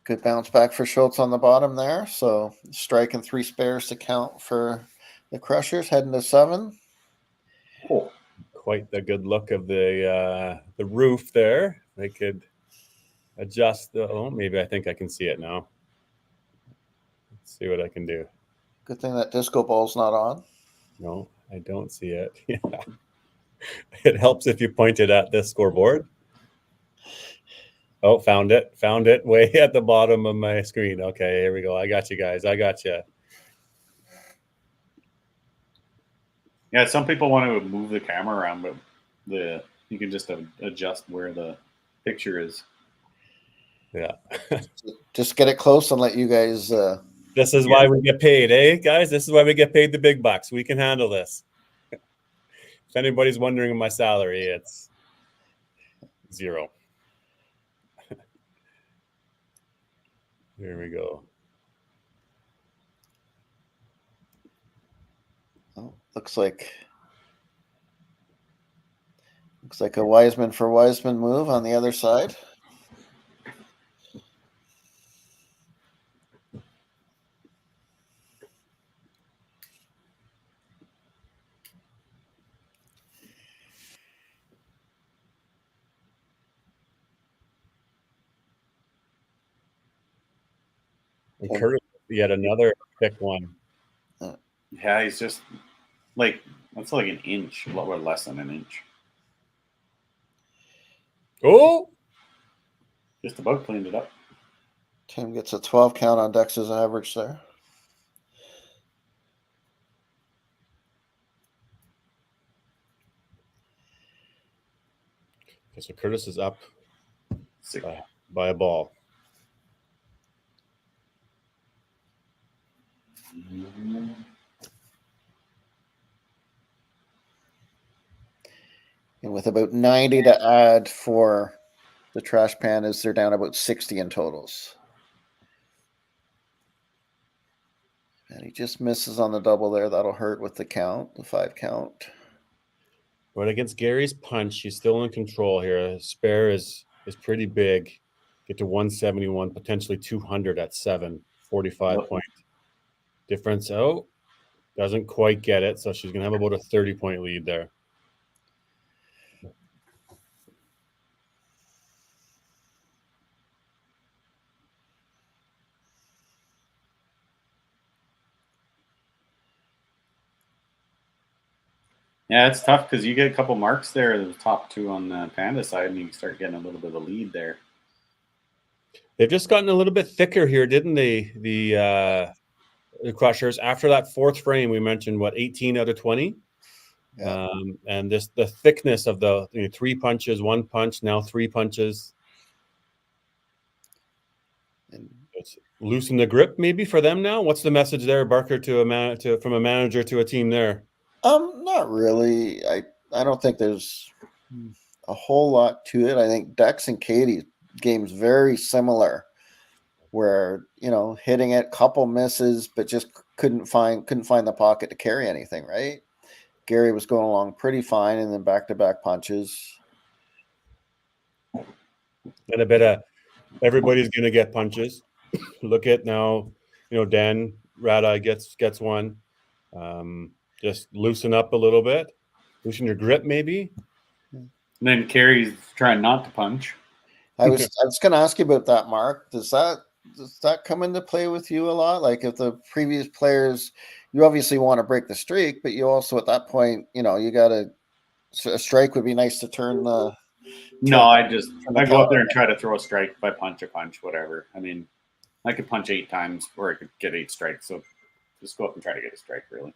Good bounce back for Schultz on the bottom there. So striking 3 spares to count for the Crushers, heading to 7. Oh. Quite the good look of the roof there. They could adjust maybe I think I can see it now. Let's see what I can do. Good thing that disco ball's not on. No, I don't see it. Yeah. It helps if you point it at this scoreboard. Oh, found it way at the bottom of my screen. Okay, here we go. I got you guys. I got you. Yeah, some people want to move the camera around, but you can just adjust where the picture is. Yeah. Just get it close and let you guys. This is why we get paid, eh, guys? This is why we get paid the big bucks. We can handle this. If anybody's wondering my salary, it's 0. Here we go. Oh, looks like a Wiseman for Wiseman move on the other side. And Curtis, yet another thick one. Yeah, he's just that's like an inch, or less than an inch. Oh, just about cleaned it up. Tim gets a 12 count on Dex's average there. Okay, so Curtis is up by a ball. And with about 90 to add for the Trash Pandas, they're down about 60 in totals. And he just misses on the double there. That'll hurt with the count, the 5 count. But against Gary's punch, he's still in control here. His spare is pretty big. Get to 171, potentially 200 at 7, 45 point difference. Oh, doesn't quite get it. So she's going to have about a 30-point lead there. Yeah, it's tough because you get a couple marks there, the top two on the Panda side, and you start getting a little bit of a lead there. They've just gotten a little bit thicker here, didn't they? The Crushers. After that fourth frame, we mentioned, 18 out of 20? Yeah. And the thickness of the 3 punches, 1 punch, now 3 punches. And it's loosen the grip maybe for them now. What's the message there, Barker, from a manager to a team there? Not really. I don't think there's a whole lot to it. I think Dex and Katie's game's very similar, where hitting it, couple misses, but just couldn't find the pocket to carry anything. Right? Gary was going along pretty fine, and then back-to-back punches. And a bit of everybody's going to get punches. Look at now, Dan Rada gets one. Just loosen up a little bit, loosen your grip maybe. And then Carrie's trying not to punch. I was going to ask you about that, Mark. Does that come into play with you a lot? Like, if the previous players, you obviously want to break the streak, but you also at that point, you got a strike would be nice to turn the. No, I go up there and try to throw a strike. If I punch a punch, whatever. I mean, I could punch 8 times, or I could get 8 strikes. So just go up and try to get a strike, really.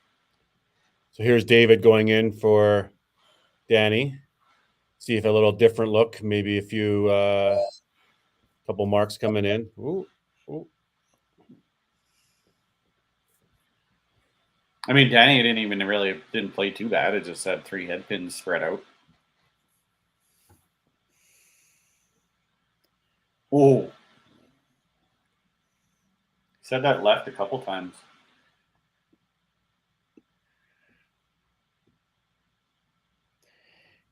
So here's David going in for Danny. See if a little different look, maybe a few couple marks coming in. Ooh. I mean, Danny didn't play too bad. It just had 3 head pins spread out. Oh. Said that left a couple times.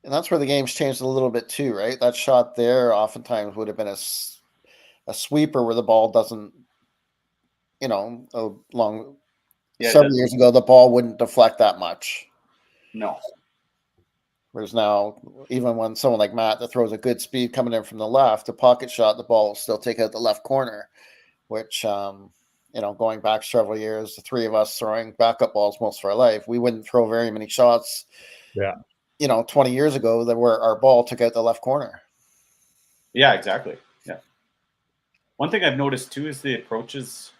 And that's where the game's changed a little bit too, right? That shot there oftentimes would have been a sweeper where the ball doesn't, several years ago, the ball wouldn't deflect that much. No. Whereas now, even when someone like Matt that throws a good speed coming in from the left, a pocket shot, the ball will still take out the left corner, which, going back several years, the 3 of us throwing backup balls most of our life, we wouldn't throw very many shots. Yeah. 20 years ago that where our ball took out the left corner. Yeah, exactly. Yeah. One thing I've noticed too is the approaches.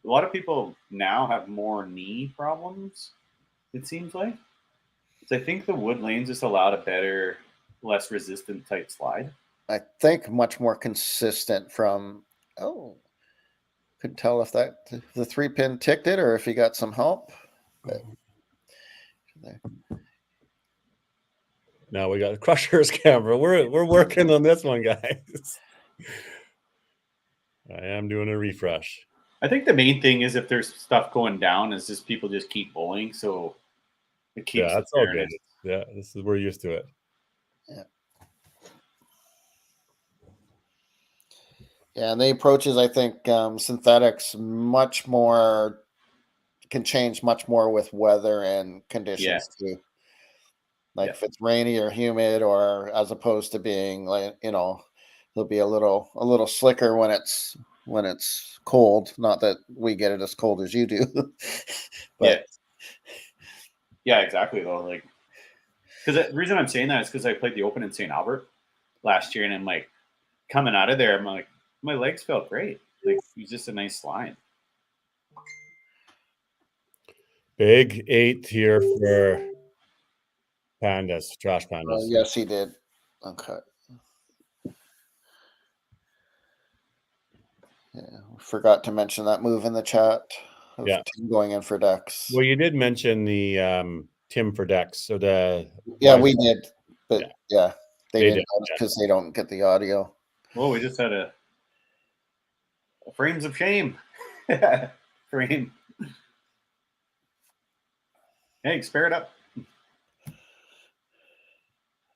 A lot of people now have more knee problems, it seems like. So I think the wood lanes just allowed a better, less resistant type slide. I think much more consistent from, couldn't tell if the 3-pin ticked it or if he got some help. But Now we got a Crusher's camera. We're working on this one, guys. I am doing a refresh. I think the main thing is if there's stuff going down, is just people just keep bowling, so it keeps. Yeah, that's all good. Yeah, we're used to it. Yeah. Yeah, and the approaches, I think, synthetics can change much more with weather and conditions too. Like if it's rainy or humid, or as opposed to being like, it'll be a little slicker when it's cold. Not that we get it as cold as you do, but yeah, exactly though. Like, because the reason I'm saying that is because I played the Open in St. Albert last year, and I'm like coming out of there, I'm like, my legs felt great. Like he's just a nice slide. Big 8 here for Pandas, Trash Pandas. Yes, he did. Okay. Yeah, forgot to mention that move in the chat. Of Tim going in for Dex. Well, you did mention the Tim for Dex. So we did, but they didn't because they don't get the audio. Well, we just had a frames of shame. Frame. Hey, spare it up.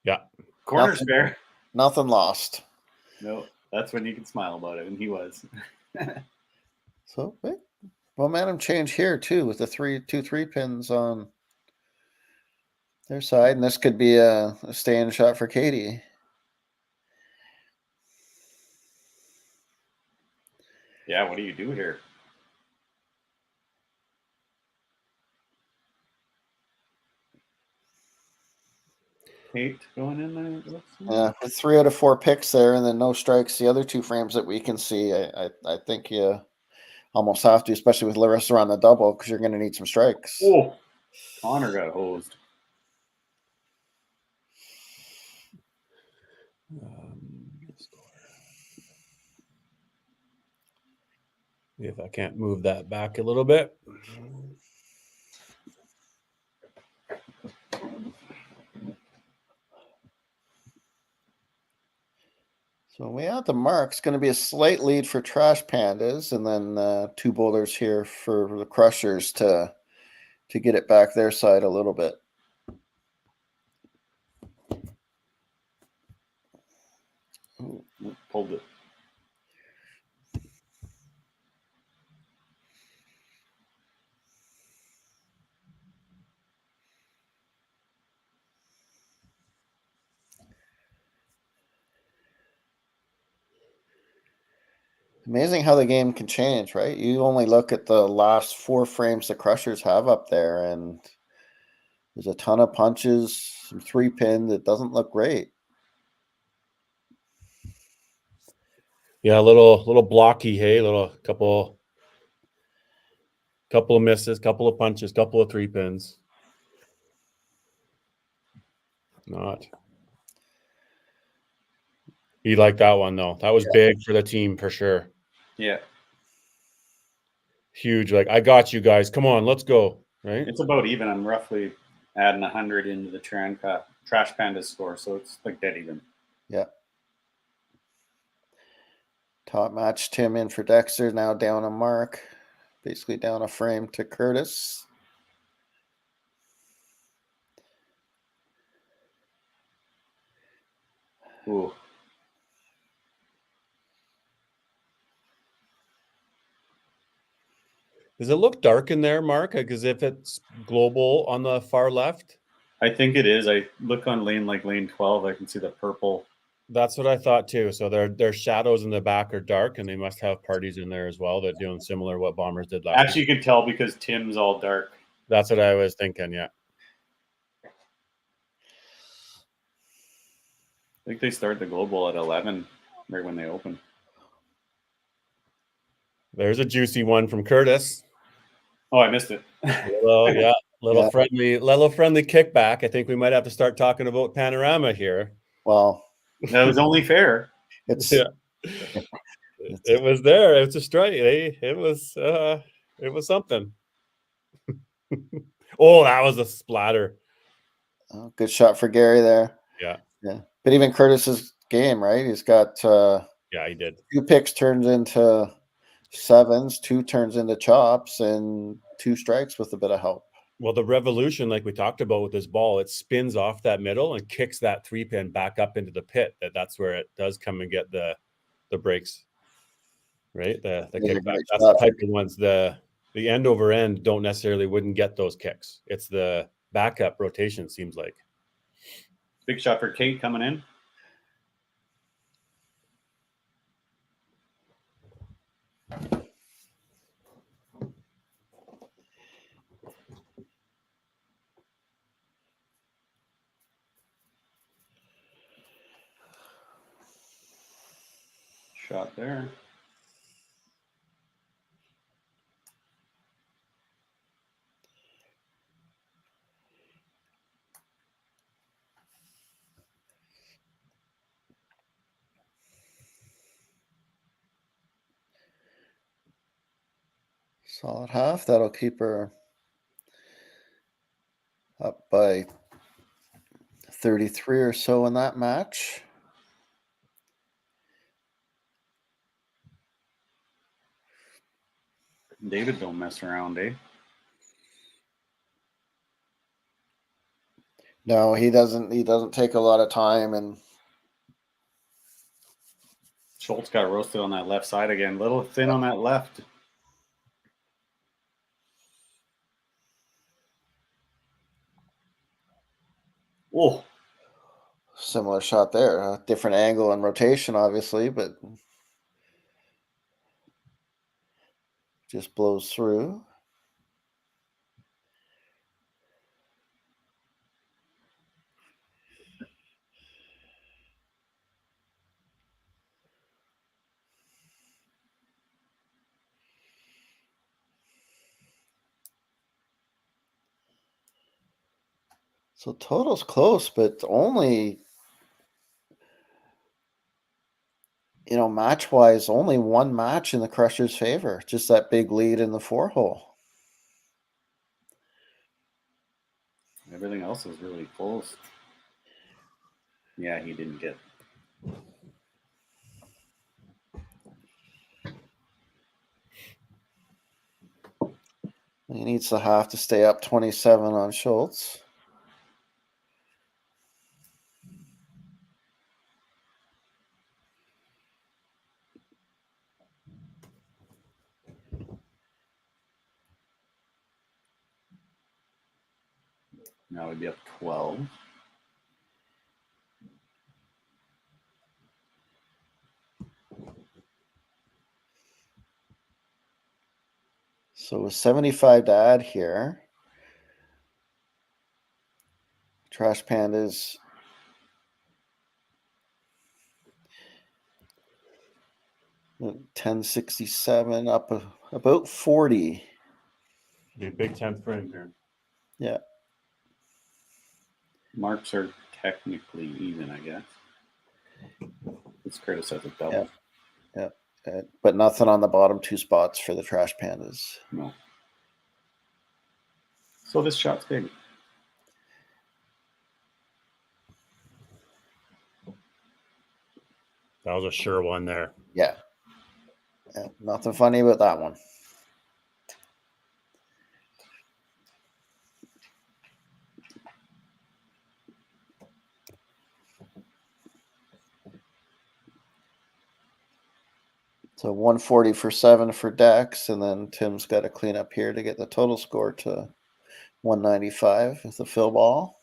Yeah. Corner spare. Nothing lost. No, that's when you can smile about it, and he was. So momentum change here too with the 3 pins on their side, and this could be a stay-in shot for Katie. Yeah, what do you do here? Eight going in there. Yeah, with 3 out of 4 picks there, and then no strikes. The other 2 frames that we can see, I think you almost have to, especially with Larissa on the double, because you're going to need some strikes. Oh, Connor got hosed. If I can't move that back a little bit. So we have the mark. It's going to be a slight lead for Trash Pandas, and then 2 bowlers here for the Crushers to get it back their side a little bit. Ooh, pulled it. Amazing how the game can change, right? You only look at the last 4 frames the Crushers have up there, and there's a ton of punches, some 3 pin that doesn't look great. Yeah, a little blocky, hey, couple of misses, couple of punches, couple of 3 pins. Not. He liked that one though. That was big for the team for sure. Yeah. Huge. Like, I got you guys. Come on, let's go. Right? It's about even. I'm roughly adding 100 into the Trash Pandas score, so it's like dead even. Yeah. Top match, Tim in for Dexter, now down a mark. Basically down a frame to Curtis. Ooh. Does it look dark in there, Mark? Because if it's global on the far left? I think it is. I look on lane 12. I can see the purple. That's what I thought too. So their shadows in the back are dark, and they must have parties in there as well that doing similar what Bombers did last. Actually, you can tell because Tim's all dark. That's what I was thinking. Yeah. I think they start the global at 11 right when they open. There's a juicy one from Curtis. Oh, I missed it. Little friendly kickback. I think we might have to start talking about Panorama here. Well, that was only fair. It was there. It's a strike. It was something. Oh, that was a splatter. Oh, good shot for Gary there. Yeah. But even Curtis's game, right? He's got he did. 2 picks turns into 7s, 2 turns into chops, and 2 strikes with a bit of help. Well, the revolution, like we talked about with this ball, it spins off that middle and kicks that 3 pin back up into the pit. That's where it does come and get the breaks, right? The kickback. That's the type of ones. The end over end wouldn't get those kicks. It's the backup rotation, seems like. Big shot for Kate coming in. Shot there. Solid half. That'll keep her up by 33 or so in that match. David don't mess around, eh? No, he doesn't. He doesn't take a lot of time, and Schultz got roasted on that left side again. Little thin on that left. Oh, similar shot there. A different angle and rotation, obviously, but just blows through. So total's close, but only, match-wise, only one match in the Crushers' favor. Just that big lead in the 4-hole. everything else is really close. Yeah, he didn't get. He needs the half to stay up 27 on Schultz. Now we'd be up 12. So with 75 to add here, Trash Pandas 1067 up about 40. Be a big 10th frame here. Yeah. Marks are technically even, I guess. Let's criticize a double. Yeah. But nothing on the bottom two spots for the Trash Pandas. No. So this shot's big. That was a sure one there. Yeah. Nothing funny about that one. So 140 for 7 for Dex, and then Tim's got to clean up here to get the total score to 195 with the fill ball.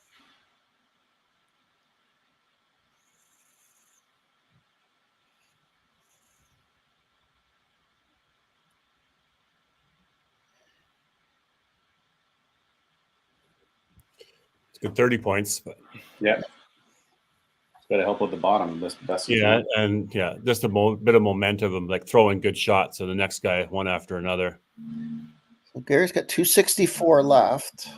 It's good 30 points. But yeah. It's got to help with the bottom. Best yeah, and yeah, just a bit of momentum of like throwing good shots. So the next guy, one after another. So Gary's got 264 left.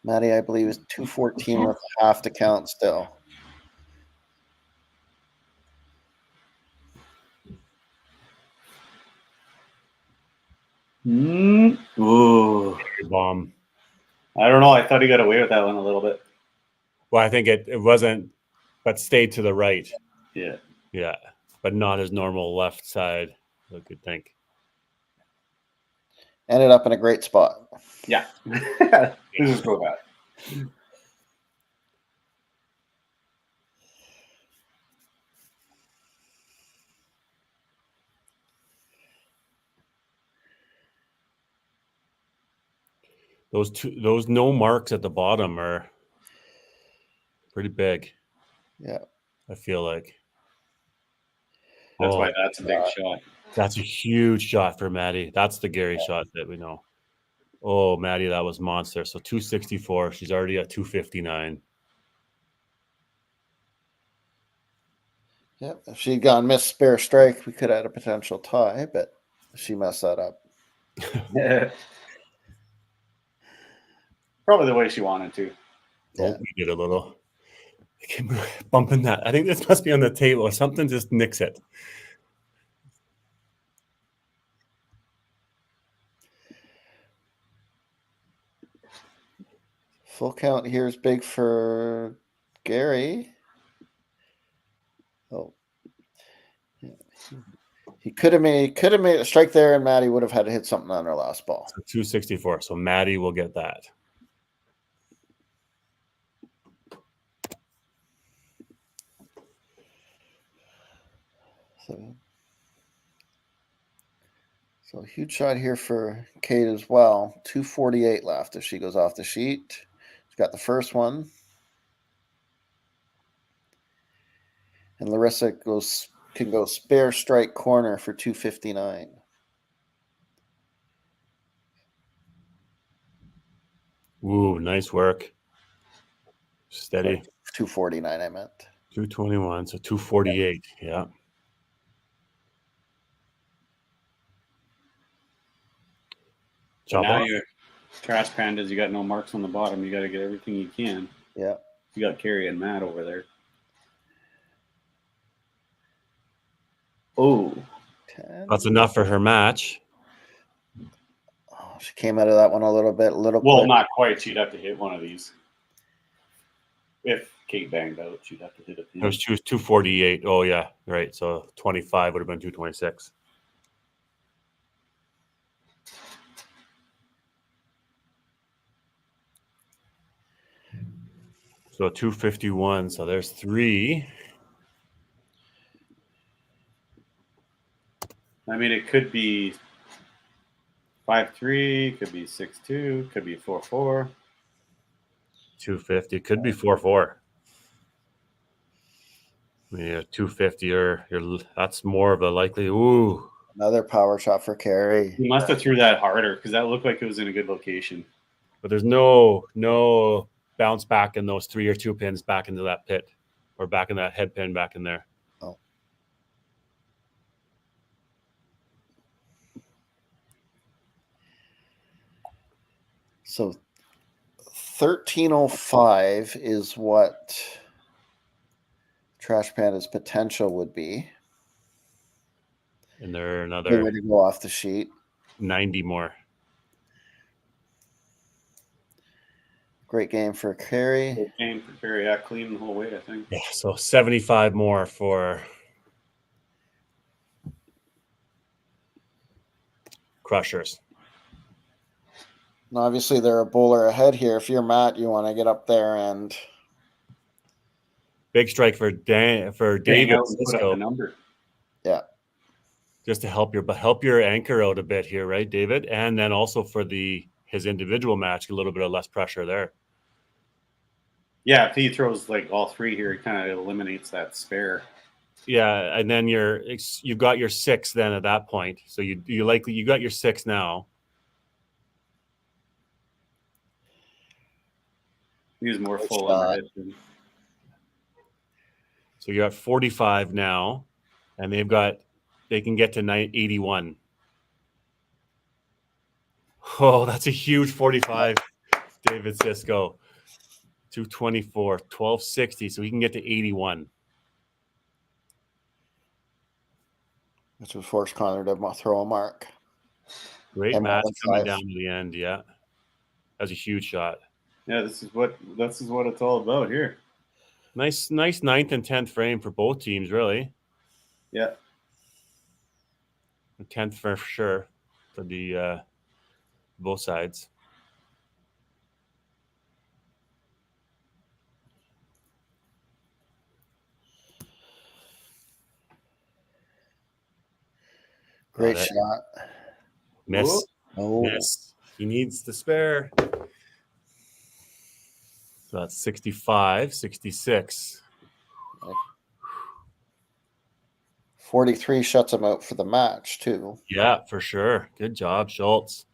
Maddie, I believe, is 214 with half to count still. Ooh. Bomb. I don't know. I thought he got away with that one a little bit. Well, I think it wasn't, but stayed to the right. Yeah. Yeah, but not his normal left side, I could think. Ended up in a great spot. Yeah. Just go back. Those no marks at the bottom are pretty big. Yeah. I feel like. That's why that's a big shot. That's a huge shot for Maddie. That's the Gary shot that we know. Oh, Maddie, that was monster. So 264. She's already at 259. Yep. If she'd gone miss spare strike, we could have had a potential tie, but she messed that up. Yeah. Probably the way she wanted to. Oh, we did a little. I keep bumping that. I think this must be on the table or something. Just nicks it. Full count here is big for Gary. Oh, yeah. He could have made a strike there, and Maddie would have had to hit something on her last ball. So 264. So Maddie will get that. So a huge shot here for Kate as well. 248 left if she goes off the sheet. She's got the first one. And Larissa can go spare strike corner for 259. Ooh, nice work. Steady. 249, I meant. 221, so 248. Yeah. So now you're Trash Pandas. You got no marks on the bottom. You got to get everything you can. Yeah. You got Carrie and Matt over there. Oh, 10. That's enough for her match. Oh, she came out of that one a little well, quick. not quite. She'd have to hit one of these. If Kate banged out, she'd have to hit it. It was 248. Oh, yeah. Right. So 25 would have been 226. So 251. So there's 3. I mean, it could be 5-3, could be 6-2, could be 4-4. 250. Could be 4-4. Yeah, 250 or that's more of a likely. Ooh. Another power shot for Carrie. You must have threw that harder because that looked like it was in a good location. But there's no bounce back in those 3 or 2 pins back into that pit or back in that head pin back in there. Oh. So 1305 is what Trash Panda's potential would be. And there are Good another way to go off the sheet. 90 more. Great game for Carrie. Good game for Carrie. Yeah, clean the whole way, I think. Yeah, so 75 more for Crushers. And obviously, they're a bowler ahead here. If you're Matt, you want to get up there and big strike for David Cisco. Number. Yeah, just to help your anchor out a bit here, right, David? And then also for his individual match, a little bit of less pressure there. Yeah, if he throws like all 3 here, it kind of eliminates that spare. Yeah, and then you've got your 6 then at that point. So you got your 6 now. He's more full on it. So you're at 45 now, and they can get to 81. Oh, that's a huge 45, David Cisco. 224, 1260, so he can get to 81. which would force Connor to throw a mark. Great And match coming 5. down to the end. Yeah, that was a huge shot. Yeah, this is what it's all about here. Nice 9th and 10th frame for both teams, really. Yeah, 10th for sure for the both sides. Great shot. Miss. Oh. Miss. He needs the spare. So that's 65, 66. 43 shuts him out for the match, too. Yeah, for sure. Good job, Schultz.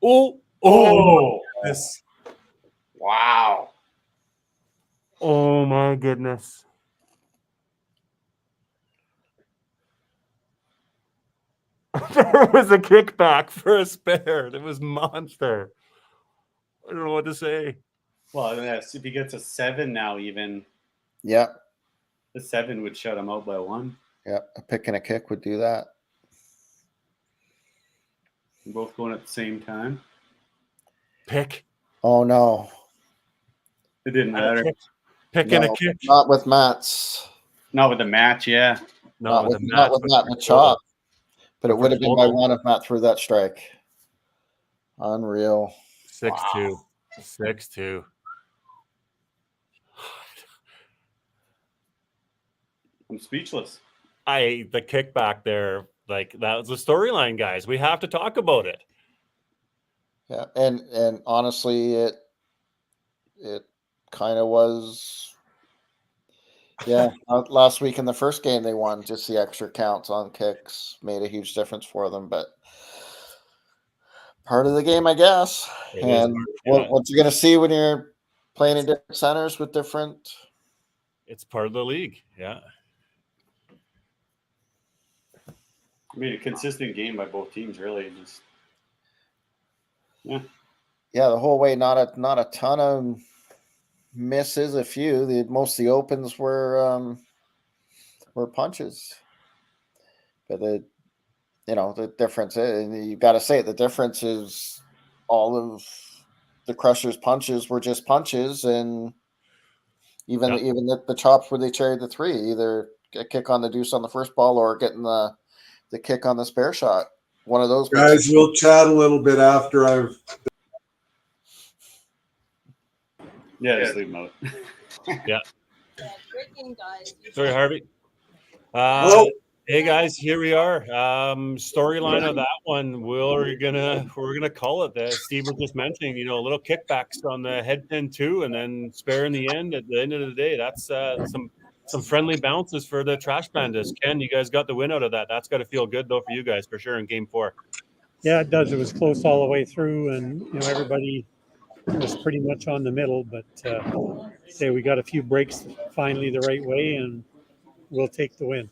Oh, this. Wow. Oh my goodness. There was a kickback for a spare. That was monster. I don't know what to say. Well, if he gets a 7 now, even. Yeah. The 7 would shut them out by 1. Yeah, a pick and a kick would do that. Both going at the same time. Pick. Oh no. It didn't matter. Pick and a kick. Not with Matt's. Not with the match, yeah. Not with Matt and Chop. But it would have been by 1 if Matt threw that strike. Unreal. 6-2. 6-2. I'm speechless. The kickback there, like that was a storyline, guys. We have to talk about it. Yeah, and honestly, it kind of was. Yeah, last week in the first game they won. Just the extra counts on kicks made a huge difference for them, but part of the game, I guess. And what you're going to see when you're playing in different centers with different. It's part of the league, yeah. I mean, a consistent game by both teams, really. Just yeah, the whole way. Not a ton of misses. A few. Most of the opens were punches. But the difference is, and you got to say it, the difference is all of the Crushers' punches were just punches, and even the chops where they carried the 3, either a kick on the deuce on the first ball or getting the kick on the spare shot. One of those guys. We'll chat a little bit after I've. Yeah, just leave them out. Yeah. Guys. Sorry, Harvey. Hey guys, here we are. Storyline of that one. We're gonna call it that. Steve was just mentioning, a little kickbacks on the head pin too, and then spare in the end. At the end of the day, that's some friendly bounces for the Trash Pandas. Ken, you guys got the win out of that. That's got to feel good though for you guys for sure in Game 4. Yeah, it does. It was close all the way through, and everybody was pretty much on the middle. But we got a few breaks finally the right way, and we'll take the win.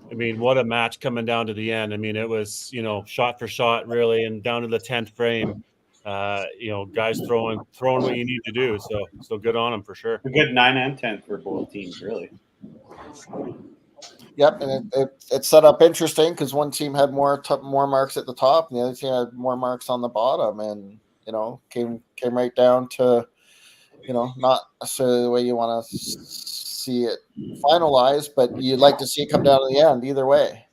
I mean, what a match coming down to the end. I mean, it was, shot for shot really, and down to the 10th frame, guys throwing what you need to do. So good on them for sure. A good 9 and 10 for both teams, really. Yep, and it set up interesting because one team had more marks at the top, and the other team had more marks on the bottom, and came right down to, not necessarily the way you want to see it finalized, but you'd like to see it come down to the end either way.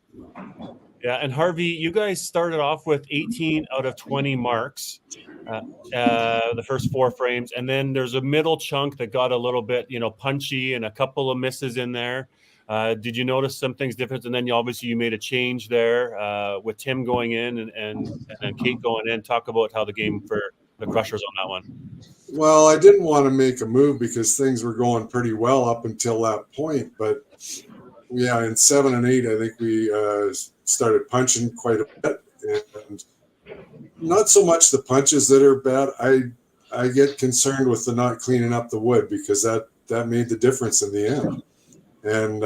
Yeah, and Harvey, you guys started off with 18 out of 20 marks, the first 4 frames, and then there's a middle chunk that got a little bit, punchy and a couple of misses in there. Did you notice some things different? And then you made a change there with Tim going in and Kate going in. Talk about how the game for the Crushers on that one. Well, I didn't want to make a move because things were going pretty well up until that point. But yeah, in 7 and 8, I think we started punching quite a bit, and not so much the punches that are bad. I get concerned with the not cleaning up the wood because that made the difference in the end. And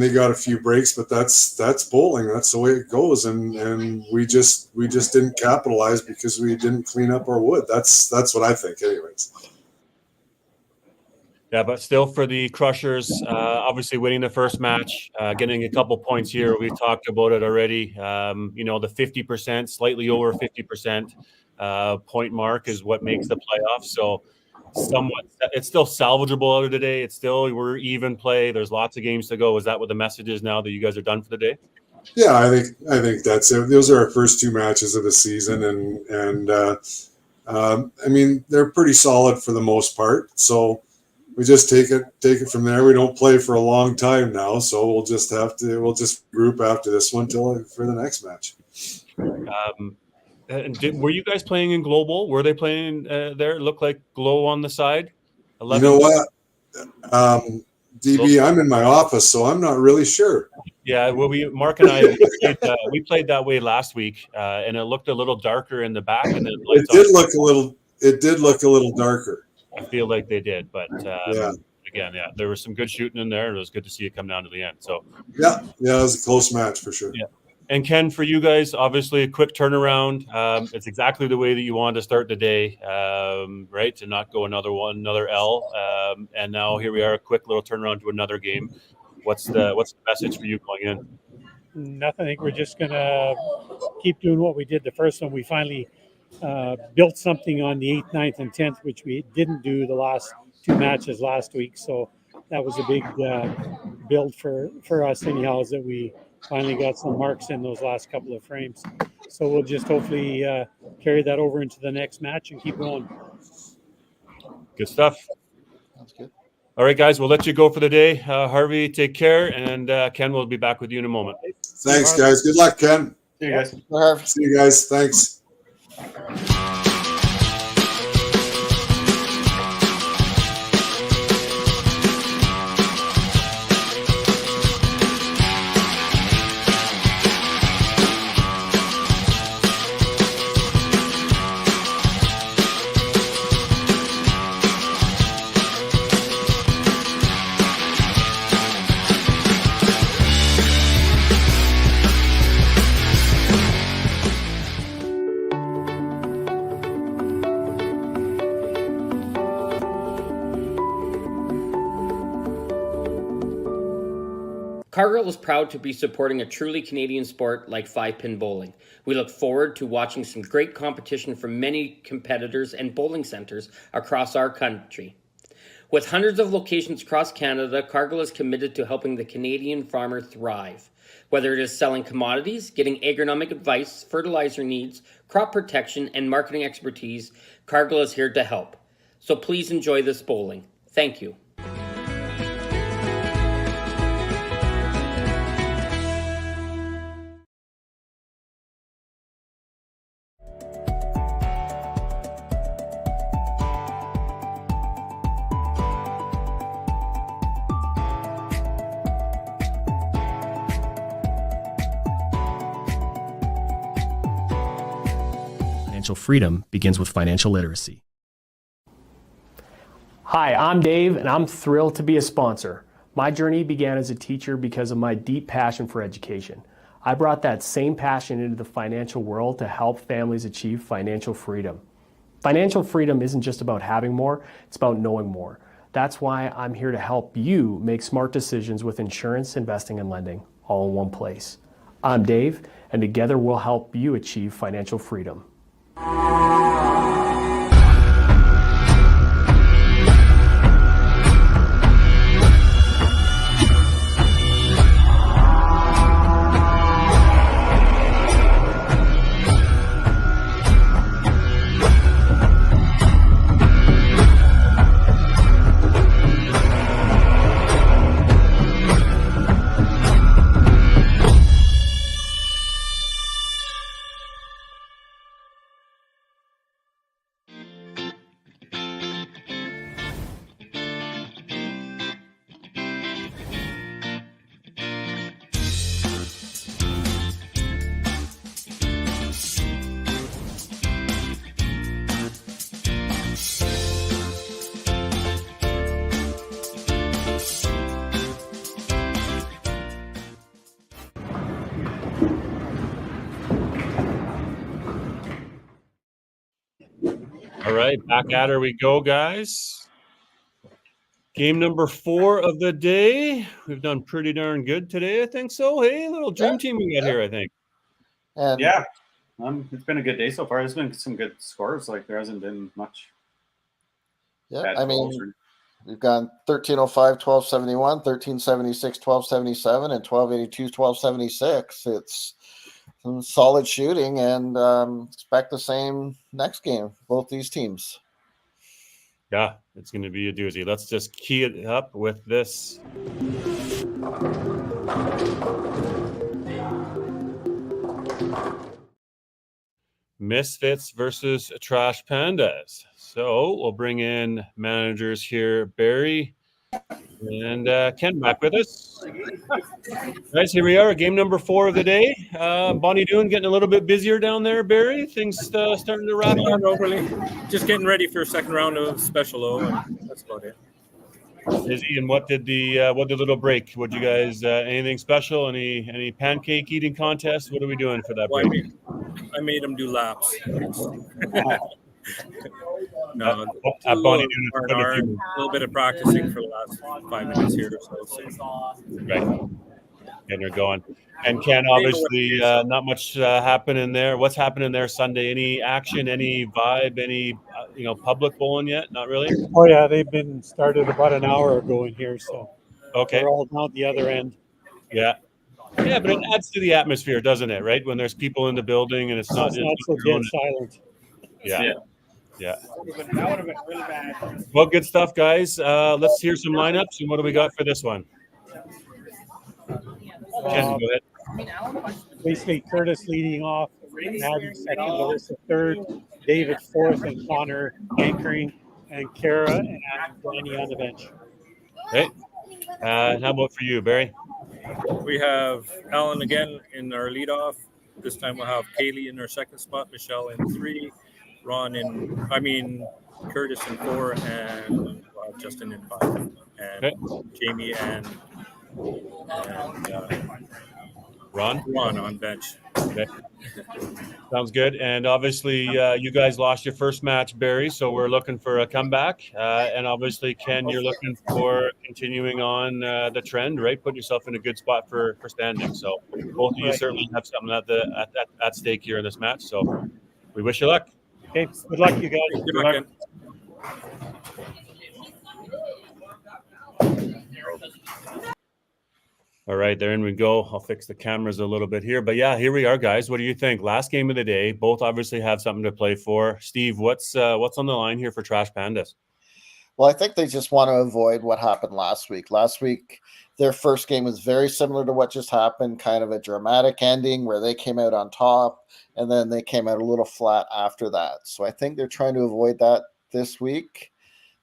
they got a few breaks, but that's bowling. That's the way it goes. And we just didn't capitalize because we didn't clean up our wood. That's what I think, anyways. Yeah, but still for the Crushers, obviously winning the first match, getting a couple points here. We talked about it already. The 50%, slightly over 50% point mark is what makes the playoffs. So somewhat, it's still salvageable out of the day. It's still, we're even play. There's lots of games to go. Is that what the message is now that you guys are done for the day? Yeah, I think that's it. Those are our first 2 matches of the season, and I mean, they're pretty solid for the most part. So we just take it from there. We don't play for a long time now, so we'll just group after this one for the next match. Were you guys playing in Global? Were they playing there? It looked like Glow on the side. 11. You know what? DB, I'm in my office, so I'm not really sure. Yeah, well, Mark and I we played that way last week, and it looked a little darker in the back, and then it did look a little darker. I feel like they did, but again, there was some good shooting in there. It was good to see it come down to the end. So yeah, it was a close match for sure. Yeah. And Ken, for you guys, obviously a quick turnaround. It's exactly the way that you wanted to start the day, right? To not go another L. And now here we are, a quick little turnaround to another game. What's the message for you going in? Nothing. I think we're just going to keep doing what we did the first one. We finally built something on the 8th, 9th, and 10th, which we didn't do the last 2 matches last week. So that was a big build for us anyhow, is that we finally got some marks in those last couple of frames. So we'll just hopefully carry that over into the next match and keep going. Good stuff. That's good. All right, guys, we'll let you go for the day. Harvey, take care, and Ken will be back with you in a moment. Thanks, guys. Good luck, Ken. See you guys. See you guys. Thanks. Cargill is proud to be supporting a truly Canadian sport like 5-pin bowling. We look forward to watching some great competition from many competitors and bowling centres across our country. With hundreds of locations across Canada, Cargill is committed to helping the Canadian farmer thrive. Whether it is selling commodities, getting agronomic advice, fertilizer needs, crop protection, and marketing expertise, Cargill is here to help. So please enjoy this bowling. Thank you. Financial freedom begins with financial literacy. Hi, I'm Dave, and I'm thrilled to be a sponsor. My journey began as a teacher because of my deep passion for education. I brought that same passion into the financial world to help families achieve financial freedom. Financial freedom isn't just about having more, it's about knowing more. That's why I'm here to help you make smart decisions with insurance, investing, and lending all in one place. I'm Dave, and together we'll help you achieve financial freedom. All right, back at her we go, guys. Game number 4 of the day. We've done pretty darn good today, I think so. Hey, little dream team we got here, I think. And Yeah, it's been a good day so far. There's been some good scores. Like there hasn't been much. yeah, bad I goals mean, we've gone 1305, 1271, 1376, 1277, and 1282, 1276. It's some solid shooting, and expect the same next game, both these teams. Yeah, it's going to be a doozy. Let's just key it up with this. Misfits versus Trash Pandas. So we'll bring in managers here, Barry and Ken back with us. Guys, here we are, game number 4 of the day. Bonnie Doon getting a little bit busier down there, Barry. Things starting to wrap up. Not overly. Just getting ready for a second round of Special O, and that's about it. Busy. And what did the little break? Would you guys anything special? Any pancake eating contest? What are we doing for that Well, break? I made them do laps. No, At a Bonnie little Doon, R&R, a little bit of practicing for the last 5 minutes here or so. Right, getting her going. And Ken, They know what obviously, it is. not much happening there. What's happening there Sunday? Any action? Any vibe? Any public bowling yet? Not really. Oh yeah, they've been started about an hour ago in here, so Okay. they're all down the other end. Yeah. Yeah, but it adds to the atmosphere, doesn't it? Right, when there's people in the building and it's not It's just not so your own. dead silent. Yeah. Yeah. Well, good stuff, guys. Let's hear some lineups. And what do we got for this one? Ken, go ahead. Basically, Curtis leading off, Maddie second, Alyssa third, David fourth, and Connor anchoring, and Kara and Danny on the bench. Hey, how about for you, Barry? We have Alan again in our leadoff. This time we'll have Kaylee in our second spot, Michelle in 3, Curtis in 4, and we'll have Justin in 5, and Okay. Jamie and Ron on bench. Okay. Sounds good. And obviously, you guys lost your first match, Barry. So we're looking for a comeback. And obviously, Ken, you're looking for continuing on the trend, right? Put yourself in a good spot for standing. So both of you certainly have something at stake here in this match. So we wish you luck. Okay, good luck, you guys. Good luck. All right, there in we go. I'll fix the cameras a little bit here. But yeah, here we are, guys. What do you think? Last game of the day. Both obviously have something to play for. Steve, what's on the line here for Trash Pandas? Well, I think they just want to avoid what happened last week. Last week, their first game was very similar to what just happened, kind of a dramatic ending where they came out on top, and then they came out a little flat after that. So I think they're trying to avoid that this week.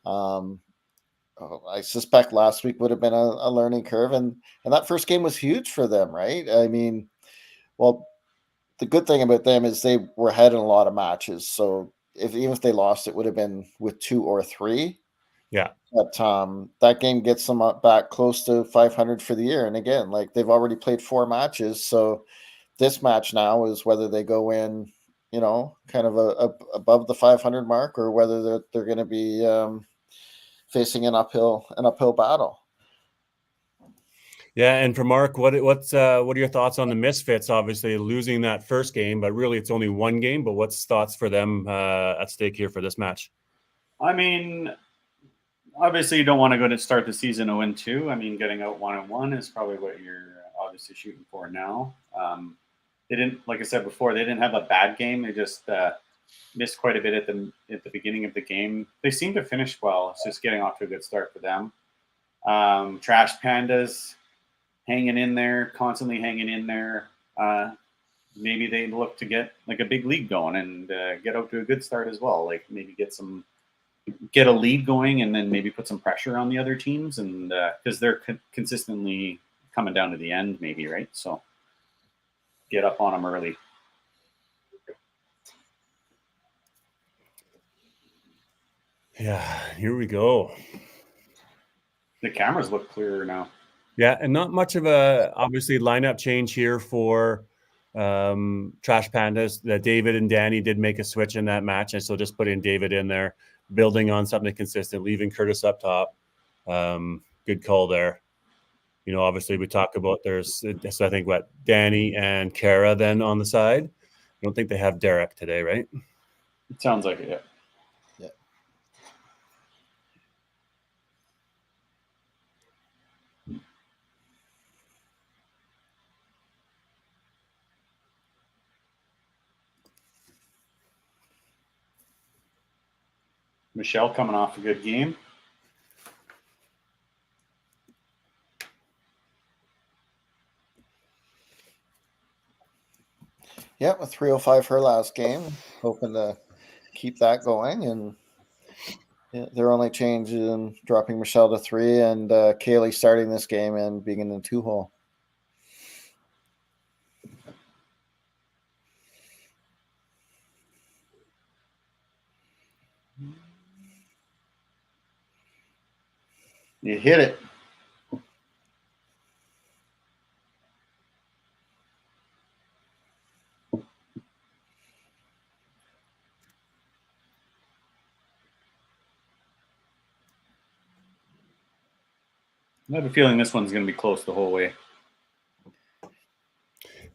I suspect last week would have been a learning curve, and that first game was huge for them, right? I mean, well, the good thing about them is they were ahead in a lot of matches. So even if they lost, it would have been with 2 or 3. Yeah. But that game gets them up back close to 500 for the year. And again, like they've already played 4 matches. So this match now is whether they go in, kind of above the 500 mark, or whether they're going to be facing an uphill battle. Yeah, and for Mark, what are your thoughts on the Misfits? Obviously losing that first game, but really it's only one game. But what's thoughts for them at stake here for this match? I mean, obviously you don't want to go to start the season 0-2. I mean, getting out 1-1 is probably what you're obviously shooting for now. They didn't, like I said before, they didn't have a bad game. They just missed quite a bit at the beginning of the game. They seem to finish well. It's just getting off to a good start for them. Trash Pandas hanging in there, constantly hanging in there. Maybe they look to get like a big lead going and get out to a good start as well. Like maybe get a lead going and then maybe put some pressure on the other teams, and because they're consistently coming down to the end, maybe, right? So get up on them early. Yeah, here we go. The cameras look clearer now. Yeah, and not much of a obviously lineup change here for Trash Pandas. That David and Danny did make a switch in that match, and so just putting David in there, building on something consistent, leaving Curtis up top. Good call there. Obviously we talk about so I think Danny and Kara then on the side. I don't think they have Derek today, right? It sounds like it. Yeah. Michelle coming off a good game. Yep, a 305 her last game. Hoping to keep that going. And their only change in dropping Michelle to 3 and Kaylee starting this game and being in the 2-hole. You hit it. I have a feeling this one's going to be close the whole way.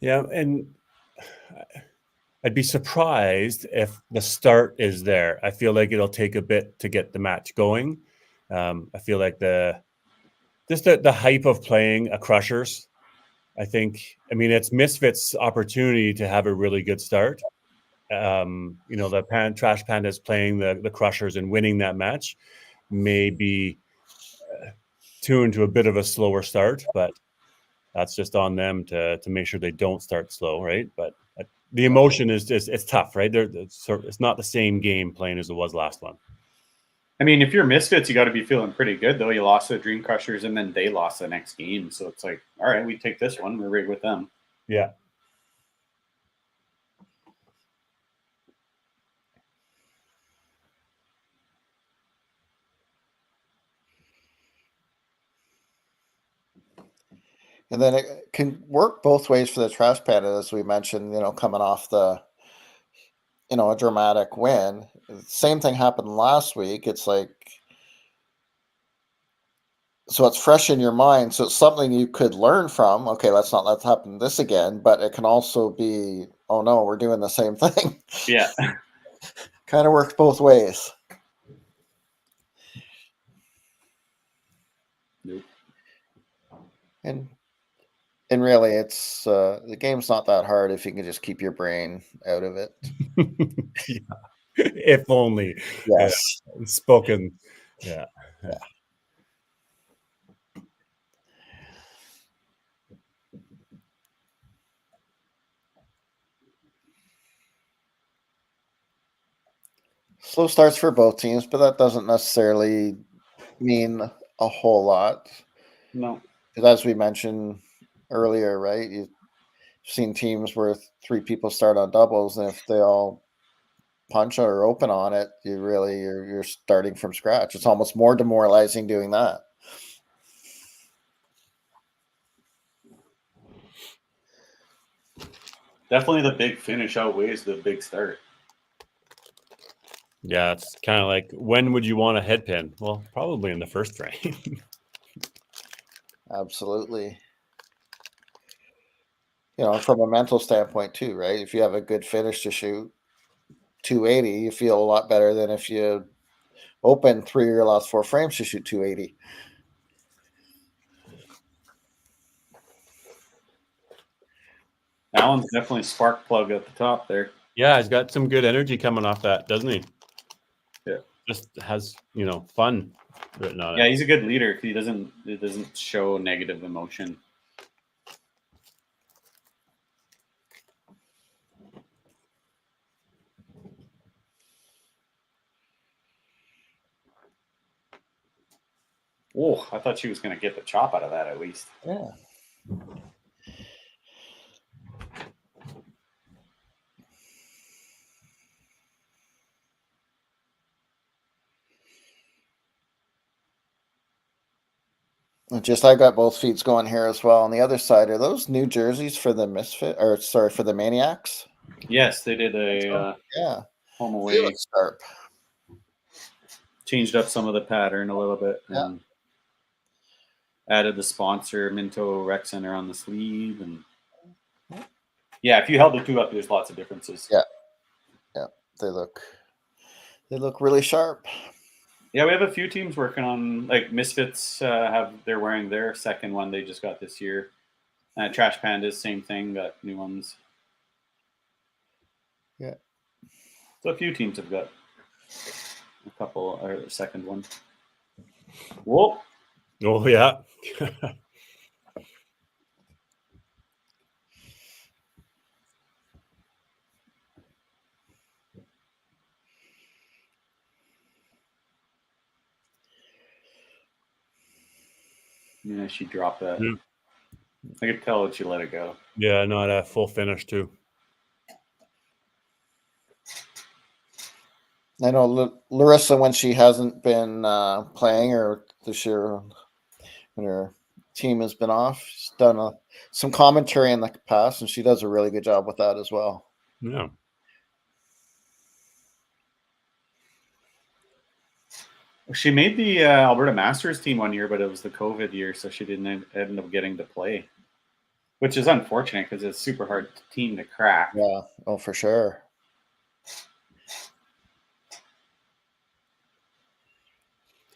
Yeah, and I'd be surprised if the start is there. I feel like it'll take a bit to get the match going. I feel like the hype of playing a Crushers. I mean, it's Misfits' opportunity to have a really good start. The Trash Pandas playing the Crushers and winning that match may be tuned to a bit of a slower start, but that's just on them to make sure they don't start slow, right? But the emotion is just, it's tough, right? It's not the same game playing as it was last one. I mean, if you're Misfits, you got to be feeling pretty good, though. You lost to the Dream Crushers, and then they lost the next game. So it's like, all right, we take this one. We're right with them. Yeah. And then it can work both ways for the Trash Panda, as we mentioned, coming off a dramatic win. Same thing happened last week. It's like, so it's fresh in your mind. So it's something you could learn from. Okay, let's not let it happen this again. But it can also be, oh no, we're doing the same thing. Yeah. Kind of works both ways. Nope. And really, it's the game's not that hard if you can just keep your brain out of it. Yeah. If only. Yes. Spoken. Yeah. Slow starts for both teams, but that doesn't necessarily mean a whole lot. No. Because as we mentioned earlier, right, you've seen teams where 3 people start on doubles, and if they all punch or open on it, you're starting from scratch. It's almost more demoralizing doing that. Definitely the big finish outweighs the big start. Yeah, it's kind of like, when would you want a head pin? Well, probably in the first frame. Absolutely. From a mental standpoint too, right? If you have a good finish to shoot 280, you feel a lot better than if you open 3 of your last 4 frames to shoot 280. Alan's definitely spark plug at the top there. Yeah, he's got some good energy coming off that, doesn't he? Yeah. Just has, fun written on it. Yeah, he's a good leader. It doesn't show negative emotion. Oh, I thought she was going to get the chop out of that at least. Yeah. I got both feeds going here as well. On the other side, are those new jerseys for the for the Maniacs? Yes, they did a home away. Sharp. Changed up some of the pattern a little bit. Yeah. And added the sponsor Minto Rec Center on the sleeve, and if you held the 2 up, there's lots of differences. Yeah, they look really sharp. Yeah, we have a few teams working on, like Misfits they're wearing their second one they just got this year. Trash Pandas, same thing, got new ones. Yeah. So a few teams have got a couple, or the second one. Whoa. Oh, yeah. Yeah, she dropped that. I could tell that she let it go. Yeah, not a full finish too. I know Larissa, when she hasn't been playing or this year when her team has been off. She's done some commentary in the past, and she does a really good job with that as well. Yeah. She made the Alberta Masters team one year, but it was the COVID year, so she didn't end up getting to play, which is unfortunate because it's a super hard team to crack. Yeah, oh, for sure.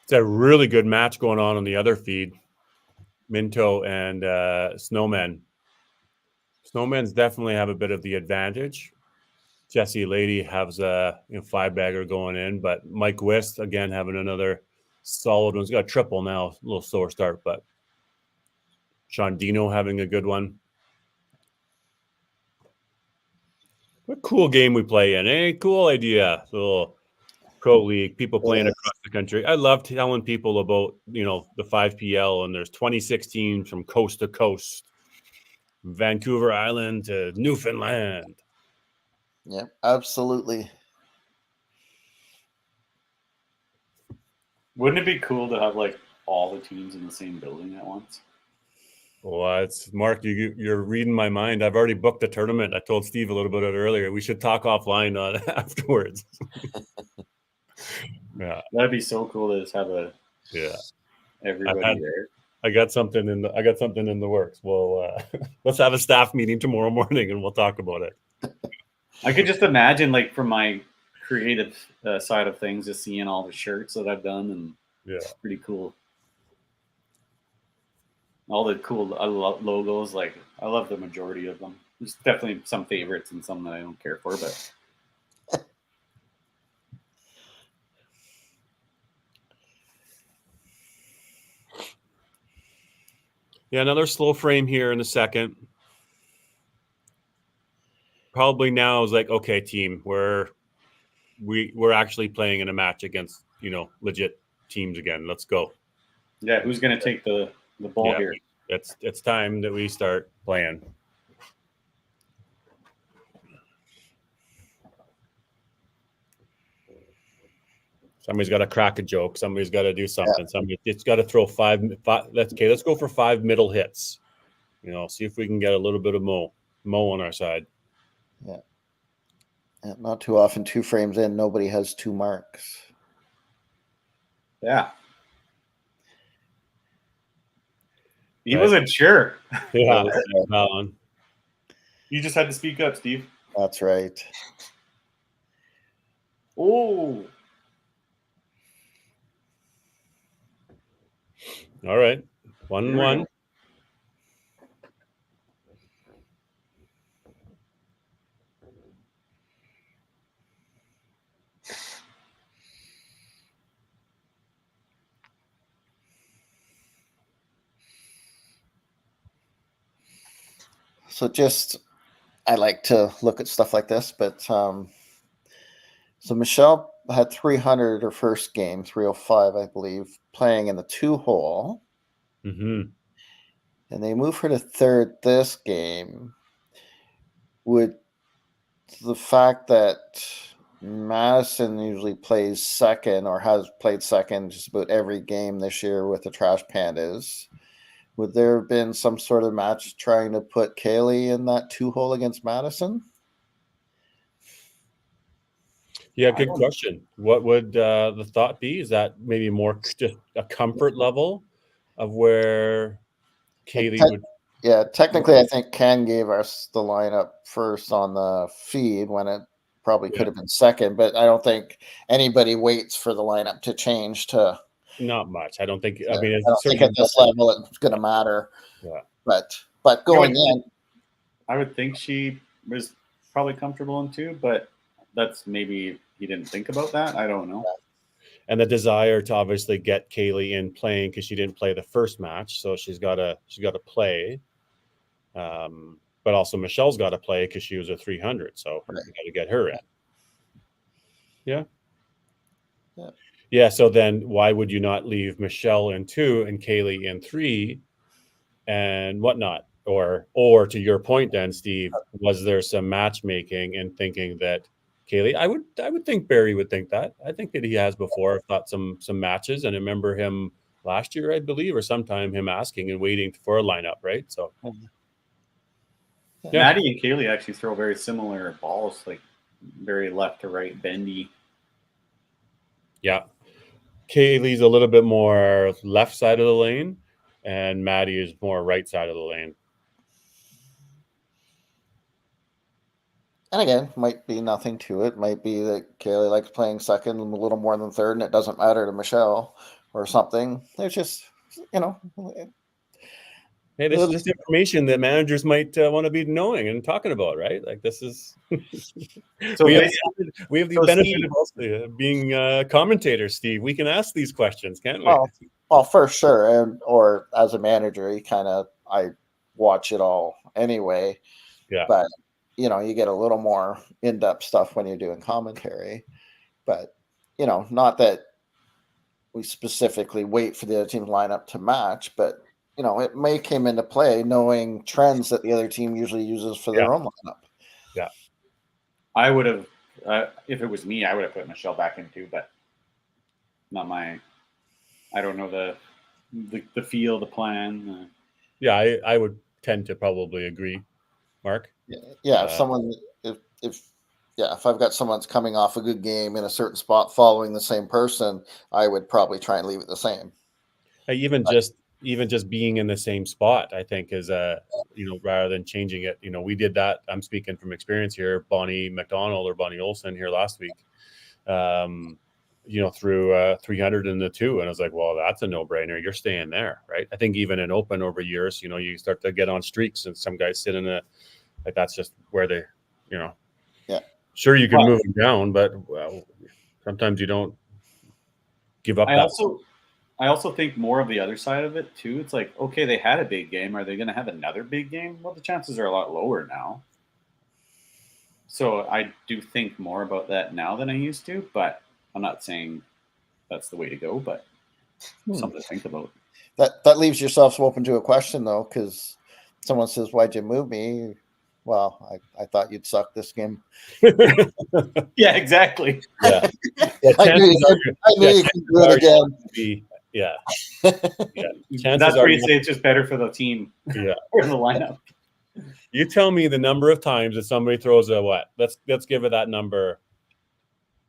It's a really good match going on the other feed. Minto and Snowman. Snowman's definitely have a bit of the advantage. Jesse Lady has a 5-bagger going in, but Mike Wist again having another solid one. He's got a triple now, a little slower start, but Sean Dino having a good one. What a cool game we play in, eh? Cool idea. Little pro league, people playing across the country. I love telling people about, the 5PL, and there's 26 teams from coast to coast, Vancouver Island to Newfoundland. Yeah, absolutely. Wouldn't it be cool to have like all the teams in the same building at once? Well, it's Mark. You're reading my mind. I've already booked the tournament. I told Steve a little bit earlier. We should talk offline on afterwards. Yeah, that'd be so cool to just have everybody there. I got something in the works. Well, let's have a staff meeting tomorrow morning and we'll talk about it. I could just imagine, like, from my creative side of things, just seeing all the shirts that I've done, and it's pretty cool. All the cool logos, like, I love the majority of them. There's definitely some favorites and some that I don't care for, but yeah, another slow frame here in a second. Probably now is like, okay, team, we're actually playing in a match against legit teams again. Let's go. Yeah, who's gonna take the ball here? It's time that we start playing. Somebody's got to crack a joke. Somebody's got to do something. It's got to throw five. Let's go for 5 middle hits. See if we can get a little bit of Mo on our side. Yeah. Not too often, 2 frames in, nobody has 2 marks. Yeah. He wasn't sure. Yeah. You just had to speak up, Steve. That's right. Oh. All right. 1-1. So I like to look at stuff like this, but so Michelle had 300 her first game, 305, I believe, playing in the 2-hole. Mm-hmm. And they move her to 3rd this game. Would the fact that Madison usually plays 2nd or has played 2nd just about every game this year with the Trash Pandas, would there have been some sort of match trying to put Kaylee in that 2-hole against Madison? Yeah, good question. What would the thought be? Is that maybe more just a comfort level of where Kaylee would? Yeah, technically, I think Ken gave us the lineup first on the feed when it probably could have been 2nd, but I don't think anybody waits for the lineup to change to. Not much. I don't think. I mean, I don't think at this level it's going to matter. Yeah. But going in, I would think she was probably comfortable in 2, but that's maybe he didn't think about that. I don't know. And the desire to obviously get Kaylee in playing because she didn't play the first match, so she's got to play. But also Michelle's got to play because she was a 300, so we got to get her in. Yeah. Yeah. So then, why would you not leave Michelle in 2 and Kaylee in 3, and whatnot? Or to your point, then, Steve, was there some matchmaking and thinking that Kaylee? I would think Barry would think that. I think that he has before thought some matches, and I remember him last year, I believe, or sometime him asking and waiting for a lineup, right? So yeah. Maddie and Kaylee actually throw very similar balls, like very left to right bendy. Yeah. Kaylee's a little bit more left side of the lane, and Maddie is more right side of the lane. And again, might be nothing to it. Might be that Kaylee likes playing second a little more than third, and it doesn't matter to Michelle or something. There's just, you know. Hey, this is just information that managers might want to be knowing and talking about, right? Like this is So we have the so benefit Steve- of also being commentators, Steve. We can ask these questions, can't we? Well, for sure, and or as a manager, I watch it all anyway. Yeah. But you know, you get a little more in-depth stuff when you're doing commentary. But you know, not that we specifically wait for the other team lineup to match, but you know, it may come into play knowing trends that the other team usually uses for their own lineup. Yeah. I would have, if it was me, I would have put Michelle back in too, but not my. I don't know the feel, the plan. Yeah, I would tend to probably agree, Mark. Yeah, if I've got someone that's coming off a good game in a certain spot following the same person, I would probably try and leave it the same. Even just being in the same spot, I think is rather than changing it. You know, we did that. I'm speaking from experience here. Bonnie McDonald or Bonnie Olson here last week. Through 300 in the 2, and I was like, well, that's a no-brainer. You're staying there, right? I think even in open over years, you know, you start to get on streaks, and some guys sit in that's just where they, you know. Yeah. Sure, you can move them down, but sometimes you don't give up. I also think more of the other side of it too. It's like, okay, they had a big game. Are they going to have another big game? Well, the chances are a lot lower now. So I do think more about that now than I used to, but I'm not saying that's the way to go, but something to think about. That leaves yourself open to a question though, because someone says, "Why'd you move me?" Well, I thought you'd suck this game. Yeah, exactly. Yeah. I knew you could do it again. Yeah. That's where you say it's just better for the team. Yeah. Or the lineup. You tell me the number of times that somebody throws a what? Let's give it that number.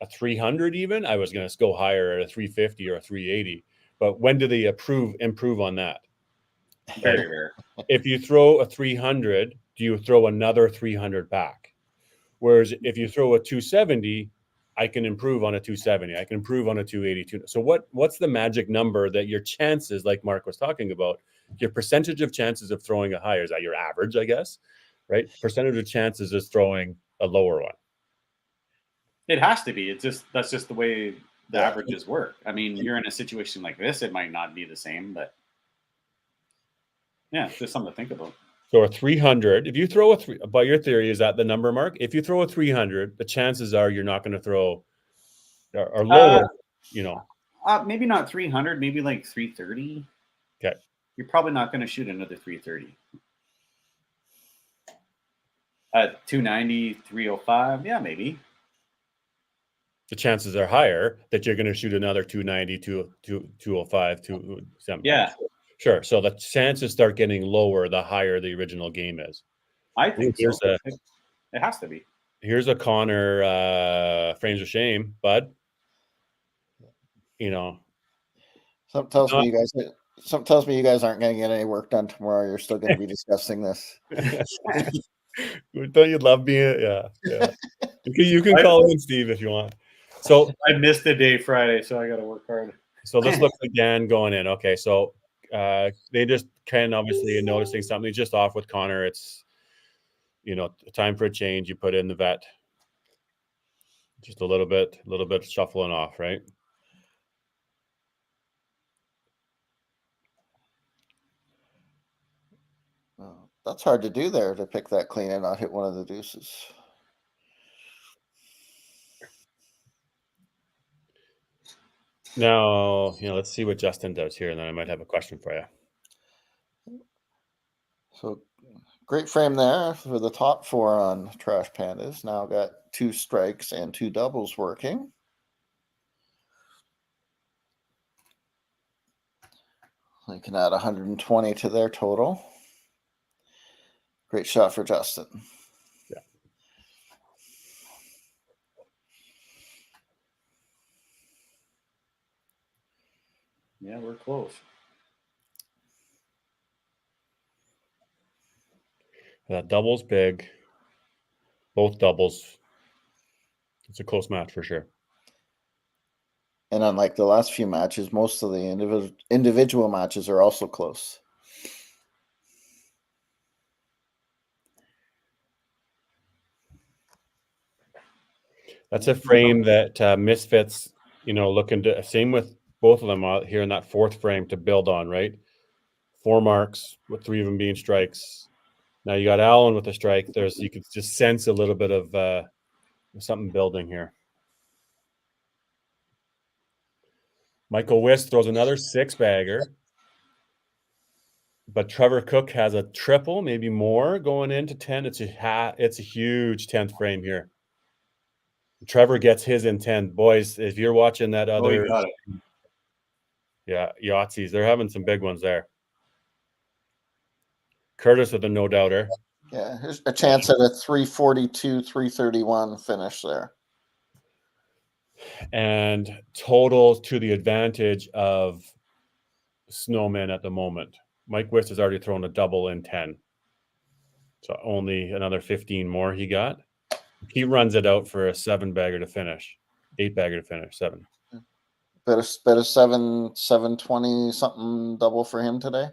A 300 even? I was going to go higher at a 350 or a 380. But when do they improve on that? Very rare. If you throw a 300, do you throw another 300 back? Whereas if you throw a 270, I can improve on a 270. I can improve on a 282. So what's the magic number that your chances, like Mark was talking about, your percentage of chances of throwing a higher, is that your average, I guess, right? Percentage of chances is throwing a lower one. It has to be. That's just the way the averages work. I mean, you're in a situation like this, it might not be the same, but yeah, it's just something to think about. So a 300, if you throw by your theory, is that the number, Mark? If you throw a 300, the chances are you're not going to throw are lower, you know. Maybe not 300, maybe like 330. Okay. You're probably not going to shoot another 330. At 290, 305, yeah, maybe. The chances are higher that you're going to shoot another 290, 205, 270. Yeah. Sure. So the chances start getting lower the higher the original game is. I think so. It has to be. Here's a Connor frames of shame, bud. You know. Something tells me you guys aren't going to get any work done tomorrow. You're still going to be discussing this. Don't you love being? Yeah. You can call in, Steve, if you want. So I missed the day Friday, so I got to work hard. So this looks like Dan going in. Okay, so they just kind of obviously noticing something. Just off with Connor. It's time for a change. You put in the vet. Just a little bit shuffling off, right? That's hard to do there, to pick that clean and not hit one of the deuces. Now, let's see what Justin does here, and then I might have a question for you. So great frame there for the top 4 on Trash Pandas. Now got 2 strikes and 2 doubles working. Only can add 120 to their total. Great shot for Justin. Yeah. Yeah, we're close. That double's big. Both doubles. It's a close match for sure. And unlike the last few matches, most of the individual matches are also close. That's a frame that Misfits, looking to, same with both of them out here in that fourth frame to build on, right? 4 marks with 3 of them being strikes. Now you got Allen with a strike. You could just sense a little bit of something building here. Michael Wist throws another 6-bagger. But Trevor Cook has a triple, maybe more, going into 10. It's a huge 10th frame here. Trevor gets his in 10. Boys, if you're watching that other, you got it. Yeah, Yahtzees, they're having some big ones there. Curtis with a no doubter. Yeah, here's a chance at a 342, 331 finish there. And total to the advantage of Snowman at the moment. Mike Wist has already thrown a double in 10. So only another 15 more he got. He runs it out for a 7-bagger to finish. 8-bagger to finish, 7. Bet a 720 something double for him today.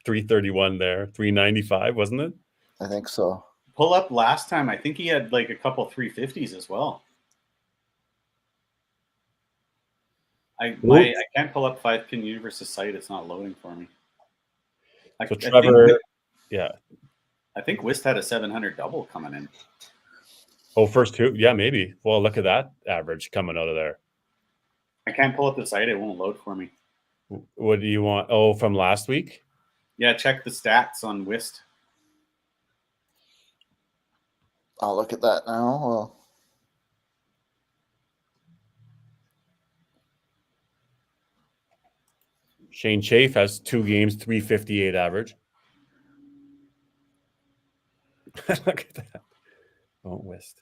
331 there. 395, wasn't it? I think so. Pull up last time. I think he had like a couple 350s as well. I can't pull up 5-pin Universe's site. It's not loading for me. So Trevor, I think Wist had a 700 double coming in. Oh, first 2? Yeah, maybe. Well, look at that average coming out of there. I can't pull up the site. It won't load for me. What do you want? Oh, from last week? Yeah, check the stats on Wist. I'll look at that now. Well, Shane Chafe has 2 games, 358 average. Look at that. Oh, Wist.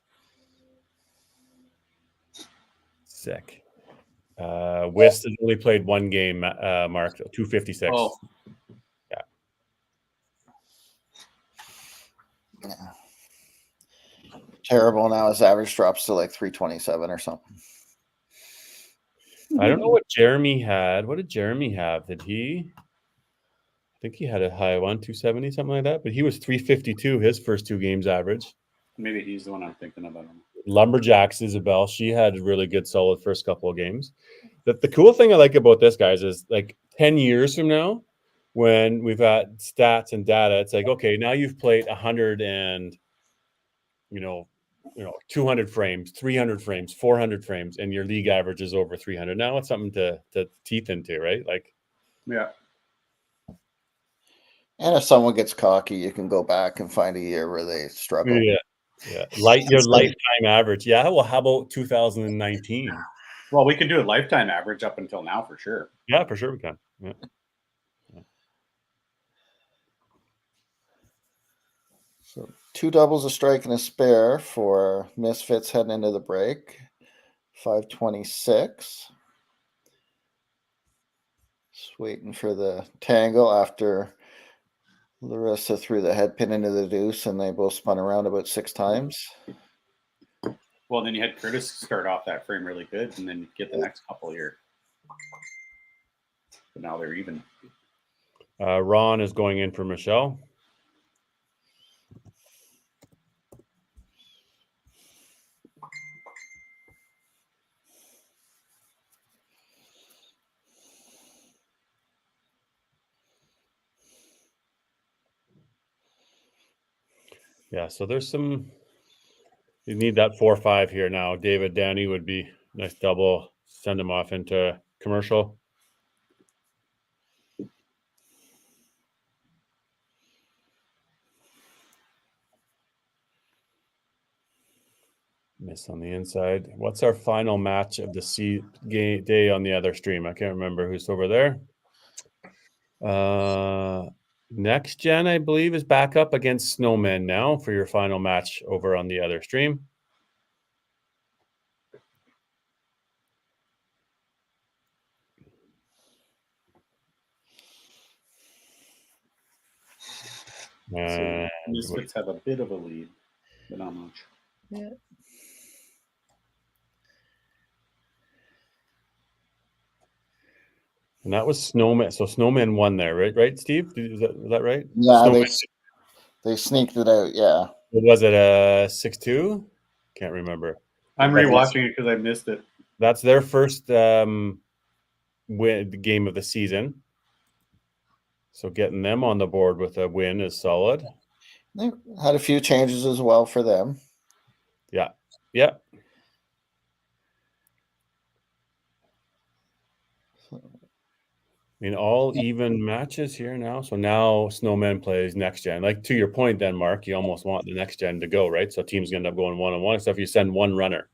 Sick. Wist has only played 1 game, Mark, 256. Oh. yeah. Terrible. Now his average drops to like 327 or something. I don't know what Jeremy had. What did Jeremy have? I think he had a high one, 270, something like that. But he was 352 his first 2 games average. Maybe he's the one I'm thinking about. Lumberjacks Isabel, she had a really good, solid first couple of games. The cool thing I like about this, guys, is like 10 years from now, when we've got stats and data, it's like, okay, now you've played 100 and 200 frames, 300 frames, 400 frames, and your league average is over 300. Now it's something to teeth into, right? Like, yeah. And if someone gets cocky, you can go back and find a year where they struggle. Yeah. Your lifetime average. Yeah. Well, how about 2019? Well, we could do a lifetime average up until now for sure. Yeah, for sure we can. Yeah. So 2 doubles, a strike, and a spare for Misfits heading into the break. 526. Just waiting for the tangle after Larissa threw the head pin into the deuce, and they both spun around about 6 times. Well, then you had Curtis start off that frame really good, and then get the next couple here. But now they're even. Ron is going in for Michelle. Yeah, so there's some. You need that 4-5 here now. David, Danny would be nice double. Send him off into commercial. Miss on the inside. What's our final match of the day on the other stream? I can't remember who's over there. Next Gen, I believe, is back up against Snowmen now for your final match over on the other stream. So Misfits have a bit of a lead, but not much. Yeah. And that was Snowman. So Snowman won there, right? Right, Steve? Is that right? Yeah, Snowman. they sneaked it out. Yeah. Was it a 6-2? Can't remember. I'm rewatching it because I missed it. That's their first game of the season. So getting them on the board with a win is solid. They had a few changes as well for them. Yeah. Yeah. I mean, all even matches here now. So now Snowman plays next gen. Like to your point, then Mark, you almost want the next gen to go, right? So teams end up going 1-on-1 and stuff. You send one runner.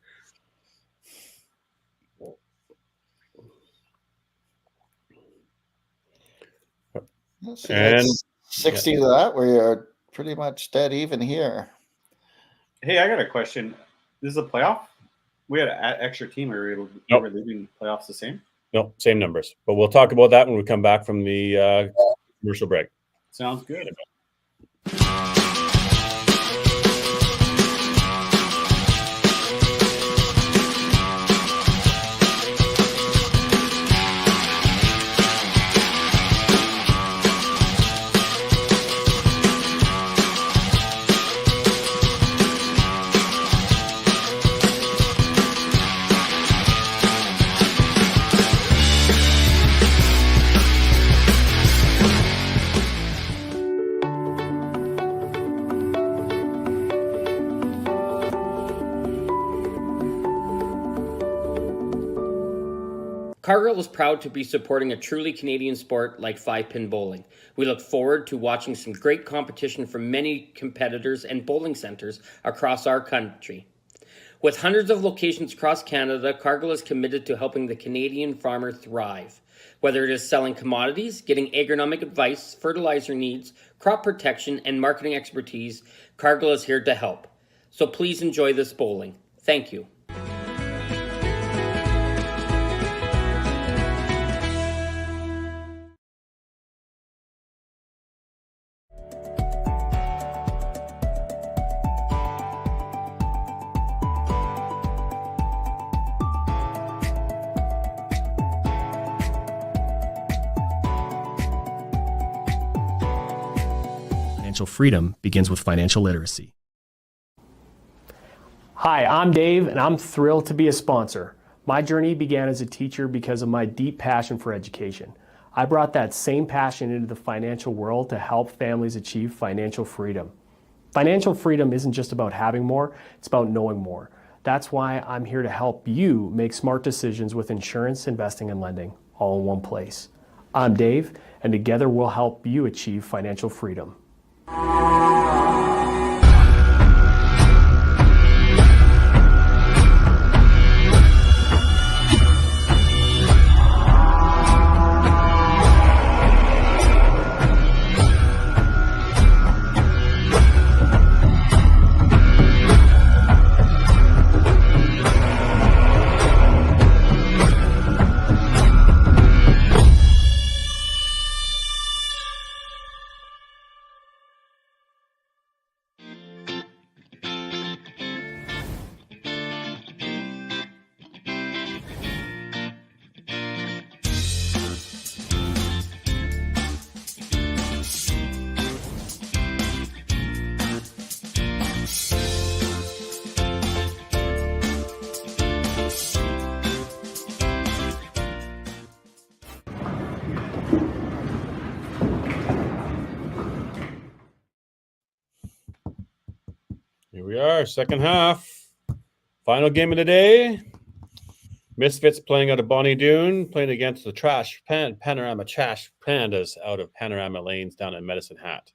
So and 60 to that, we are pretty much dead even here. Hey, I got a question. This is a playoff? We had an extra team. Are we leaving playoffs the same? No, same numbers. But we'll talk about that when we come back from the commercial break. Sounds good. Cargill is proud to be supporting a truly Canadian sport like 5-pin bowling. We look forward to watching some great competition from many competitors and bowling centres across our country. With hundreds of locations across Canada, Cargill is committed to helping the Canadian farmer thrive. Whether it is selling commodities, getting agronomic advice, fertilizer needs, crop protection, and marketing expertise, Cargill is here to help. So please enjoy this bowling. Thank you. Financial freedom begins with financial literacy. Hi, I'm Dave, and I'm thrilled to be a sponsor. My journey began as a teacher because of my deep passion for education. I brought that same passion into the financial world to help families achieve financial freedom. Financial freedom isn't just about having more, it's about knowing more. That's why I'm here to help you make smart decisions with insurance, investing, and lending, all in one place. I'm Dave, and together we'll help you achieve financial freedom. Here we are, second half. Final game of the day. Misfits playing out of Bonnie Doon, playing against the Panorama Trash Pandas out of Panorama Lanes down in Medicine Hat.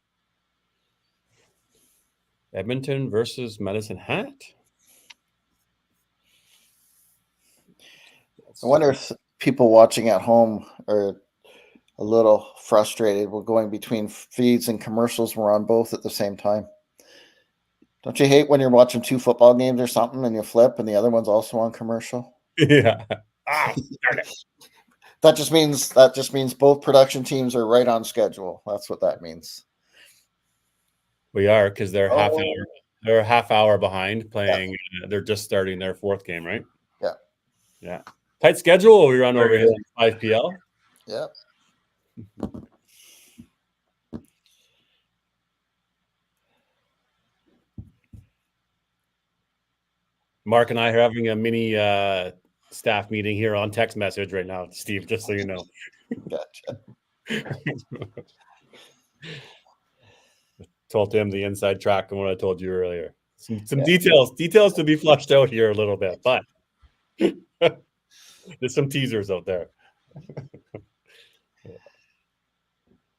Edmonton versus Medicine Hat. I wonder if people watching at home are a little frustrated. We're going between feeds and commercials. We're on both at the same time. Don't you hate when you're watching 2 football games or something and you flip and the other one's also on commercial? Yeah. Ah, darn it. That just means both production teams are right on schedule. That's what that means. We are, because they're Oh. they're a half hour behind playing. They're just starting their 4th game, right? Yeah. Yeah. Tight schedule. We run over here at 5 PL. Yeah. Mark and I are having a mini staff meeting here on text message right now, Steve, just so you know. Gotcha. Told him the inside track and what I told you earlier. Some details to be flushed out here a little bit, but there's some teasers out there.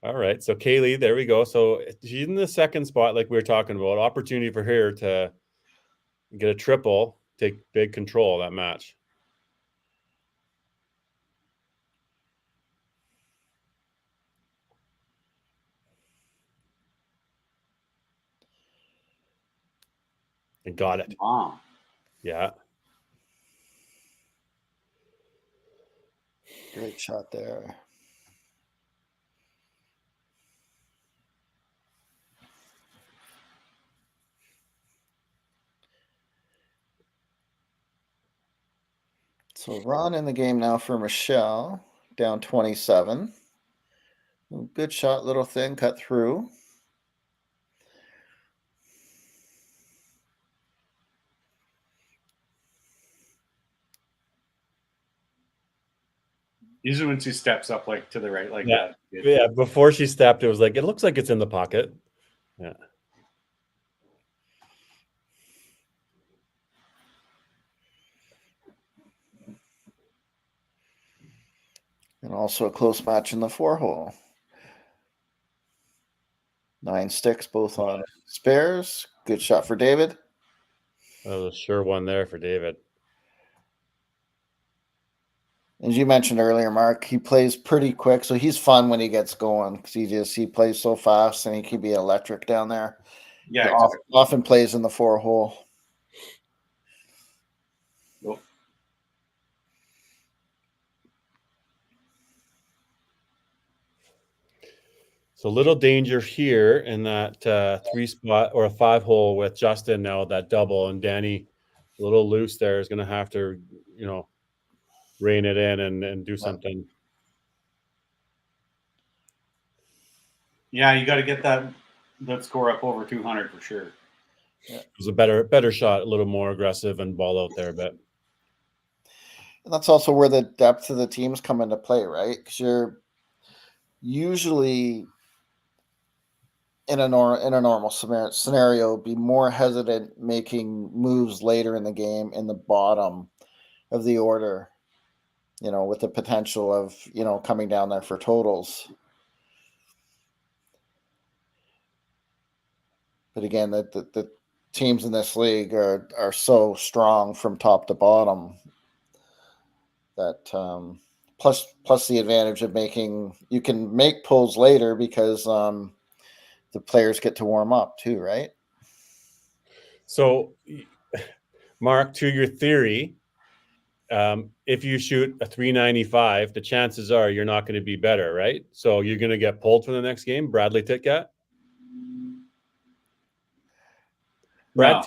All right, so Kaylee, there we go. So she's in the 2nd spot, like we were talking about. Opportunity for her to get a triple, take big control of that match. And got it. Wow. Yeah. Great shot there. So Ron in the game now for Michelle, down 27. Good shot, little thing, cut through. Usually when she steps up like to the right like Yeah. that. Yeah, before she stepped, it was like, it looks like it's in the pocket. Yeah. And also a close match in the 4-hole. 9 sticks, both on spares. Good shot for David. That was a sure one there for David. As you mentioned earlier, Mark, he plays pretty quick, so he's fun when he gets going because he plays so fast and he can be electric down there. Yeah, he exactly. often plays in the 4-hole. Nope. So little danger here in that 3 spot or a 5-hole with Justin now, that double, and Danny a little loose there is going to have to, rein it in and do something. Yeah, you got to get that score up over 200 for sure. Yeah. It was a better shot, a little more aggressive and ball out there a bit. And that's also where the depth of the teams come into play, right? Because you're usually in a normal scenario be more hesitant making moves later in the game in the bottom of the order, with the potential of coming down there for totals. But again, the teams in this league are so strong from top to bottom that plus the advantage of you can make pulls later because the players get to warm up too, right? So, Mark, to your theory, if you shoot a 395, the chances are you're not going to be better, right? So you're going to get pulled for the next game. Bradley Titgat. Brad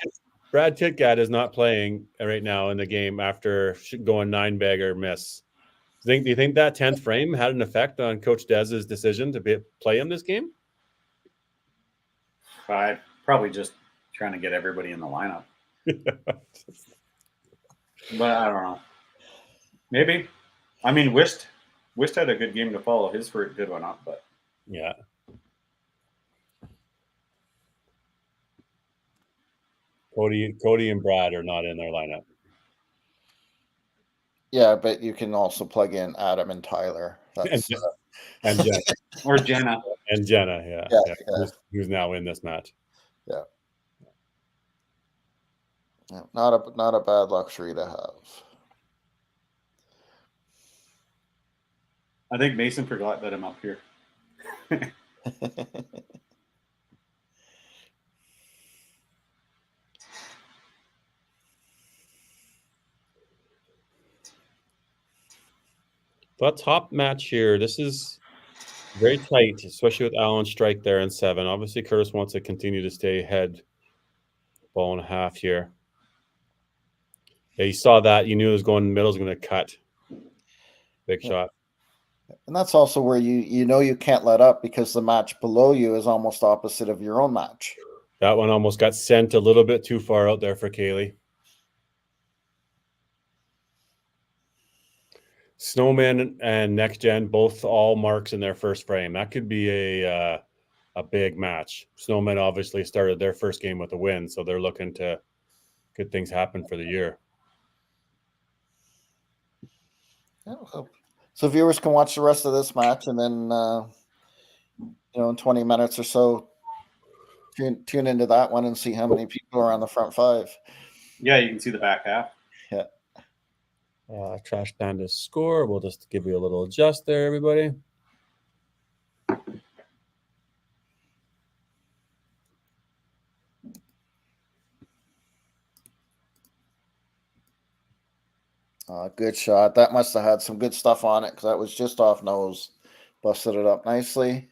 Titgat is not playing right now in the game after going 9 bagger miss. Do you think that 10th frame had an effect on Coach Dez's decision to play him this game? Probably just trying to get everybody in the lineup. But I don't know. Maybe. I mean, Wist had a good game to follow his for a good one up, but yeah. Cody and Brad are not in their lineup. Yeah, but you can also plug in Adam and Tyler. And Jenna. Or Jenna. And Jenna, yeah. Who's now in this match. Yeah. Not a bad luxury to have. I think Mason forgot that I'm up here. That top match here, this is very tight, especially with Allen strike there in 7. Obviously, Curtis wants to continue to stay ahead. Ball and a half here. Yeah, you saw that. You knew it was going in the middle, was going to cut. Big shot. And that's also where you know you can't let up, because the match below you is almost opposite of your own match. That one almost got sent a little bit too far out there for Kaylee. Snowman and Next Gen both all marks in their first frame. That could be a big match. Snowman obviously started their first game with a win, so they're looking to good things happen for the year. So viewers can watch the rest of this match, and then in 20 minutes or so, tune into that one and see how many people are on the front 5. Yeah, you can see the back half. Yeah. Trash Pandas score. We'll just give you a little adjust there, everybody. Good shot. That must have had some good stuff on it, because that was just off nose. Busted it up nicely.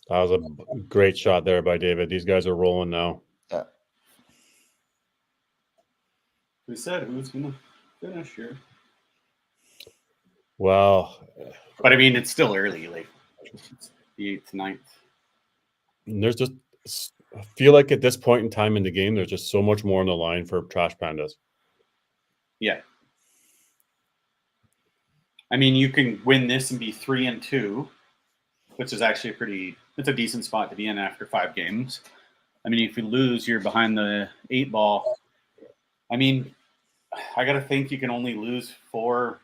That was a great shot there by David. These guys are rolling now. Yeah. Who said who's going to finish here? Well, but I mean, it's still early, like it's the 8th, 9th. And there's just, I feel like at this point in time in the game, there's just so much more on the line for Trash Pandas. Yeah. I mean, you can win this and be 3-2, which is actually it's a decent spot to be in after 5 games. I mean, if you lose, you're behind the 8 ball. I mean, I got to think you can only lose 4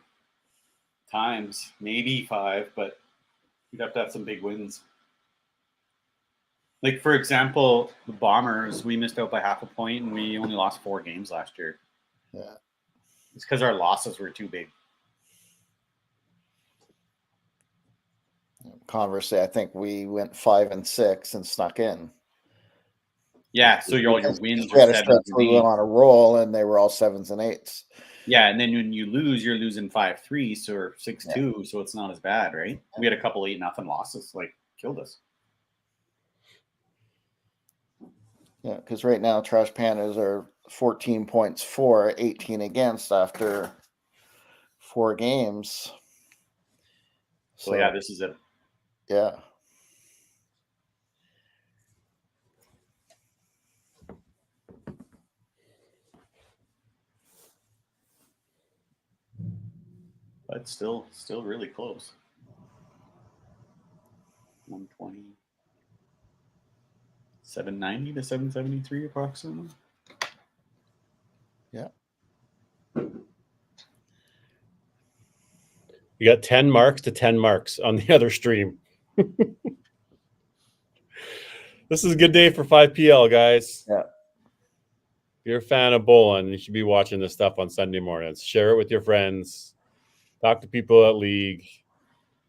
times, maybe 5, but you'd have to have some big wins. Like, for example, the Bombers, we missed out by half a point, and we only lost 4 games last year. Yeah. It's because our losses were too big. Conversely, I think we went 5-6 and snuck in. Yeah, so all your wins we had are a stretch where we went on a roll, and they were all 7s and 8s. Yeah, and then when you lose, you're losing 5-3, so or 6-2, so it's not as bad, right? We had a couple 8-0 losses, like killed us. Yeah, because right now Trash Pandas are 14 points for, 18 against after 4 games. So yeah, this is it. Yeah. But still really close. 120. 790 to 773 approximately. Yeah. You got 10 marks to 10 marks on the other stream. This is a good day for 5PL, guys. Yeah. If you're a fan of bowling, you should be watching this stuff on Sunday mornings. Share it with your friends. Talk to people at league.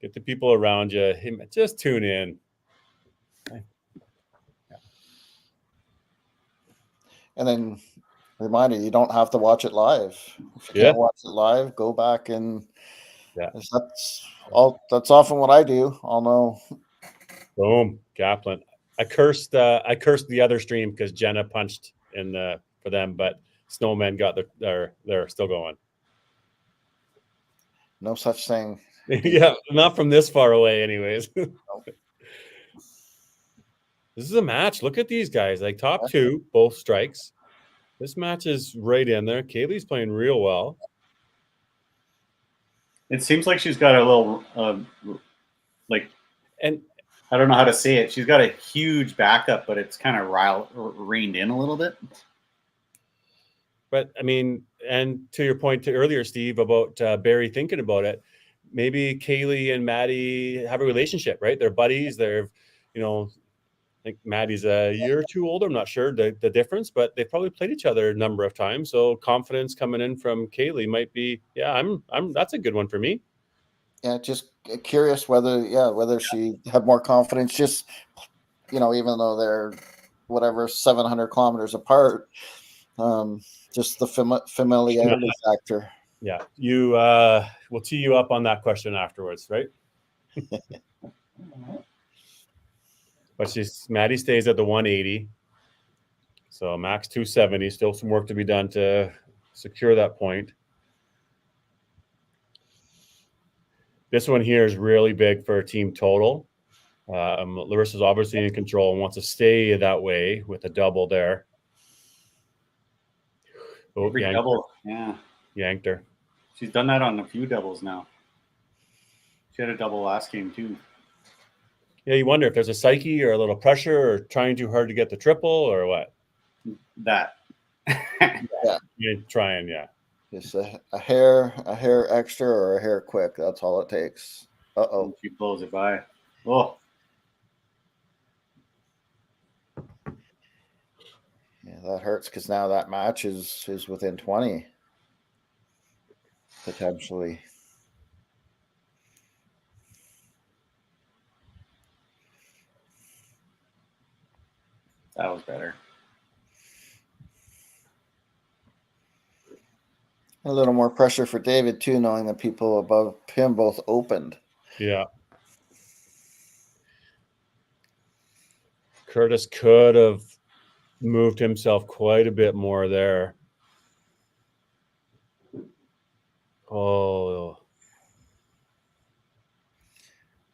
Get the people around you. Just tune in. And then reminder, you don't have to watch it live. If you can't watch it live, go back and that's often what I do. I'll know. Boom, Kaplan. I cursed the other stream because Jenna punched in for them, but Snowmen got they're still going. No such thing. Yeah, not from this far away, anyways. This is a match. Look at these guys. Like top 2, both strikes. This match is right in there. Kaylee's playing real well. It seems like she's got a little, and I don't know how to say it. She's got a huge backup, but it's kind of reined in a little bit. But I mean, and to your point earlier, Steve, about Barry thinking about it, maybe Kaylee and Maddie have a relationship, right? They're buddies. They're, I think Maddie's a year or two older. I'm not sure the difference, but they've probably played each other a number of times. So confidence coming in from Kaylee might be, that's a good one for me. Yeah, just curious whether she had more confidence. Just even though they're whatever 700 kilometers apart, just the familiarity factor. Yeah, we'll tee you up on that question afterwards, right? But Maddie stays at the 180, so max 270. Still some work to be done to secure that point. This one here is really big for a team total. Larissa's obviously in control and wants to stay that way with a double there. Oh, Every double, yeah. Yanked her. She's done that on a few doubles now. She had a double last game too. Yeah, you wonder if there's a psyche or a little pressure or trying too hard to get the triple or what. That. Yeah. You're trying, yeah. Just a hair extra or a hair quick. That's all it takes. Uh-oh. She blows it by. Oh. Yeah, that hurts because now that match is within 20. Potentially. That was better. A little more pressure for David too, knowing that people above him both opened. Yeah. Curtis could have moved himself quite a bit more there. Oh.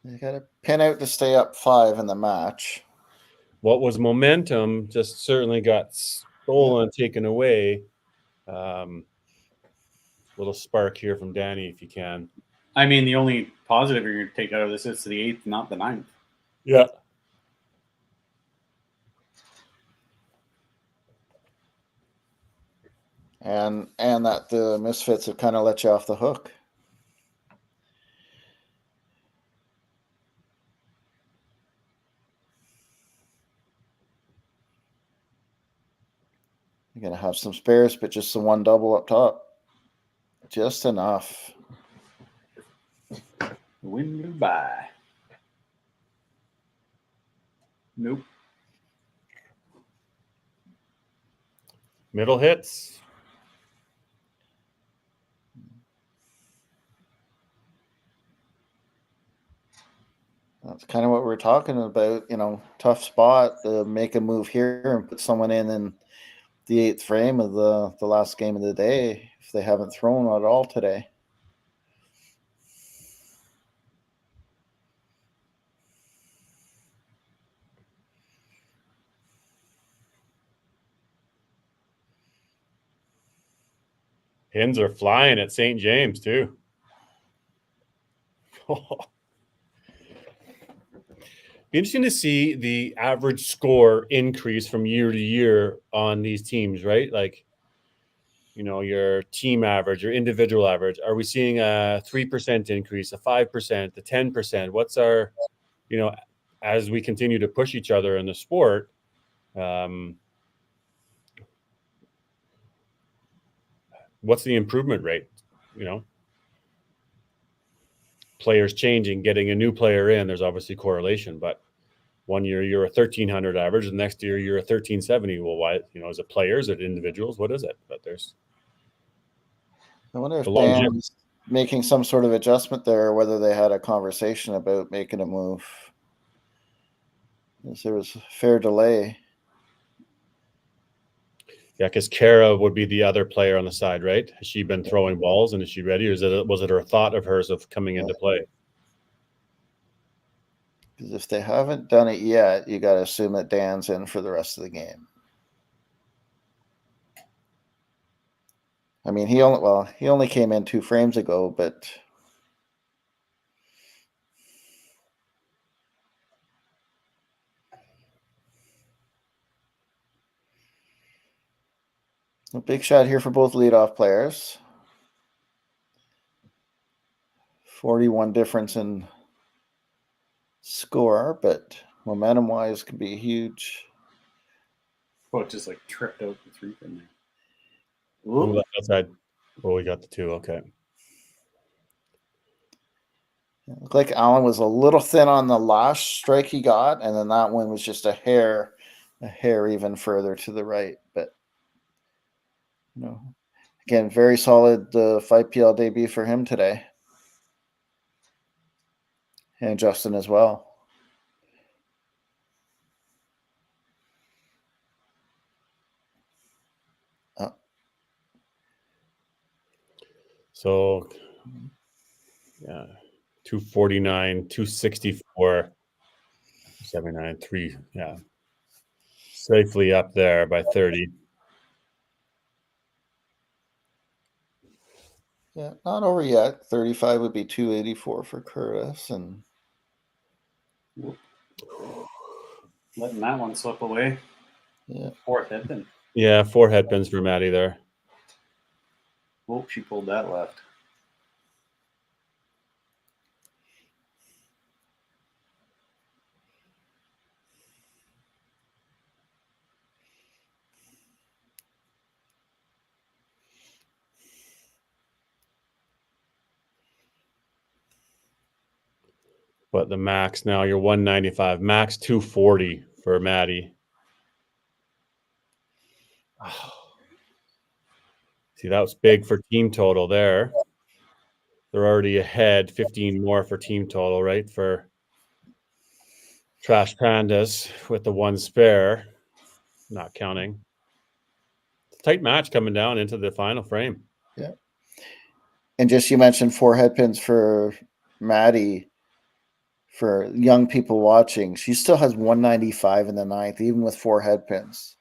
You got to pin out to stay up 5 in the match. What was momentum just certainly got stolen, taken away. Little spark here from Danny, if you can. I mean, the only positive you're going to take out of this is the 8th, not the 9th. Yeah. And that the Misfits have kind of let you off the hook. You're going to have some spares, but just the one double up top. Just enough. The wind blew by. Nope. Middle hits. That's kind of what we're talking about, tough spot to make a move here and put someone in the 8th frame of the last game of the day if they haven't thrown at all today. Pins are flying at St. James too. Be interesting to see the average score increase from year to year on these teams, right? Like, your team average, your individual average. Are we seeing a 3% increase, a 5%, a 10%? What's our, as we continue to push each other in the sport, what's the improvement rate? Players changing, getting a new player in, there's obviously correlation, but one year you're a 1,300 average, the next year you're a 1,370. Well, why, is it players, is it individuals? What is it? But I wonder if Dan's making some sort of adjustment there, or whether they had a conversation about making a move. There was a fair delay. Yeah, because Kara would be the other player on the side, right? Has she been throwing balls, and is she ready, or was it a thought of hers of coming into play? Because if they haven't done it yet, you got to assume that Dan's in for the rest of the game. I mean, he only came in 2 frames ago, but a big shot here for both leadoff players. 41 difference in score, but momentum wise could be huge. Oh, it just like tripped out the 3 pin there. Ooh, left outside. Oh, we got the 2. Okay. It looked like Allen was a little thin on the last strike he got, and then that one was just a hair even further to the right. But again, very solid 5PL debut for him today, and Justin as well. So, yeah, 249, 264, 79, 3. Yeah, safely up there by 30. Yeah, not over yet. 35 would be 284 for Curtis, and letting that one slip away. Yeah, 4th head pin. Yeah, 4 head pins for Maddie there. Oh, she pulled that left. But the max now, you're 195. Max 240 for Maddie. Oh. See, that was big for team total there. They're already ahead, 15 more for team total, right? For Trash Pandas with the 1 spare, not counting. It's a tight match coming down into the final frame. Yeah. And just you mentioned 4 head pins for Maddie. For young people watching, she still has 195 in the 9th, even with 4 head pins.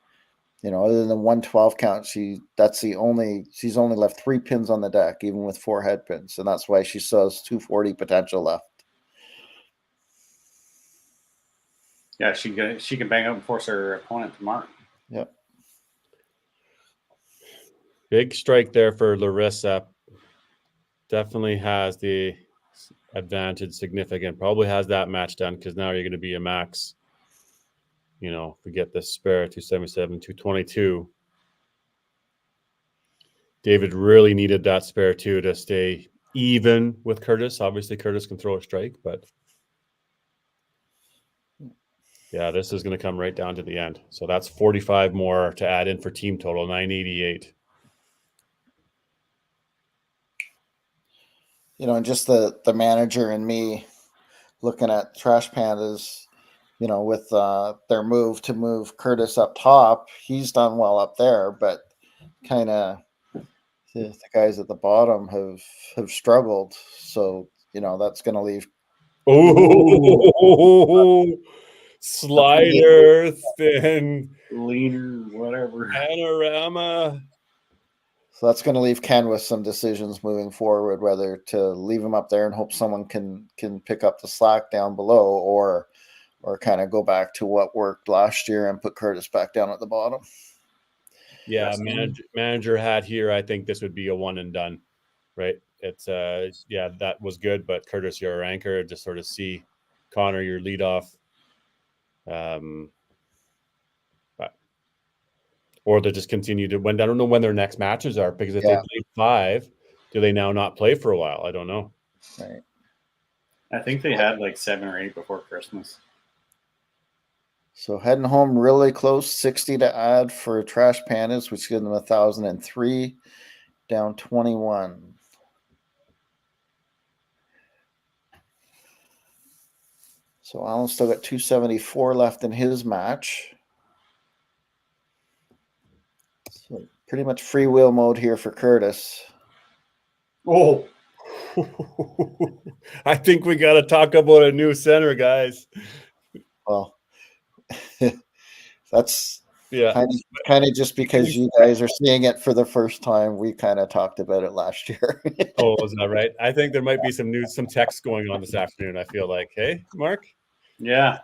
Other than the 112 count, she's only left 3 pins on the deck, even with 4 head pins, and that's why she still has 240 potential left. Yeah, she can bang out and force her opponent to mark. Yep. Big strike there for Larissa. Definitely has the advantage significant. Probably has that match done because now you're going to be a max. If we get this spare 277, 222. David really needed that spare 2 to stay even with Curtis. Obviously, Curtis can throw a strike, but yeah, this is going to come right down to the end. So that's 45 more to add in for team total, 988. And just the manager and me looking at Trash Pandas, with their move to move Curtis up top, he's done well up there, but kind of the guys at the bottom have struggled. So, that's going to leave. Oh, slider, thin, leaner, whatever. Panorama. So that's going to leave Ken with some decisions moving forward, whether to leave him up there and hope someone can pick up the slack down below, or kind of go back to what worked last year and put Curtis back down at the bottom. Yeah, manager hat here. I think this would be a one and done, right? It's that was good, but Curtis, you're our anchor. Just sort of see Connor, your lead off. Or they just continue to win. I don't know when their next matches are, because if they played 5, do they now not play for a while? I don't know. Right. I think they had like 7 or 8 before Christmas. So heading home really close, 60 to add for Trash Pandas, which gives them 1,003, down 21. So Alan's still got 274 left in his match. So pretty much freewheel mode here for Curtis. Oh, I think we got to talk about a new center, guys. Well, that's kind of just because you guys are seeing it for the first time. We kind of talked about it last year. Oh, is that right? I think there might be some text going on this afternoon. I feel like, hey, Mark. Yeah.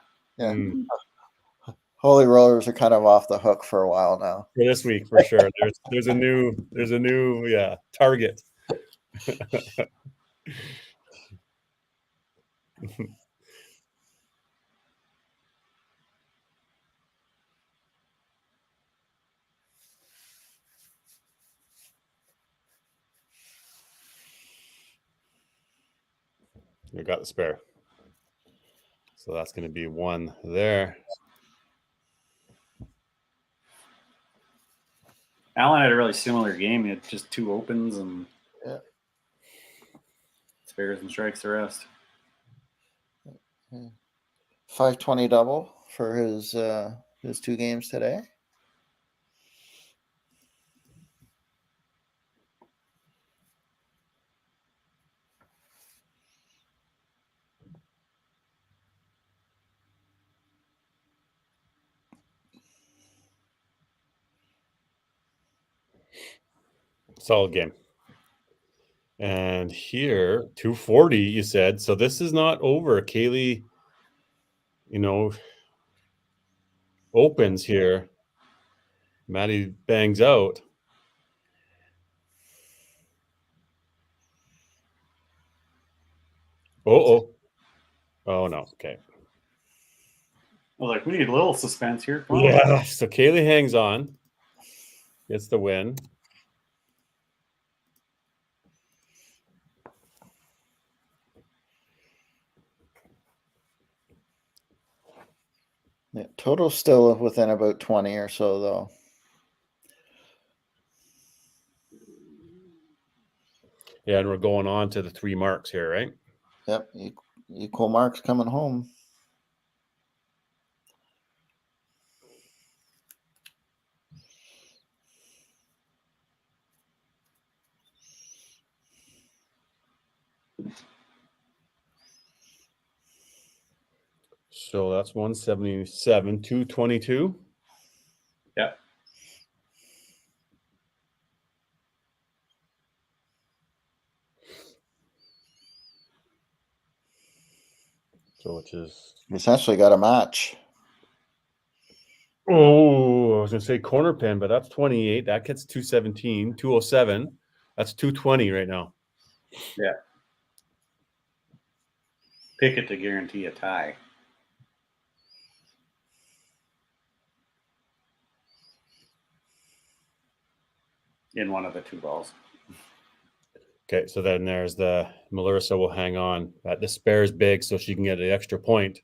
Holy Rollers are kind of off the hook for a while now. For this week, for sure. There's a new target. You got the spare. So that's going to be 1 there. Allen had a really similar game. He had just 2 opens and spares and strikes the rest. 520 double for his 2 games today. Solid game. And here, 240, you said. So this is not over. Kaylee, opens here. Maddie bangs out. Oh no. Okay. I was like, we need a little suspense here. Come on. Yeah. So Kaylee hangs on. Gets the win. Yeah, total still within about 20 or so, though. Yeah, and we're going on to the 3 marks here, right? Yep, equal marks coming home. So that's 177, 222. Yep. So which is Essentially got a match. Oh, I was gonna say corner pin, but that's 28. That gets 217, 207. That's 220 right now. Yeah. Pick it to guarantee a tie. In one of the 2 balls. Okay, so then there's the Melissa will hang on. That the spare is big, so she can get an extra point.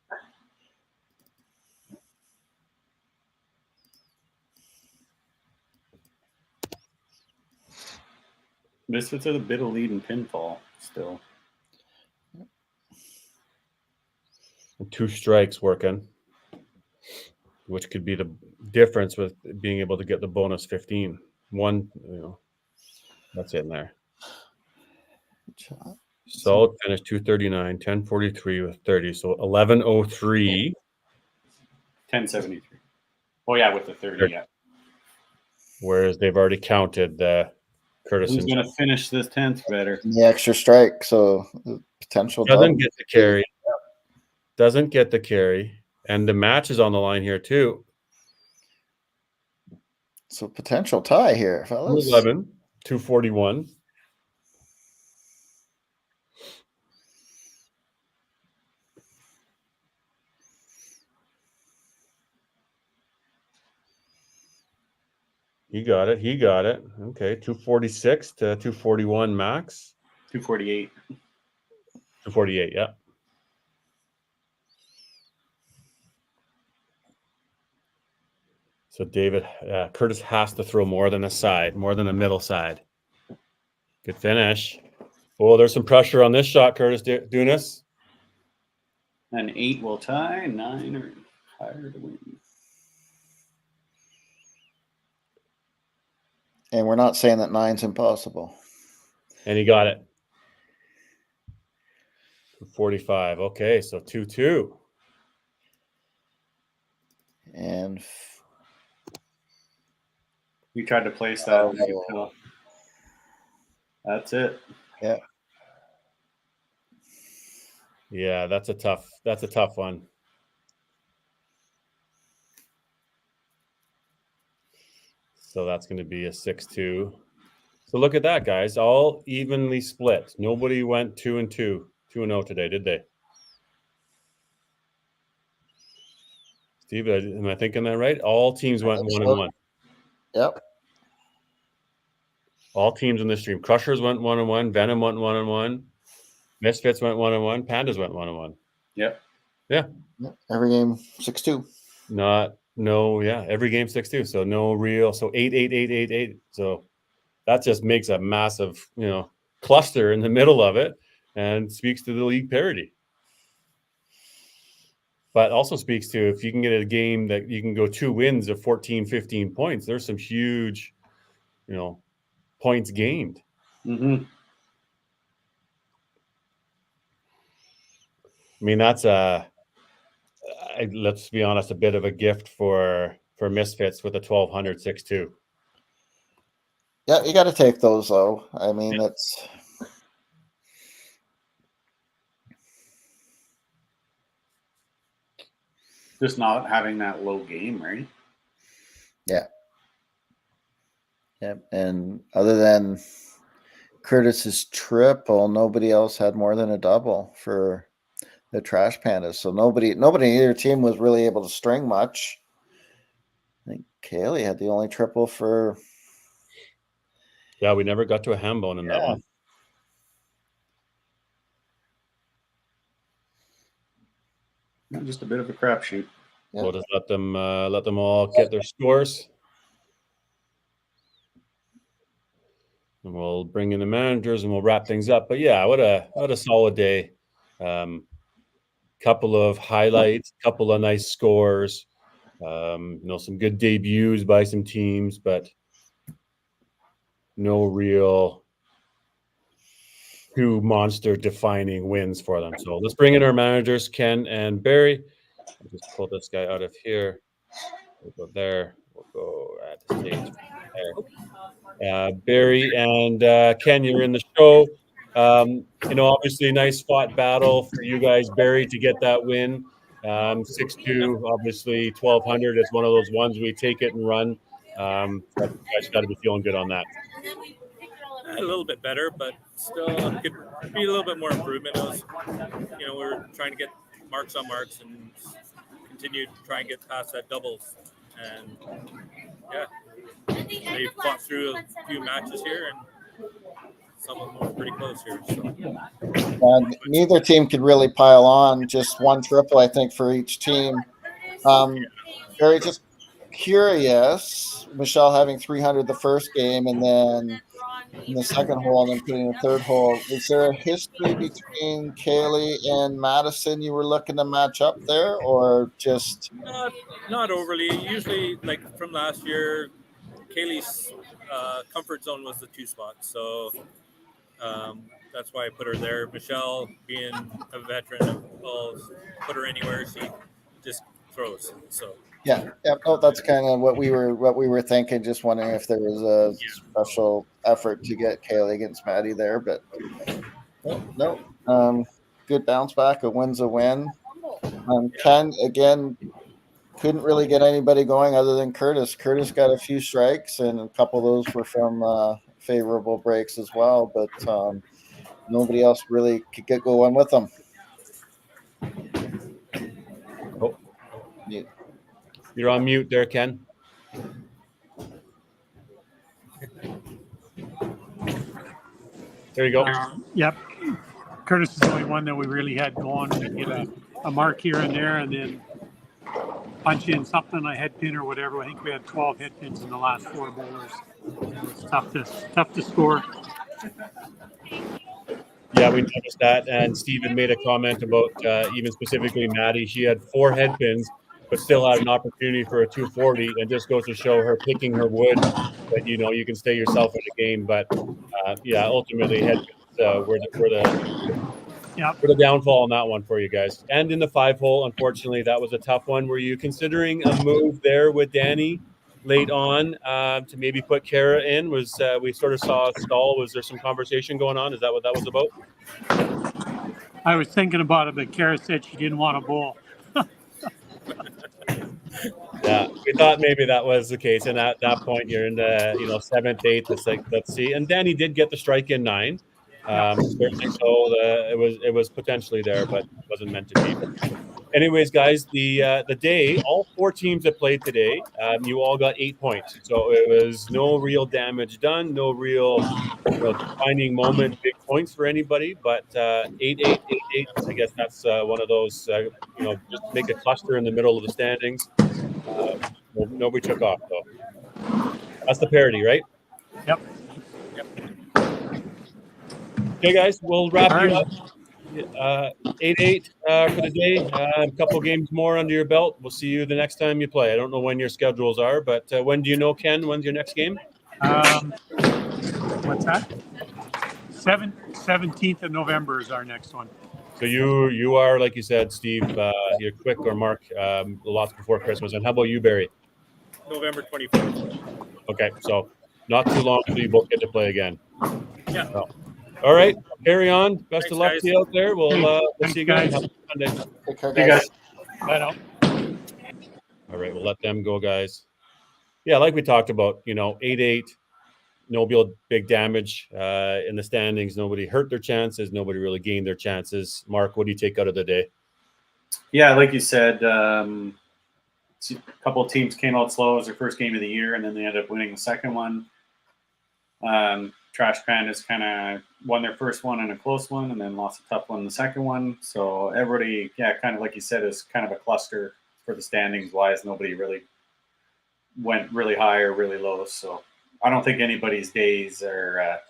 Misfits are the bit of lead in pinfall still. And 2 strikes working, which could be the difference with being able to get the bonus 15. 1, that's in there. Solid finish, 239, 1043 with 30. So 1103. 1073. Oh, yeah, with the 30, yeah. Whereas they've already counted the Curtis. Who's going to finish this 10th better? The extra strike, so potential doesn't double. get the carry. Doesn't get the carry. And the match is on the line here too. So potential tie here, fellas. 211, 241. He got it. He got it. Okay, 246 to 241 max. 248. 248, yeah. So David, Curtis has to throw more than a side, more than a middle side. Good finish. Oh, there's some pressure on this shot, Curtis Dunas. An 8 will tie, 9 or higher to win. And we're not saying that 9's impossible. And he got it. 45. Okay, so 2-2. And we tried to place that. That's it. Yeah. Yeah, that's a tough one. So that's going to be a 6-2. So look at that, guys. All evenly split. Nobody went 2-2, 2-0 today, did they? Steve, am I thinking that right? All teams went 1-1. Yep. All teams in this stream. Crushers went 1-1. Venom went 1-1. Misfits went 1-1. Pandas went 1-1. Yep. Yeah. Every game 6-2. Every game 6-2. So no real. So 8-8-8-8-8. So that just makes a massive, cluster in the middle of it, and speaks to the league parity. But also speaks to, if you can get a game that you can go 2 wins of 14, 15 points, there's some huge, points gained. Mm-hmm. I mean, that's let's be honest, a bit of a gift for Misfits with a 1200 6-2. Yeah, you got to take those though. I mean, it's just not having that low game, right? Yeah. Yep. And other than Curtis's triple, nobody else had more than a double for the Trash Pandas. So nobody in either team was really able to string much. I think Kaylee had the only triple for. Yeah, we never got to a ham bone in that one. Just a bit of a crapshoot. Yeah. We'll just let them all get their scores, and we'll bring in the managers and we'll wrap things up. But yeah, what a solid day. Couple of highlights, couple of nice scores. Some good debuts by some teams, but no real two monster defining wins for them. So let's bring in our managers, Ken and Barry. I'll just pull this guy out of here. We'll go there. We'll go at the stage there. Barry and Ken, you're in the show. Obviously, nice fought battle for you guys, Barry, to get that win. 6-2, obviously 1200. It's one of those ones we take it and run. You guys got to be feeling good on that. A little bit better, but still could be a little bit more improvement. We're trying to get marks on marks and continue to try and get past that doubles. And they fought through a few matches here, and some of them were pretty close here. So. Neither team could really pile on. Just one triple, I think, for each team. Very just curious. Michelle having 300 the first game, and then in the second hole, and then putting the third hole. Is there a history between Kaylee and Madison you were looking to match up there, or just not overly? Usually, like from last year, Kaylee's comfort zone was the 2 spot, so that's why I put her there. Michelle, being a veteran, I'll put her anywhere. She just throws. So yeah. Oh, that's kind of what we were thinking. Just wondering if there was a special effort to get Kaylee against Maddie there, but no. Good bounce back. A win's a win. Ken again couldn't really get anybody going other than Curtis. Curtis got a few strikes, and a couple of those were from favorable breaks as well, but nobody else really could get going with them. Oh, you're on mute there, Ken. There you go. Yep. Curtis is the only one that we really had going. We get a mark here and there, and then punch in something, a head pin or whatever. I think we had 12 head pins in the last 4 bowlers. It's tough to score. Yeah, we noticed that. And Steven made a comment about even specifically Maddie. She had 4 head pins, but still had an opportunity for a 240, and just goes to show her picking her wood that you can stay yourself in the game. But ultimately head pins were the downfall on that one for you guys. And in the 5-hole, unfortunately, that was a tough one. Were you considering a move there with Danny late on to maybe put Kara in? Was we sort of saw a stall? Was there some conversation going on? Is that what that was about? I was thinking about it, but Kara said she didn't want to bowl. Yeah, we thought maybe that was the case. And at that point, you're in the 7th, 8th. It's like, let's see. And Danny did get the strike in 9. Certainly, so it was potentially there, but it wasn't meant to be. anyways, guys, the day, all 4 teams that played today, you all got 8 points. So it was no real damage done, no real defining moment, big points for anybody. But 8-8, 8-8. I guess that's one of those. Just make a cluster in the middle of the standings. Nobody took off though. That's the parody, right? Yep. Okay, guys, we'll wrap All you right. up. 8-8 for the day. A couple games more under your belt. We'll see you the next time you play. I don't know when your schedules are, but when do you know, Ken? When's your next game? What's that? 17th of November is our next one. So you are, like you said, Steve, you're quick, or Mark, lots before Christmas. And how about you, Barry? November 24th. Okay, so not too long until you both get to play again. Yeah. So, all right, carry on. Best Thanks, of luck guys. to you out there. We'll Thanks, see you guys. guys. Have a Sunday. Take care, See you guys. Bye now. All right, we'll let them go, guys. Yeah, like we talked about, 8-8, no real big damage in the standings. Nobody hurt their chances. Nobody really gained their chances. Mark, what do you take out of the day? Yeah, like you said, a couple of teams came out slow as their first game of the year, and then they ended up winning the second one. Trash Pandas kind of won their first one in a close one, and then lost a tough one in the second one. So everybody, kind of like you said, is kind of a cluster for the standings wise. Nobody really went really high or really low. So I don't think anybody's days are.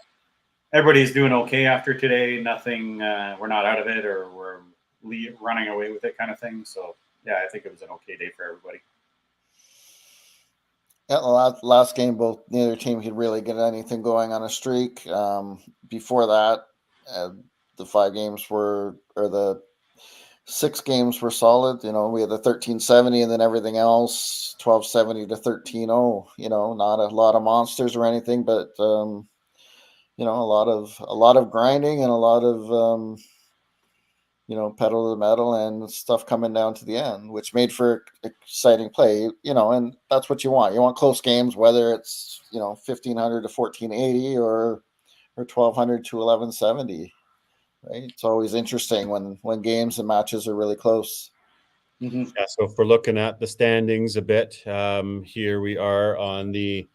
Everybody's doing okay after today. Nothing. We're not out of it, or we're running away with it, kind of thing. So yeah, I think it was an okay day for everybody. Yeah, the last game, neither team could really get anything going on a streak. Before that, the 6 games were solid. We had the 13-70, and then everything else 12-70 to 13-0. Not a lot of monsters or anything, but a lot of grinding and a lot of pedal to the metal and stuff coming down to the end, which made for exciting play, and that's what you want. You want close games, whether it's, 1,500 to 1,480 or 1,200 to 1,170, right? It's always interesting when games and matches are really close. Yeah, so if we're looking at the standings a bit, here we are on the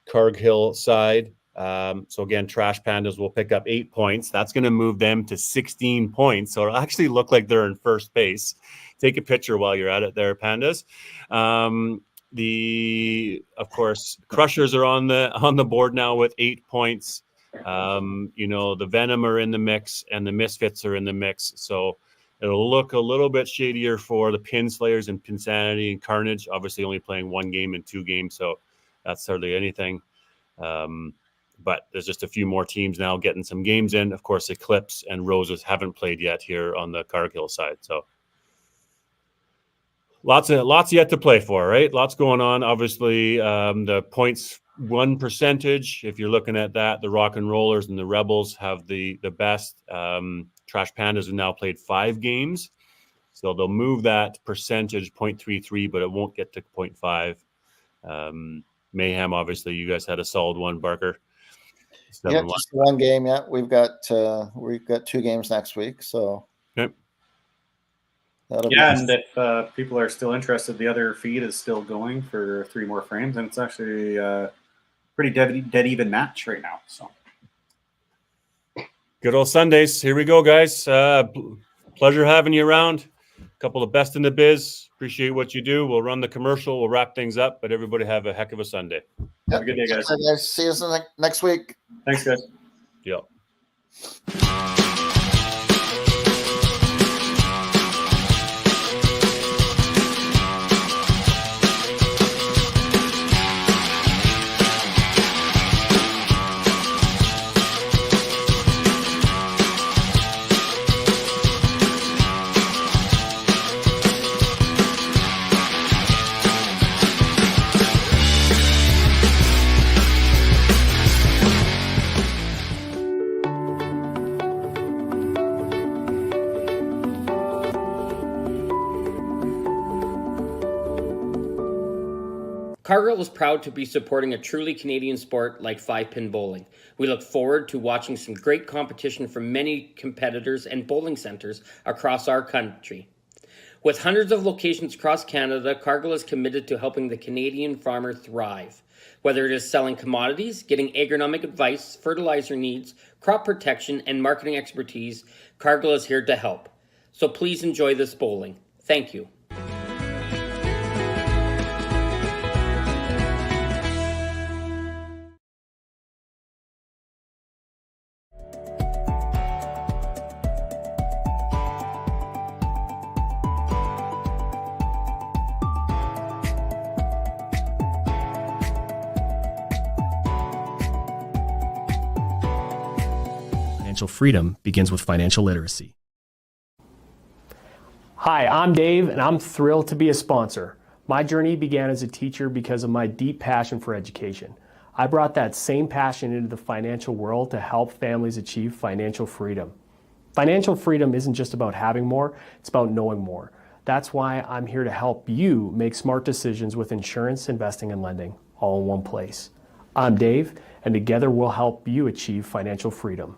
Cargill side. So again, Trash Pandas will pick up 8 points. That's going to move them to 16 points. So it'll actually look like they're in first base. Take a picture while you're at it there, Pandas. Of course, Crushers are on the board now with 8 points. The Venom are in the mix, and the Misfits are in the mix. So it'll look a little bit shadier for the Pin Slayers and Pinsanity and Carnage. Obviously, only playing 1 game and 2 games, so that's hardly anything. But there's just a few more teams now getting some games in. Of course, Eclipse and Roses haven't played yet here on the Cargill side. So lots yet to play for, right? Lots going on. Obviously, the points won percentage, if you're looking at that, the Rock and Rollers and the Rebels have the best. Trash Pandas have now played 5 games. So they'll move that percentage 0.33, but it won't get to 0.5. Mayhem, obviously, you guys had a solid one, Barker. Yeah, just 1 game. Yeah, we've got 2 games next week. So okay. And if people are still interested, the other feed is still going for 3 more frames, and it's actually a pretty dead even match right now. So good old Sundays. Here we go, guys. Pleasure having you around. A couple of best in the biz. Appreciate what you do. We'll run the commercial. We'll wrap things up, but everybody have a heck of a Sunday. Have a good day, guys. See you next week. Thanks, guys. Yep. Cargill is proud to be supporting a truly Canadian sport like 5-pin bowling. We look forward to watching some great competition from many competitors and bowling centers across our country. With hundreds of locations across Canada, Cargill is committed to helping the Canadian farmer thrive. Whether it is selling commodities, getting agronomic advice, fertilizer needs, crop protection, and marketing expertise, Cargill is here to help. So please enjoy this bowling. Thank you. Financial freedom begins with financial literacy. Hi, I'm Dave, and I'm thrilled to be a sponsor. My journey began as a teacher because of my deep passion for education. I brought that same passion into the financial world to help families achieve financial freedom. Financial freedom isn't just about having more, it's about knowing more. That's why I'm here to help you make smart decisions with insurance, investing, and lending, all in one place. I'm Dave, and together we'll help you achieve financial freedom.